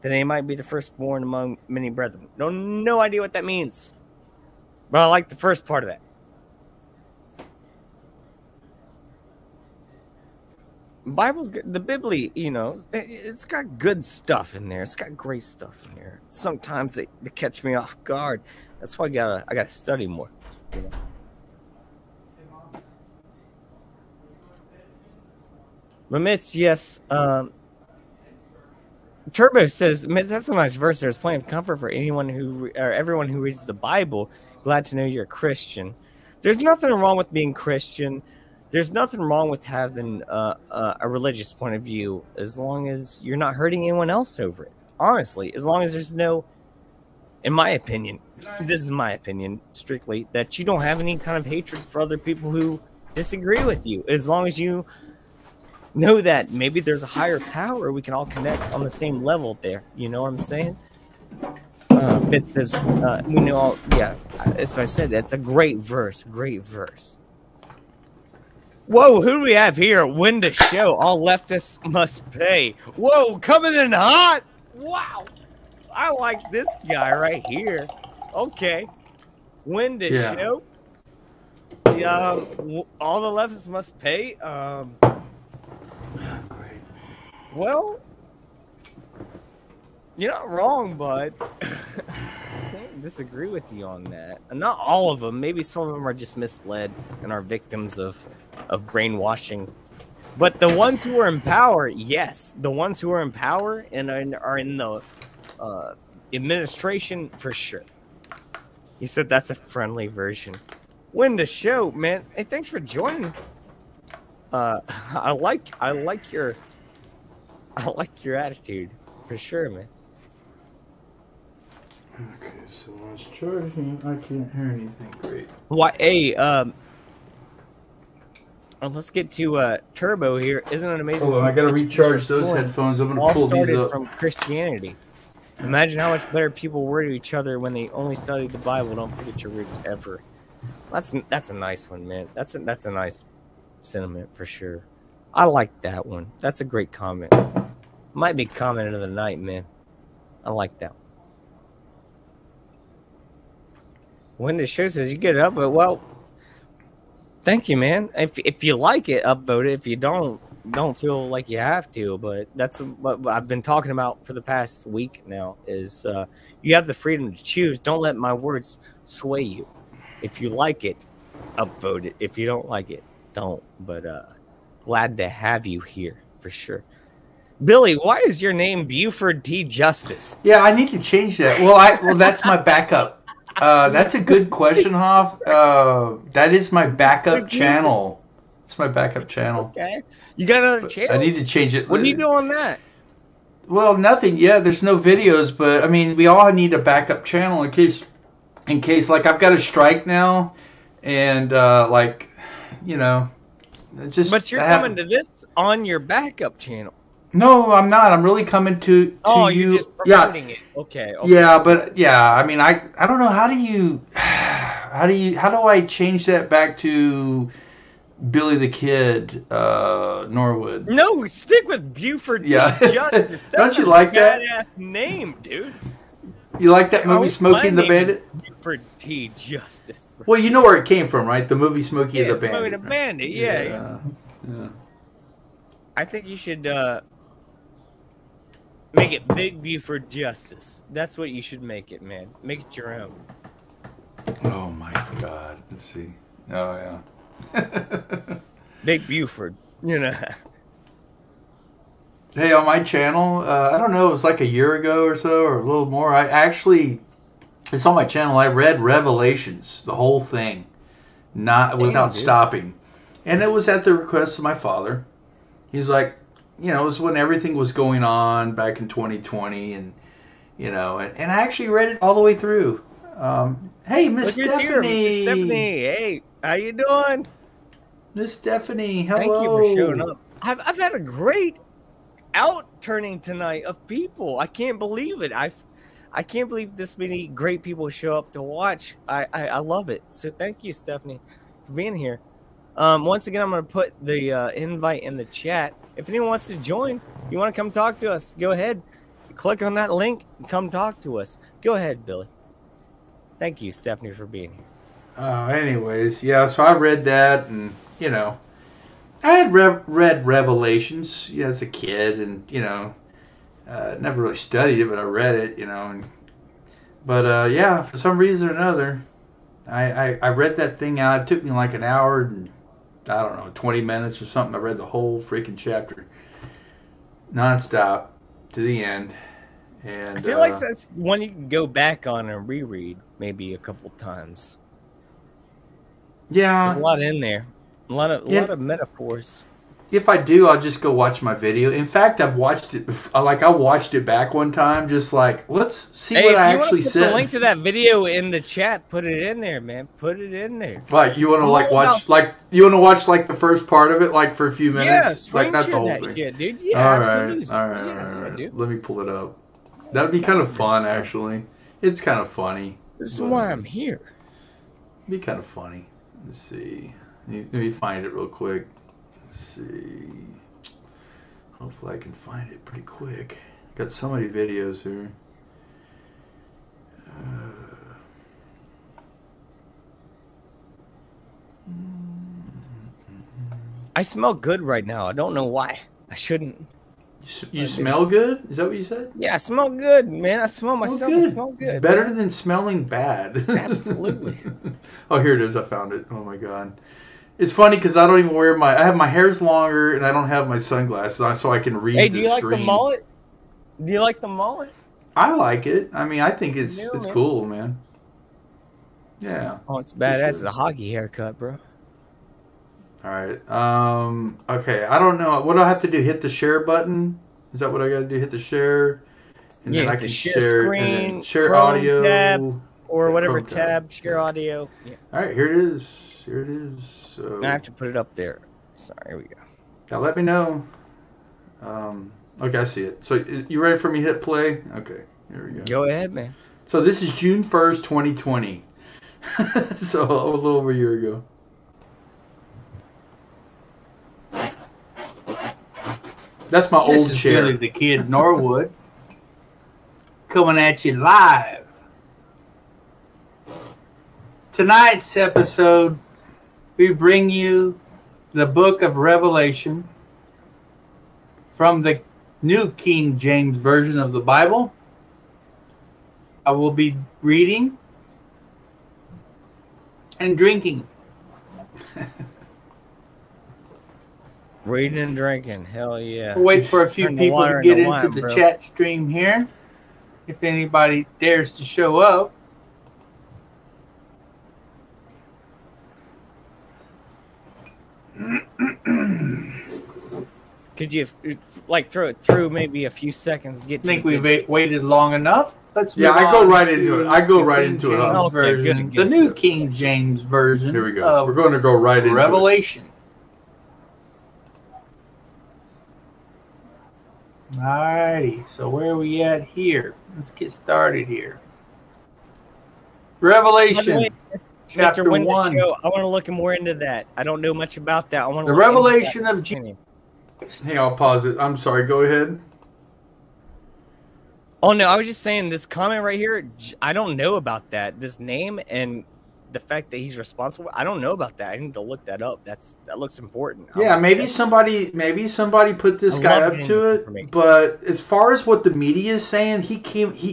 that he might be the firstborn among many brethren. No idea what that means, but I like the first part of that. Bible's good. The Bibli, it's got good stuff in there. It's got great stuff in there. Sometimes they catch me off guard. That's why I gotta study more. But Mitz, yes. Turbo says, Mitz, that's a nice verse. There's plenty of comfort for everyone who reads the Bible. Glad to know you're a Christian. There's nothing wrong with being Christian. There's nothing wrong with having a religious point of view, as long as you're not hurting anyone else over it. Honestly, as long as there's no, in my opinion, this is my opinion strictly, that you don't have any kind of hatred for other people who disagree with you. As long as you know that maybe there's a higher power, we can all connect on the same level there. You know what I'm saying? It says, we know all, yeah, as I said, that's a great verse. Whoa, who do we have here? Win the show. All leftists must pay. Whoa, coming in hot. Wow. I like this guy right here. Okay. When to show? The, all the leftists must pay. Well, you're not wrong, bud. I can't disagree with you on that. And not all of them. Maybe some of them are just misled and are victims of brainwashing. But the ones who are in power, yes, the ones who are in power and are in the administration for sure. He said that's a friendly version. When to show, man. Hey, thanks for joining. I like your attitude for sure, man. Okay, so when it's charging, I can't hear anything great. Why? Hey, let's get to Turbo here. Isn't it amazing? Oh, I gotta recharge those headphones. I'm gonna pull these up. From Christianity. Imagine how much better people were to each other when they only studied the Bible. Don't forget your roots ever. That's a nice one, man. That's a nice sentiment for sure. I like that one. That's a great comment. Might be comment of the night, man. I like that one. When the show says you get it up, but well, thank you, man. If you like it, upvote it. If you don't feel like you have to. But that's what I've been talking about for the past week now. Is you have the freedom to choose. Don't let my words sway you. If you like it, upvote it. If you don't like it, don't. But glad to have you here for sure. Billy, why is your name Buford T. Justice? Yeah, I need to change that. Well, that's my backup. That's a good question, Hoff. That is my backup channel. It's my backup channel. Okay. You got another channel? I need to change it. What do you do on that? Well, nothing. Yeah, there's no videos, but I mean, we all need a backup channel in case like I've got a strike now, and like, you know, just. But you're coming to this on your backup channel. No, I'm not. I'm really coming to you. Oh, you're just promoting it. Okay. Yeah, but yeah, I mean, I don't know how do I change that back to Billy the Kid, Norwood? No, stick with Buford. Yeah. Justice. Don't you like that? Badass name, dude. You like that movie, Smokey and the Bandit? Buford T. Justice. Bro. Well, you know where it came from, right? The movie Smokey and the Bandit. Smokey and the Bandit. Yeah. I think you should make it Big Buford Justice. That's what you should make it, man. Make it your own. Oh my God. Let's see. Oh yeah. Big Buford. You know. Hey, on my channel, I don't know, it was like a year ago or so, or a little more. It's on my channel. I read Revelations, the whole thing, without stopping, and it was at the request of my father. He was like, you know, it was when everything was going on back in 2020, and you know, and I actually read it all the way through. Hey, Miss Stephanie. Stephanie, hey, how you doing? Miss Stephanie, hello. Thank you for showing up. I've had a great outturning tonight of people. I can't believe it. I can't believe this many great people show up to watch. I love it. So thank you, Stephanie, for being here. Once again, I'm going to put the invite in the chat. If anyone wants to join, you want to come talk to us, go ahead. Click on that link and come talk to us. Go ahead, Billy. Thank you, Stephanie, for being here. Anyways, yeah, so I read that, and, you know, I had read Revelations as a kid, and, you know, never really studied it, but I read it, you know. But yeah, for some reason or another, I read that thing out. It took me like an hour and, I don't know, 20 minutes or something. I read the whole freaking chapter nonstop to the end. And I feel like that's one you can go back on and reread maybe a couple times. Yeah. There's a lot in there. A lot of metaphors. If I do, I'll just go watch my video. In fact, I've watched it. I watched it back one time, just like, let's see what I actually said. Put the link to that video in the chat. Put it in there, man. Put it in there. Like, you want to watch the first part of it, like for a few minutes, yeah, like not the whole thing. Shit, dude. Yeah, absolutely. All right. Let me pull it up. That'd be kind of fun, actually. It's kind of funny. This is why I'm here. It'd be kind of funny. Let's see. Let me find it real quick. Let's see. Hopefully I can find it pretty quick. Got so many videos here. I smell good right now. I don't know why. I shouldn't. You smell good? Is that what you said? Yeah, I smell good, man. I smell myself. I smell good. It's better than smelling bad. Absolutely. Oh, here it is. I found it. Oh my god. It's funny because I don't even wear I have my hair's longer and I don't have my sunglasses on so I can read the screen. Hey, do you like the mullet? Do you like the mullet? I like it. I mean, I think it's cool, man. Yeah. Oh, it's badass. It's a hockey haircut, bro. All right. Okay. I don't know. What do I have to do? Hit the share button? Is that what I got to do? Hit the share, and then I can share screen, and then share Chrome audio, tab, or whatever tab. Share audio. Yeah. All right. Here it is. Here it is. So I have to put it up there. Sorry. Here we go. Now let me know. Okay, I see it. So you ready for me to hit play? Okay. Here we go. Go ahead, man. So this is June 1st, 2020. So a little over a year ago. That's my old chair. Billy the Kid Norwood coming at you live. Tonight's episode, we bring you the book of Revelation from the New King James Version of the Bible. I will be reading and drinking. Reading and drinking, hell yeah. We'll wait for a few people to get into the chat stream here. If anybody dares to show up. Could you, like, throw it through maybe a few seconds? Think we've waited long enough? Let's I go right into it. I go right into it. Okay, good. The New King James Version. Here we go. We're going to go right into Revelation. Alrighty, so where are we at here? Let's get started here. Revelation, chapter 1. I want to look more into that. I don't know much about that. I want to the revelation of Jesus. Hey, I'll pause it. I'm sorry. Go ahead. Oh no, I was just saying this comment right here. I don't know about that. This name and the fact that he's responsible. I don't know about that. I need to look that up. That looks important. Yeah, maybe somebody put this guy up to it. But as far as what the media is saying,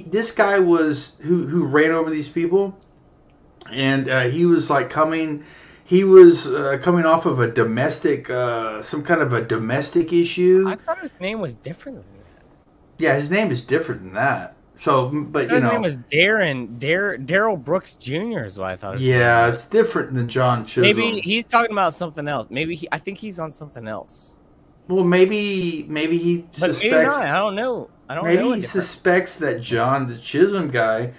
this guy was who ran over these people, and he was like coming off of a domestic, some kind of a domestic issue. I thought his name was different than that. Yeah, his name is different than that. So, but his name was Daryl Brooks Jr. is what I thought. Yeah, it's different than John Chisholm. Maybe he's talking about something else. I think he's on something else. Well, maybe he suspects. Maybe not. I don't know. Maybe he suspects that John, the Chisholm guy,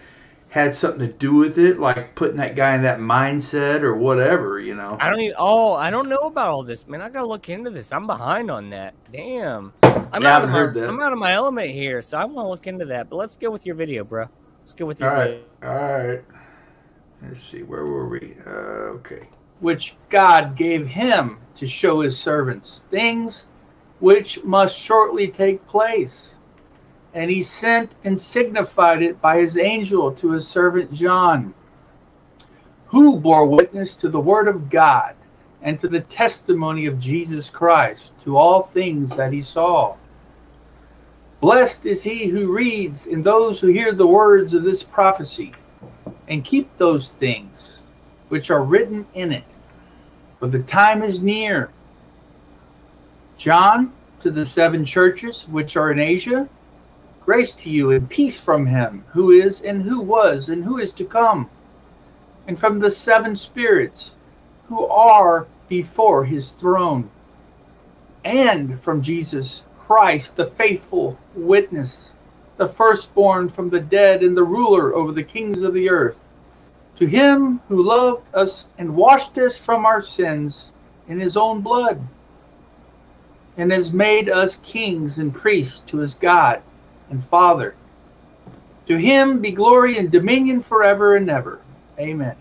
had something to do with it, like putting that guy in that mindset or whatever. You know. I don't know about all this, man. I gotta look into this. I'm behind on that. Damn. I'm out of my element here, so I want to look into that. But let's go with your video, bro. Let's go with your video. All right. Let's see. Where were we? Okay. Which God gave him to show his servants things which must shortly take place. And he sent and signified it by his angel to his servant John, who bore witness to the word of God and to the testimony of Jesus Christ, to all things that he saw. Blessed is he who reads and those who hear the words of this prophecy and keep those things which are written in it, for the time is near. John, to the 7 churches which are in Asia, grace to you and peace from him who is and who was and who is to come, and from the 7 spirits who are before his throne, and from Jesus Christ, the faithful witness, the firstborn from the dead and the ruler over the kings of the earth. To him who loved us and washed us from our sins in his own blood, and has made us kings and priests to his God and Father. To him be glory and dominion forever and ever. Amen.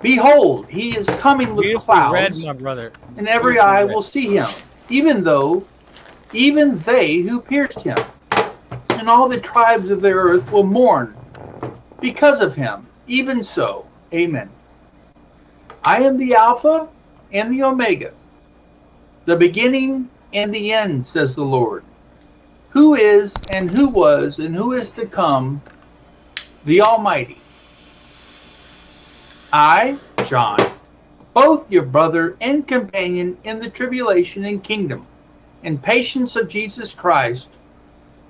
Behold, he is coming with clouds, my brother. And every eye will see him, even they who pierced him. And all the tribes of the earth will mourn because of him. Even so, amen. I am the Alpha and the Omega, the beginning and the end, says the Lord, who is and who was and who is to come, the Almighty. I, John, both your brother and companion in the tribulation and kingdom and patience of Jesus Christ,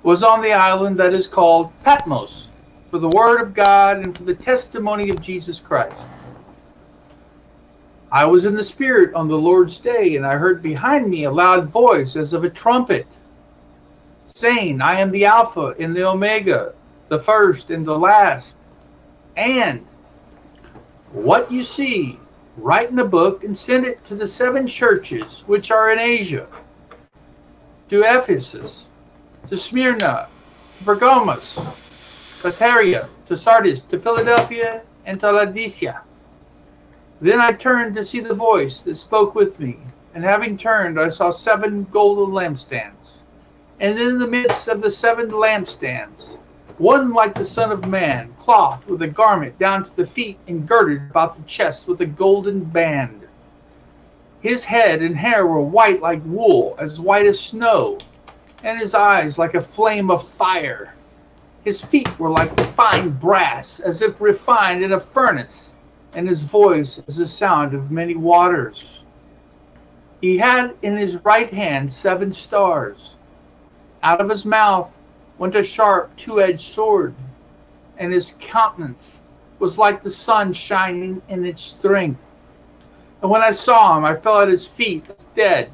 was on the island that is called Patmos, for the word of God and for the testimony of Jesus Christ. I was in the Spirit on the Lord's day, and I heard behind me a loud voice as of a trumpet, saying, I am the Alpha and the Omega, the first and the last. And what you see, write in a book and send it to the 7 churches which are in Asia, to Ephesus, to Smyrna, to Pergamos, to Thyatira, to Sardis, to Philadelphia, and to Laodicea. Then I turned to see the voice that spoke with me, and having turned, I saw 7 golden lampstands. And then in the midst of the 7 lampstands, one like the Son of Man, clothed with a garment down to the feet and girded about the chest with a golden band. His head and hair were white like wool, as white as snow, and his eyes like a flame of fire. His feet were like fine brass, as if refined in a furnace, and his voice as the sound of many waters. He had in his right hand 7 stars. Out of his mouth went a sharp 2-edged sword, and his countenance was like the sun shining in its strength. And when I saw him, I fell at his feet as dead.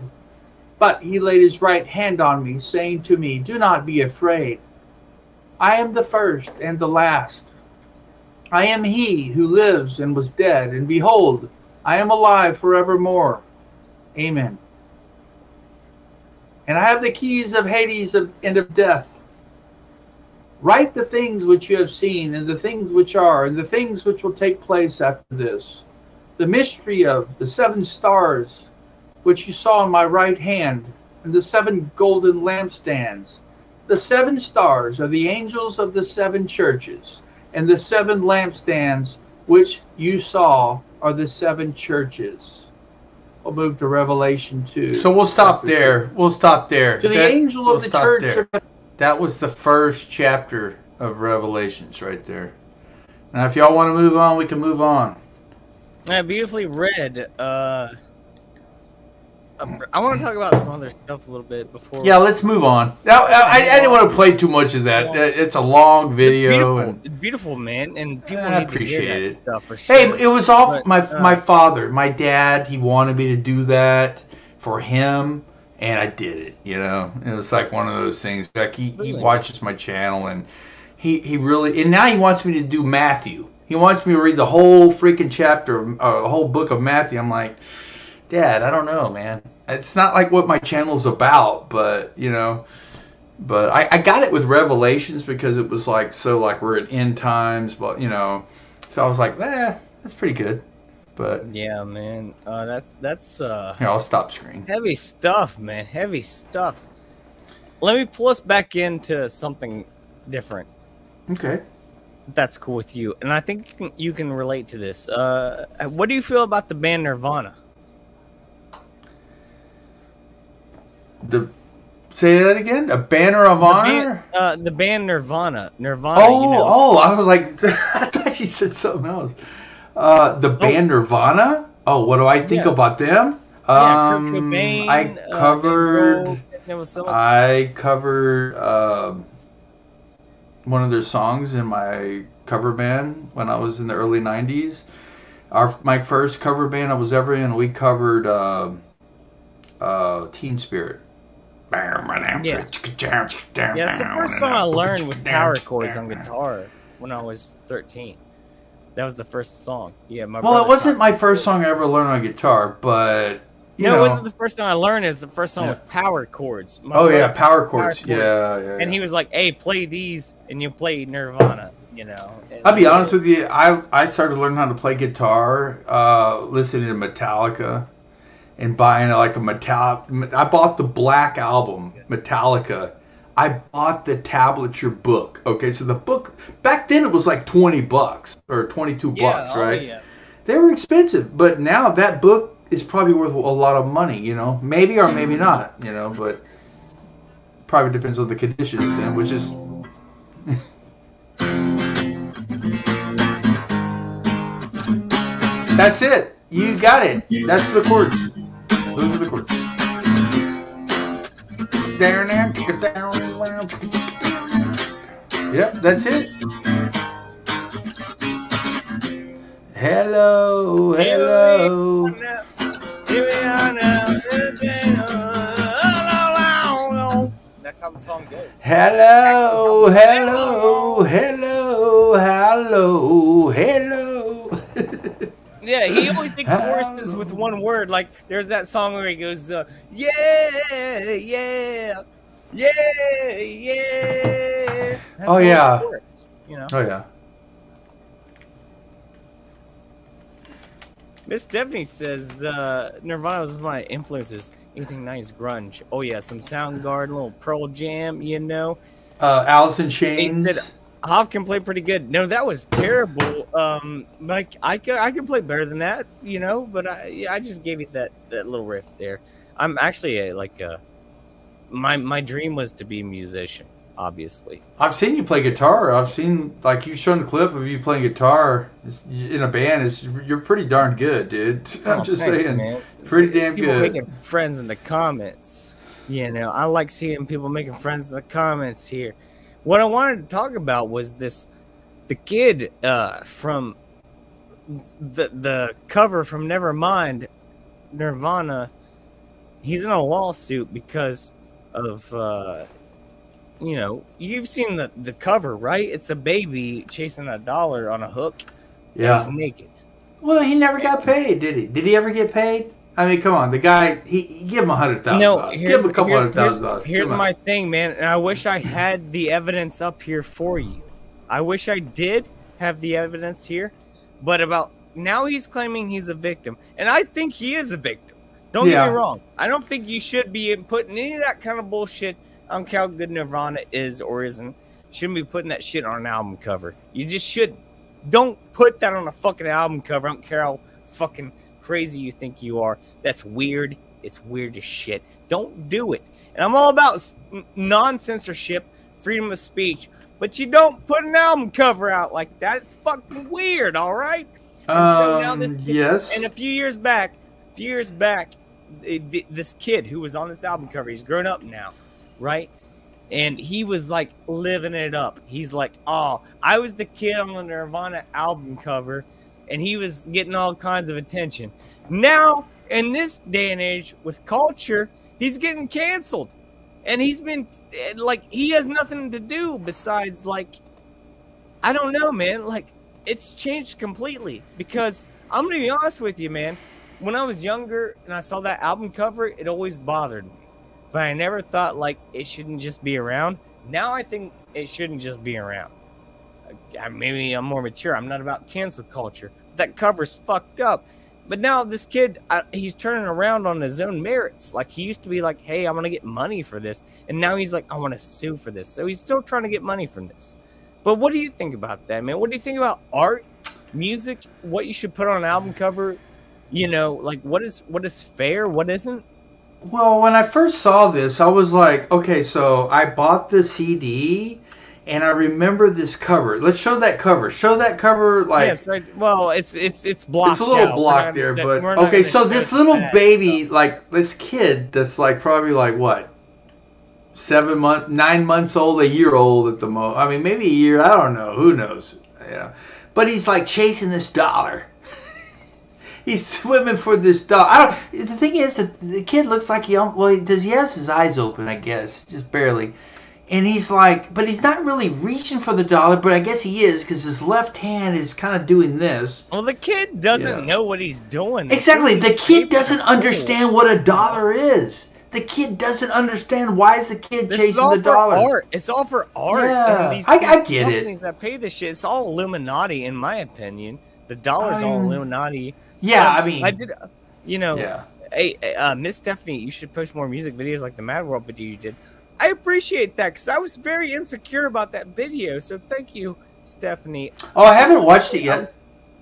But he laid his right hand on me, saying to me, do not be afraid. I am the first and the last. I am he who lives and was dead, and behold, I am alive forevermore. Amen. And I have the keys of Hades and of death. Write the things which you have seen, and the things which are, and the things which will take place after this. The mystery of the 7 stars, which you saw in my right hand, and the 7 golden lampstands. The 7 stars are the angels of the 7 churches, and the 7 lampstands which you saw are the 7 churches. We'll move to Revelation 2. So we'll stop there. We'll stop there. To the angel of the church. That was the first chapter of Revelations right there. Now, if y'all want to move on, we can move on. Yeah, beautifully read. I want to talk about some other stuff a little bit before. Yeah, let's move on. Now, I didn't want to play too much of that. It's a long video. It's beautiful, man, and people need to hear that stuff for sure. Hey, it was all my father, my dad. He wanted me to do that for him, and I did it. You know, it was like one of those things. Like he watches my channel, and he really, and now he wants me to do Matthew. He wants me to read the whole freaking chapter, the whole book of Matthew. I'm like, Dad, I don't know, man. It's not like what my channel's about, but, you know. But I got it with Revelations because it was like, so like we're in end times, but, you know. So I was like, that's pretty good. But yeah, man. That's here, I'll stop screen. Heavy stuff, man. Heavy stuff. Let me pull us back into something different. Okay. If that's cool with you. And I think you can relate to this. What do you feel about the band Nirvana? Say that again? A banner of honor? The band Nirvana. Nirvana. Oh, I was like, I thought you said something else. The band Nirvana? Oh, what do I think about them? Yeah, Kurt Cobain, I covered one of their songs in my cover band when I was in the early 90s. My first cover band I was ever in, we covered Teen Spirit. Yeah, it's the first song I learned with power chords on guitar when I was 13. That was the first song. Yeah, well, it wasn't my first song I ever learned on guitar, but you know. It wasn't the first song I learned. It's the first song with power chords. Power chords. Yeah. And he was like, "Hey, play these," and you play Nirvana. You know. I'll be honest with you. I started learning how to play guitar, listening to Metallica. And buying like a Metallica. I bought the Black Album, Metallica. I bought the tablature book. Okay, so the book, back then it was like $20 or $22, right? Yeah. They were expensive, but now that book is probably worth a lot of money, you know, maybe or maybe not, you know, but probably depends on the conditions, and which is. That's it. You got it. That's the chords. Those are the chords. Yep, that's it. Hello, hello. That's how the song goes. Hello, hello, hello, hello, hello. Yeah, he always did choruses with one word. Like, there's that song where he goes, yeah, yeah, yeah, yeah. That's oh, yeah. Chorus, you know? Oh, yeah. Miss Stephanie says, Nirvana was one of my influences. Anything nice, grunge. Oh, yeah, some Soundgarden, a little Pearl Jam, you know? Alice in Chains. Hoff can play pretty good. No, that was terrible. Like I can play better than that, you know. But I just gave you that little riff there. I'm actually my dream was to be a musician. Obviously, I've seen you play guitar. I've seen like you've shown a clip of you playing guitar in a band. You're pretty darn good, dude. I'm just saying, man. Pretty damn people good. Making friends in the comments, you know. I like seeing people making friends in the comments here. What I wanted to talk about was the kid from the cover from Nevermind, Nirvana. He's in a lawsuit because of, you know, you've seen the cover, right? It's a baby chasing a dollar on a hook. Yeah. He's naked. Well, he never got paid, did he? Did he ever get paid? I mean, come on, the guy, he give him $100,000. No, give him a couple $100,000. Here's my thing, man, and I wish I had the evidence up here for you. I wish I did have the evidence here, but about now he's claiming he's a victim, and I think he is a victim. Don't get me wrong. I don't think you should be putting any of that kind of bullshit on how good Nirvana is or isn't. Shouldn't be putting that shit on an album cover. You just shouldn't. Don't put that on a fucking album cover. I don't care how fucking crazy you think you are. That's weird. It's weird as shit. Don't do it. And I'm all about non-censorship, freedom of speech, but you don't put an album cover out like that. It's fucking weird, all right? And so now this kid, yes. And a few years back, this kid who was on this album cover, he's grown up now, right? And he was like living it up. He's like, oh, I was the kid on the Nirvana album cover, and he was getting all kinds of attention. Now, in this day and age, with culture, he's getting canceled. And he's been, like, he has nothing to do besides, like, I don't know, man. Like, it's changed completely. Because, I'm going to be honest with you, man. When I was younger and I saw that album cover, it always bothered me. But I never thought, like, it shouldn't just be around. Now I think it shouldn't just be around. Maybe I'm more mature. I'm not about cancel culture. That cover's fucked up. But now this kid, he's turning around on his own merits. Like, he used to be like, hey, I'm going to get money for this. And now he's like, I want to sue for this. So he's still trying to get money from this. But what do you think about that, man? What do you think about art, music, what you should put on an album cover? You know, like, what is fair, what isn't? Well, when I first saw this, I was like, okay, so I bought the CD, and I remember this cover. Let's show that cover. Show that cover, like... Yes, right. Well, it's blocked. It's a little blocked there, but... Okay, so this little baby, like, this kid that's, like, probably, like, what? 9 months old, a year old at the most. I mean, maybe a year. I don't know. Who knows? Yeah. But he's, like, chasing this dollar. He's swimming for this dollar. The thing is, the kid looks like he has his eyes open, I guess, just barely. And he's like, but he's not really reaching for the dollar, but I guess he is because his left hand is kind of doing this. Well, the kid doesn't know what he's doing. Exactly. The kid doesn't understand what a dollar is. The kid doesn't understand why is the kid chasing the dollar. Art. It's all for art. Yeah, I get it. Companies that pay this shit, it's all Illuminati, in my opinion. The dollar's all Illuminati. Yeah, I mean, I did, you know. Yeah. Hey, Miss Stephanie, you should post more music videos like the Mad World video you did. I appreciate that because I was very insecure about that video. So thank you, Stephanie. Oh, I haven't watched it yet.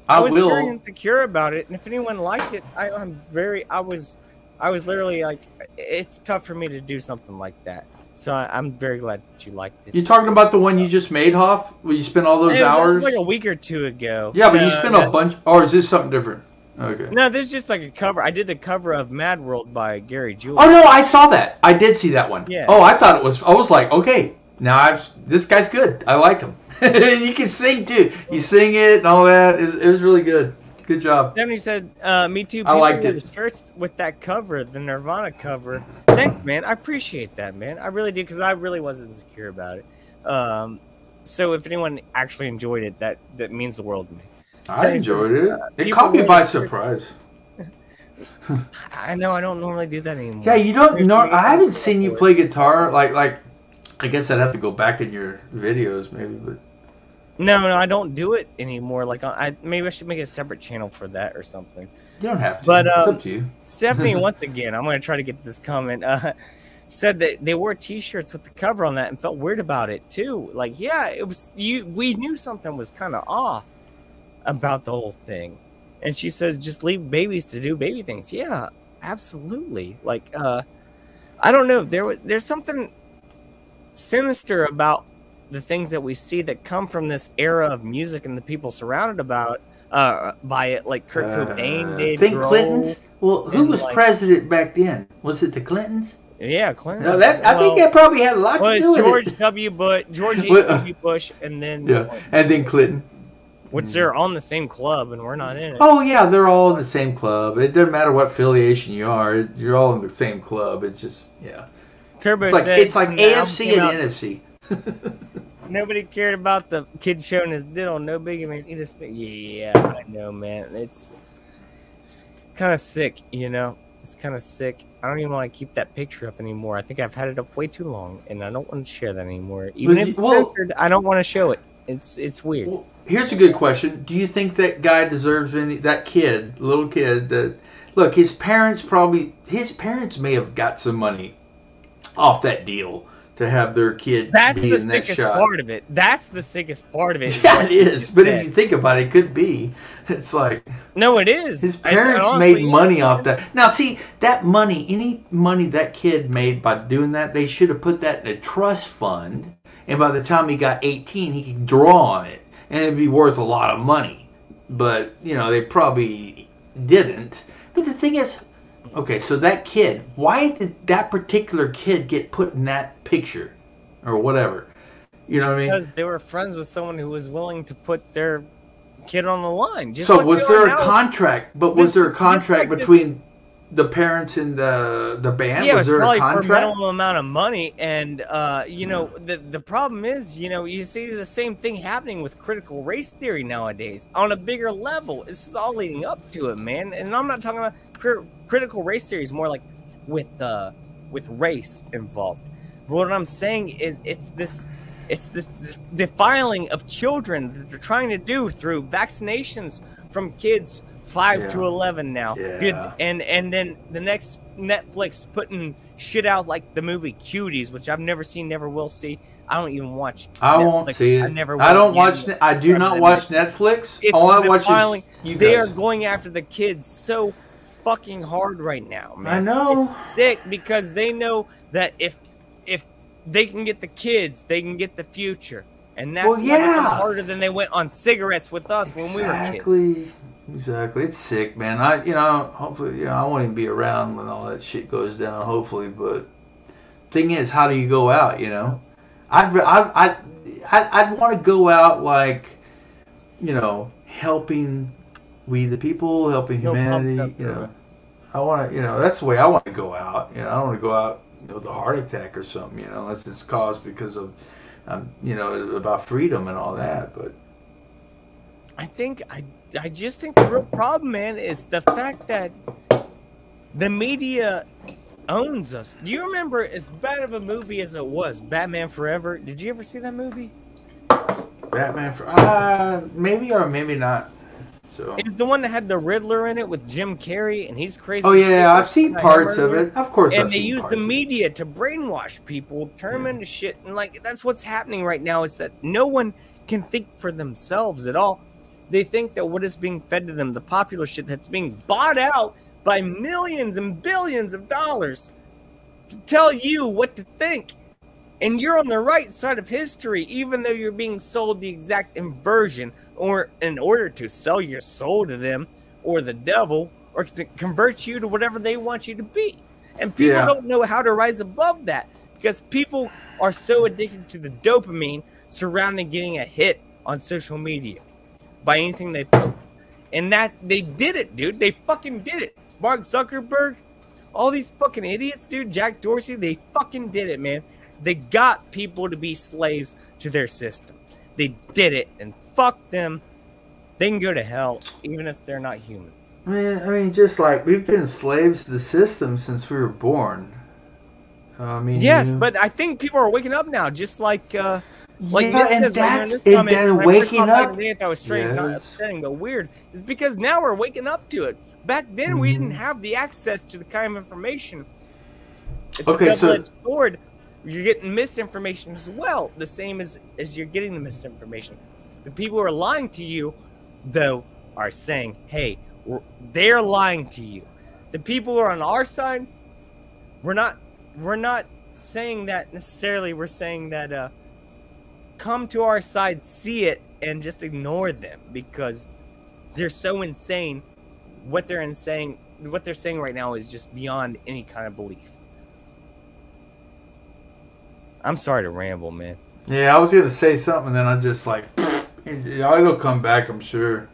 I was very insecure about it, and if anyone liked it, I was literally like, it's tough for me to do something like that. So I'm very glad that you liked it. You're talking about the one you just made, Hoff? Where you spent all those hours? It was like a week or two ago. Yeah, but you spent a bunch. Or is this something different? Okay. No, this is just like a cover. I did the cover of Mad World by Gary Jules. Oh no, I saw that. I did see that one. Yeah. Oh, I thought it was. I was like, okay, now this guy's good. I like him. And you can sing too. You sing it and all that. It was really good. Good job. Stephanie said, "Me too." I liked it. The shirts with that cover, the Nirvana cover. Thanks, man. I appreciate that, man. I really do, because I really wasn't insecure about it. So if anyone actually enjoyed it, that means the world to me. I enjoyed it. It caught me by surprise. I know. I don't normally do that anymore. Yeah, you don't. I haven't seen you play guitar. Like. I guess I'd have to go back in your videos, maybe, but. No, I don't do it anymore. Like, maybe I should make a separate channel for that or something. You don't have to. But it's up to you. Stephanie, once again, I'm going to try to get to this comment. Said that they wore T-shirts with the cover on that and felt weird about it too. Like, yeah, it was. We knew something was kind of off about the whole thing, and she says, "Just leave babies to do baby things." Yeah, absolutely. Like, I don't know. There's something sinister about the things that we see that come from this era of music and the people surrounded by it, like Kurt Cobain did. Think Clintons? Well, who was president back then? Was it the Clintons? Yeah, Clinton. No, I think that probably had a lot to do with George it. George H.W. Bush, and then and then Clinton. Which they're on the same club, and we're not in it. Oh yeah, they're all in the same club. It doesn't matter what affiliation you are; you're all in the same club. It's just Turbo it's like AFC and NFC. Nobody cared about the kid showing his diddle. No biggie, man. He just I know, man. It's kind of sick, you know. It's kind of sick. I don't even want to keep that picture up anymore. I think I've had it up way too long, and I don't want to share that anymore. Even if it's censored, I don't want to show it. It's weird. Well, here's a good question. Do you think that guy deserves little kid that, look, his parents may have got some money off that deal to have their kid be in that shot. Part of it. That's the sickest part of it. Yeah, it is. But if you think about it, it could be. It's like, no, it is. His parents made money off that. Now, see, that money, any money that kid made by doing that, they should have put that in a trust fund. And by the time he got 18, he could draw on it. And it'd be worth a lot of money. But, they probably didn't. But the thing is, okay, so that kid, why did that particular kid get put in that picture? Or whatever. You know what I mean? Because they were friends with someone who was willing to put their kid on the line. So like was there a contract? But was there a contract between the parents and the band? Yeah, was there probably a contract? for a minimum amount of money. And, the problem is, you see the same thing happening with critical race theory nowadays on a bigger level. This is all leading up to it, man. And I'm not talking about critical race theory is more like with race involved. But what I'm saying is it's this defiling of children that they're trying to do through vaccinations from kids 5 to 11 now. Yeah. And then the next Netflix putting shit out like the movie Cuties, which I've never seen, never will see. I don't even watch. I won't see it. I do not watch Netflix. All I watch is you guys. They are going after the kids so fucking hard right now, man. I know. It's sick because they know that if they can get the kids, they can get the future. And that's harder than they went on cigarettes with us when we were kids. Exactly. It's sick, man. Hopefully, I won't even be around when all that shit goes down, hopefully, but thing is, how do you go out, I'd want to go out like, helping we the people, helping humanity, I want to, that's the way I want to go out. I don't want to go out, with a heart attack or something, unless it's caused because of, about freedom and all that. But I just think the real problem, man, is the fact that the media owns us. Do you remember, as bad of a movie as it was, Batman Forever? Did you ever see that movie? Batman Forever? Maybe or maybe not. So it's the one that had the Riddler in it with Jim Carrey, and he's crazy. Oh yeah, I've seen parts of it. Of course, and they use the media to brainwash people, turn them into shit, and that's what's happening right now. Is that no one can think for themselves at all. They think that what is being fed to them, the popular shit that's being bought out by millions and billions of dollars to tell you what to think. And you're on the right side of history, even though you're being sold the exact inversion, or in order to sell your soul to them or the devil, or to convert you to whatever they want you to be. And people don't know how to rise above that, because people are so addicted to the dopamine surrounding getting a hit on social media by anything they post. And that they did it, dude. They fucking did it. Mark Zuckerberg, all these fucking idiots, dude. Jack Dorsey, they fucking did it, man. They got people to be slaves to their system. They did it, and fuck them. They can go to hell, even if they're not human. I mean, just like we've been slaves to the system since we were born. I mean, yes, but I think people are waking up now, just like and that's waking up. That was strange, not upsetting, but weird. Is because now we're waking up to it. Back then, we didn't have the access to the kind of information. It's a double-edged sword. You're getting misinformation as well, the same as you're getting the misinformation. The people who are lying to you, though, are saying, hey, they're lying to you. The people who are on our side, we're not saying that necessarily. We're saying that come to our side, see it, and just ignore them, because they're so insane. What they're saying right now is just beyond any kind of belief. I'm sorry to ramble, man. Yeah, I was going to say something, and then I just like, it'll come back, I'm sure.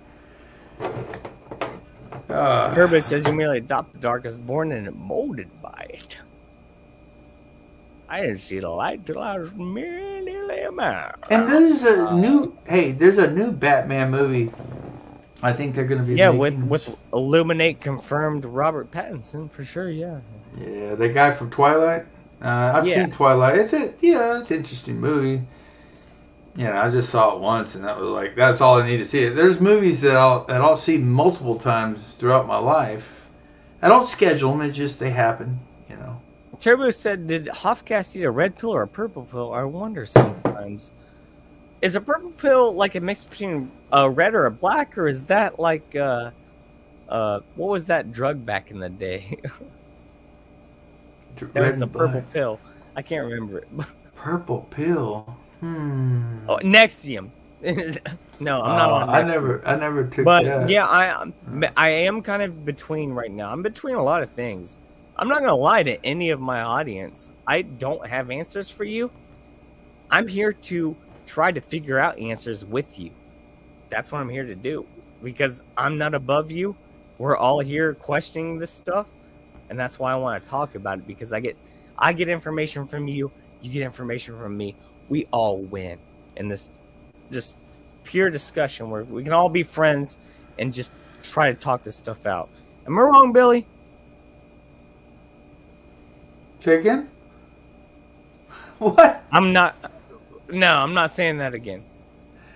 Herbert says you merely adopt the dark as born and molded by it. I didn't see the light till I was merely a man. And there's a new Batman movie. I think they're going to be making with Illuminate confirmed Robert Pattinson for sure. Yeah, the guy from Twilight. I've seen Twilight. It's an interesting movie. I just saw it once, and that was like, that's all I need to see. There's movies that I'll see multiple times throughout my life. I don't schedule them; they happen. Turbo said, "Did Hoffcast eat a red pill or a purple pill? I wonder sometimes. Is a purple pill like a mix between a red or a black, or is that like what was that drug back in the day?" That was the purple pill. I can't remember it. Purple pill. Oh, Nexium. No, I'm not on Nexium. I never took but that. But yeah, I am kind of between right now. I'm between a lot of things. I'm not gonna lie to any of my audience. I don't have answers for you. I'm here to try to figure out answers with you. That's what I'm here to do. Because I'm not above you. We're all here questioning this stuff. And that's why I want to talk about it, because I get information from you, you get information from me. We all win in this just pure discussion where we can all be friends and just try to talk this stuff out. Am I wrong, Billy? Say again? What? I'm not saying that again.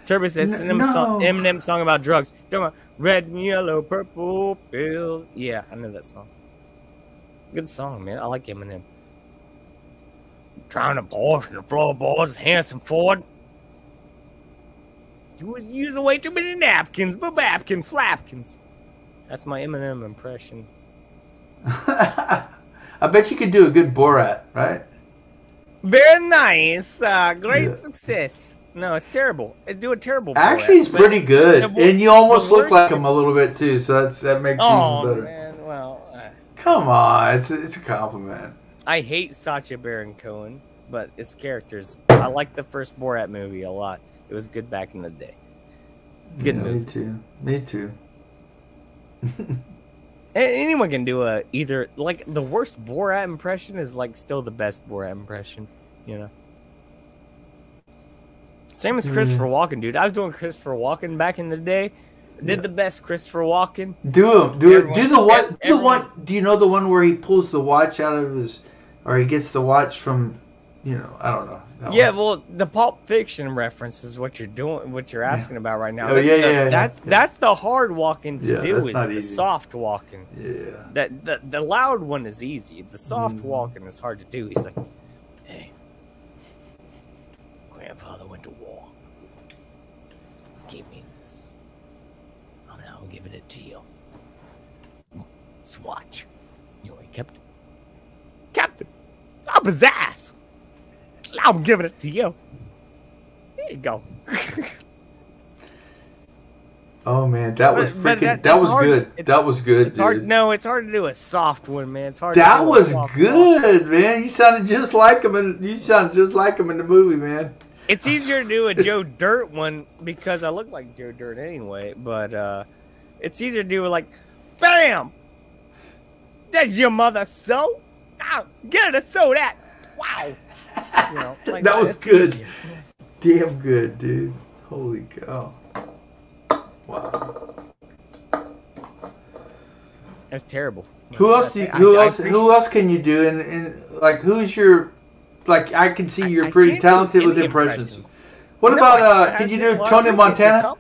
Turbo says Eminem song about drugs. Talking about red and yellow, purple pills. Yeah, I know that song. Good song, man. I like Eminem. Trying to polish the floorboards, Harrison Ford. You was using way too many napkins, babapkins, flapkins. That's my Eminem impression. I bet you could do a good Borat, right? Very nice. Great success. No, it's terrible. Do a terrible Borat. Actually, he's pretty good. And you almost look like him a little bit, too, so that makes it even better. Man, well... Come on, it's a compliment. I hate Sacha Baron Cohen, but its characters. I like the first Borat movie a lot. It was good back in the day. Good movie. Me too. Anyone can do either. Like the worst Borat impression is like still the best Borat impression. Same as Christopher Walken, dude. I was doing Christopher Walken back in the day. Did the best Christopher Walken. Do the one. Do you know the one where he pulls the watch out of his, or he gets the watch from, I don't know. Well, the Pulp Fiction reference is what you're doing, what you're asking about right now. That's the hard Walken to do. Is the easy. Soft Walken. Yeah. The loud one is easy. The soft Walken is hard to do. He's like, hey, grandfather went to war. Gave me this. I'm giving it to you. Swatch. You know, Captain, up his ass. I'm giving it to you. There you go. Oh man, that was freaking. That was good. That was good, dude. Hard, no, it's hard to do a soft one, man. It's hard. That was good, man. You sounded just like him, and you sounded just like him in the movie, man. It's easier to do a Joe Dirt one because I look like Joe Dirt anyway. But it's easier to do like, bam. That's your mother, so get her to sew that. Wow. You know, like that was good. Easier. Damn good, dude. Holy cow. Wow. That's terrible. Who else? Who else can you do? And like, who's your? Like, I can see you're pretty talented with impressions. What about? Can you do Tony Montana?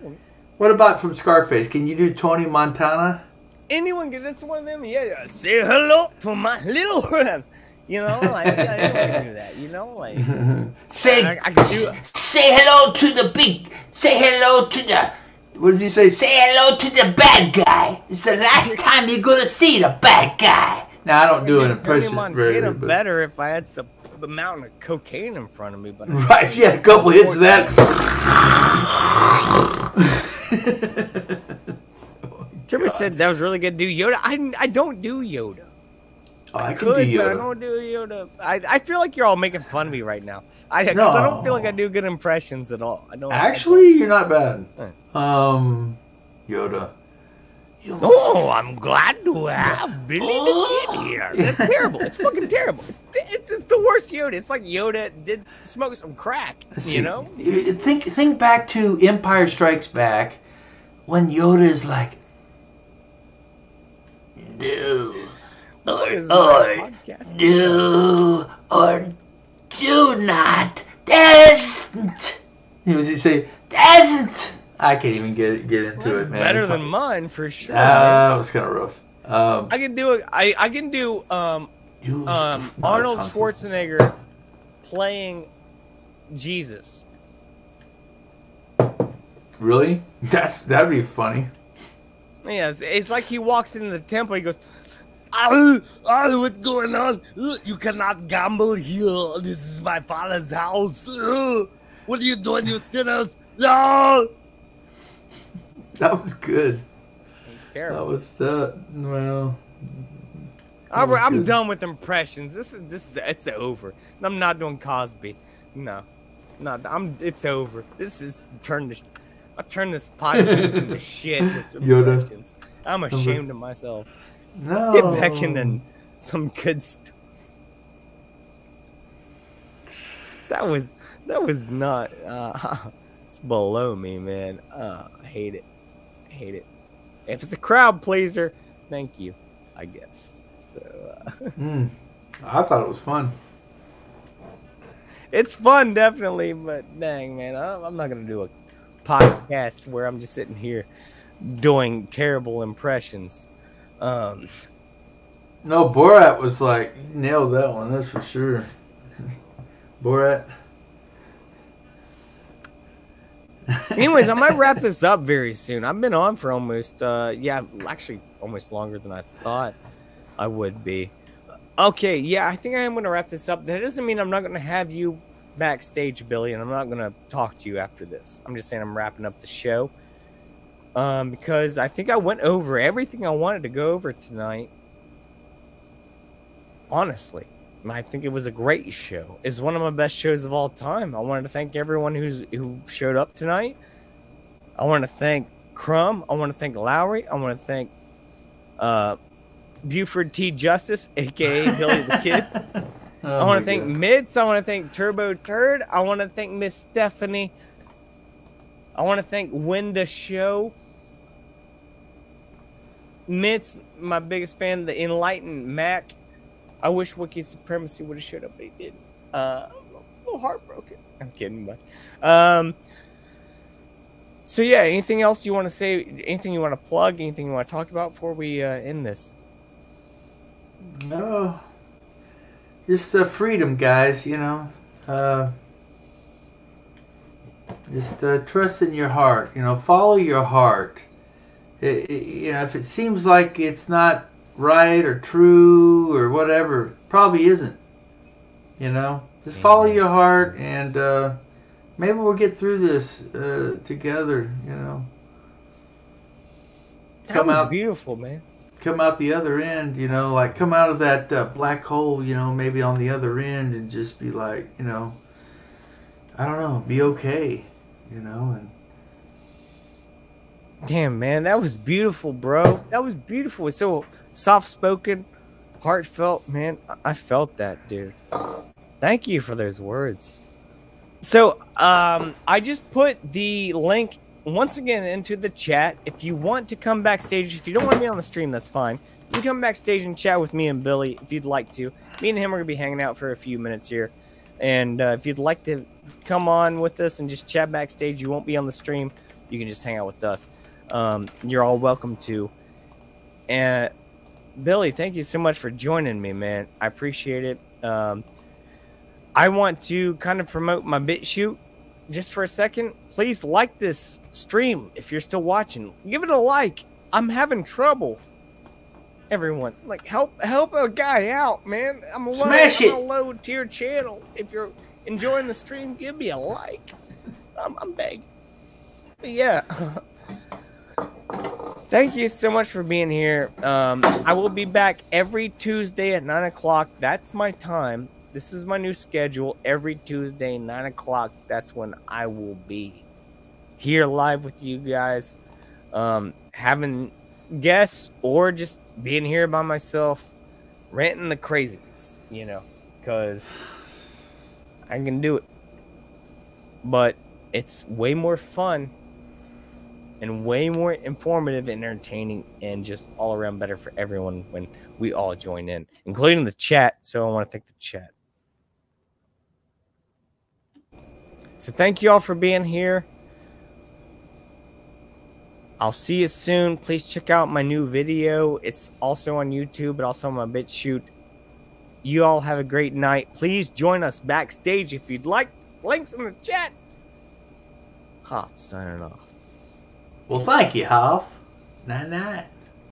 What about from Scarface? Can you do Tony Montana? Anyone get that's one of them? Yeah. Say hello to my little friend. You know, like anyone can do that. You know, like say hello to the big. Say hello to the. What does he say? Say hello to the bad guy. It's the last time you're gonna see the bad guy. Now I don't do an impression very good. Better if I had some mountain of cocaine in front of me, but right, if you had a couple hits of that. Jeremy said that was really good. Do Yoda? I don't do Yoda. Oh, I could do Yoda. But I don't do Yoda. I feel like you're all making fun of me right now. I don't feel like I do good impressions at all. I don't. Actually, you're not bad. Yoda. Oh, I'm glad to have Billy the Kid here. That's terrible. It's fucking terrible. It's the worst Yoda. It's like Yoda did smoke some crack. You know? Think back to Empire Strikes Back when Yoda is like, do not doesn't. What does he say? Doesn't. I can't even get into it, man. Better than mine for sure. That was kind of rough. I can do Arnold Schwarzenegger playing Jesus. Really? That'd be funny. Yeah, it's like he walks into the temple. He goes, what's going on? You cannot gamble here. This is my father's house. What are you doing, you sinners? No. That was good. Terrible. That was well. I'm done with impressions. This is it's over. I'm not doing Cosby. No, it's over. I'll turn this podcast into shit with impressions. I'm ashamed of myself. No. Let's get back into some good stuff. That was not. It's below me, man. I hate it. If it's a crowd pleaser, thank you, I guess. So I thought it was fun. It's fun, definitely, but dang, man, I'm not gonna do a podcast where I'm just sitting here doing terrible impressions. No, Borat was like, you nailed that one, that's for sure. Borat. Anyways, I might wrap this up very soon. I've been on for almost, almost longer than I thought I would be. Okay, yeah, I think I am going to wrap this up. That doesn't mean I'm not going to have you backstage, Billy, and I'm not going to talk to you after this. I'm just saying I'm wrapping up the show. Because I think I went over everything I wanted to go over tonight. Honestly. I think it was a great show. It's one of my best shows of all time. I wanted to thank everyone who showed up tonight. I want to thank Crumb. I want to thank Lowry. I want to thank Buford T. Justice, a.k.a. Billy the Kid. I want to thank Mids. I want to thank Turbo Turd. I want to thank Miss Stephanie. I want to thank Winda Show. Mids, my biggest fan, the Enlightened Mac. I wish Wiki Supremacy would have showed up, but he didn't. A little heartbroken. I'm kidding, but so yeah. Anything else you want to say? Anything you want to plug? Anything you want to talk about before we end this? No, just freedom, guys. You know, just trust in your heart. You know, follow your heart, You know, if it seems like it's not right or true or whatever, probably isn't. You know, just follow your heart, and maybe we'll get through this together. You know, that was beautiful, man. Come out the other end, you know, like come out of that black hole, you know, maybe on the other end, and just be like, you know, I don't know, be okay, you know. And damn, man, that was beautiful, bro. That was beautiful. It's so soft-spoken, heartfelt, man. I felt that, dude. Thank you for those words. So, I just put the link once again into the chat. If you want to come backstage, if you don't want to be on the stream, that's fine. You can come backstage and chat with me and Billy if you'd like to. Me and him are going to be hanging out for a few minutes here. And if you'd like to come on with us and just chat backstage, you won't be on the stream. You can just hang out with us. You're all welcome to. And Billy, thank you so much for joining me, man. I appreciate it. I want to kind of promote my BitChute just for a second. Please like this stream if you're still watching. Give it a like. I'm having trouble. Everyone, like, help a guy out, man. I'm a low tier channel. If you're enjoying the stream, give me a like. I'm begging. But yeah. Thank you so much for being here. I will be back every Tuesday at 9 o'clock. That's my time. This is my new schedule. Every Tuesday, 9 o'clock. That's when I will be here live with you guys. Having guests or just being here by myself, ranting the craziness, you know, because I can do it. But it's way more fun and way more informative and entertaining and just all around better for everyone when we all join in, including the chat. So I want to thank the chat. So thank you all for being here. I'll see you soon. Please check out my new video. It's also on YouTube, but also on my BitChute. You all have a great night. Please join us backstage if you'd like. Links in the chat. Hoff signing off. Well, thank you, Hoff. Night night.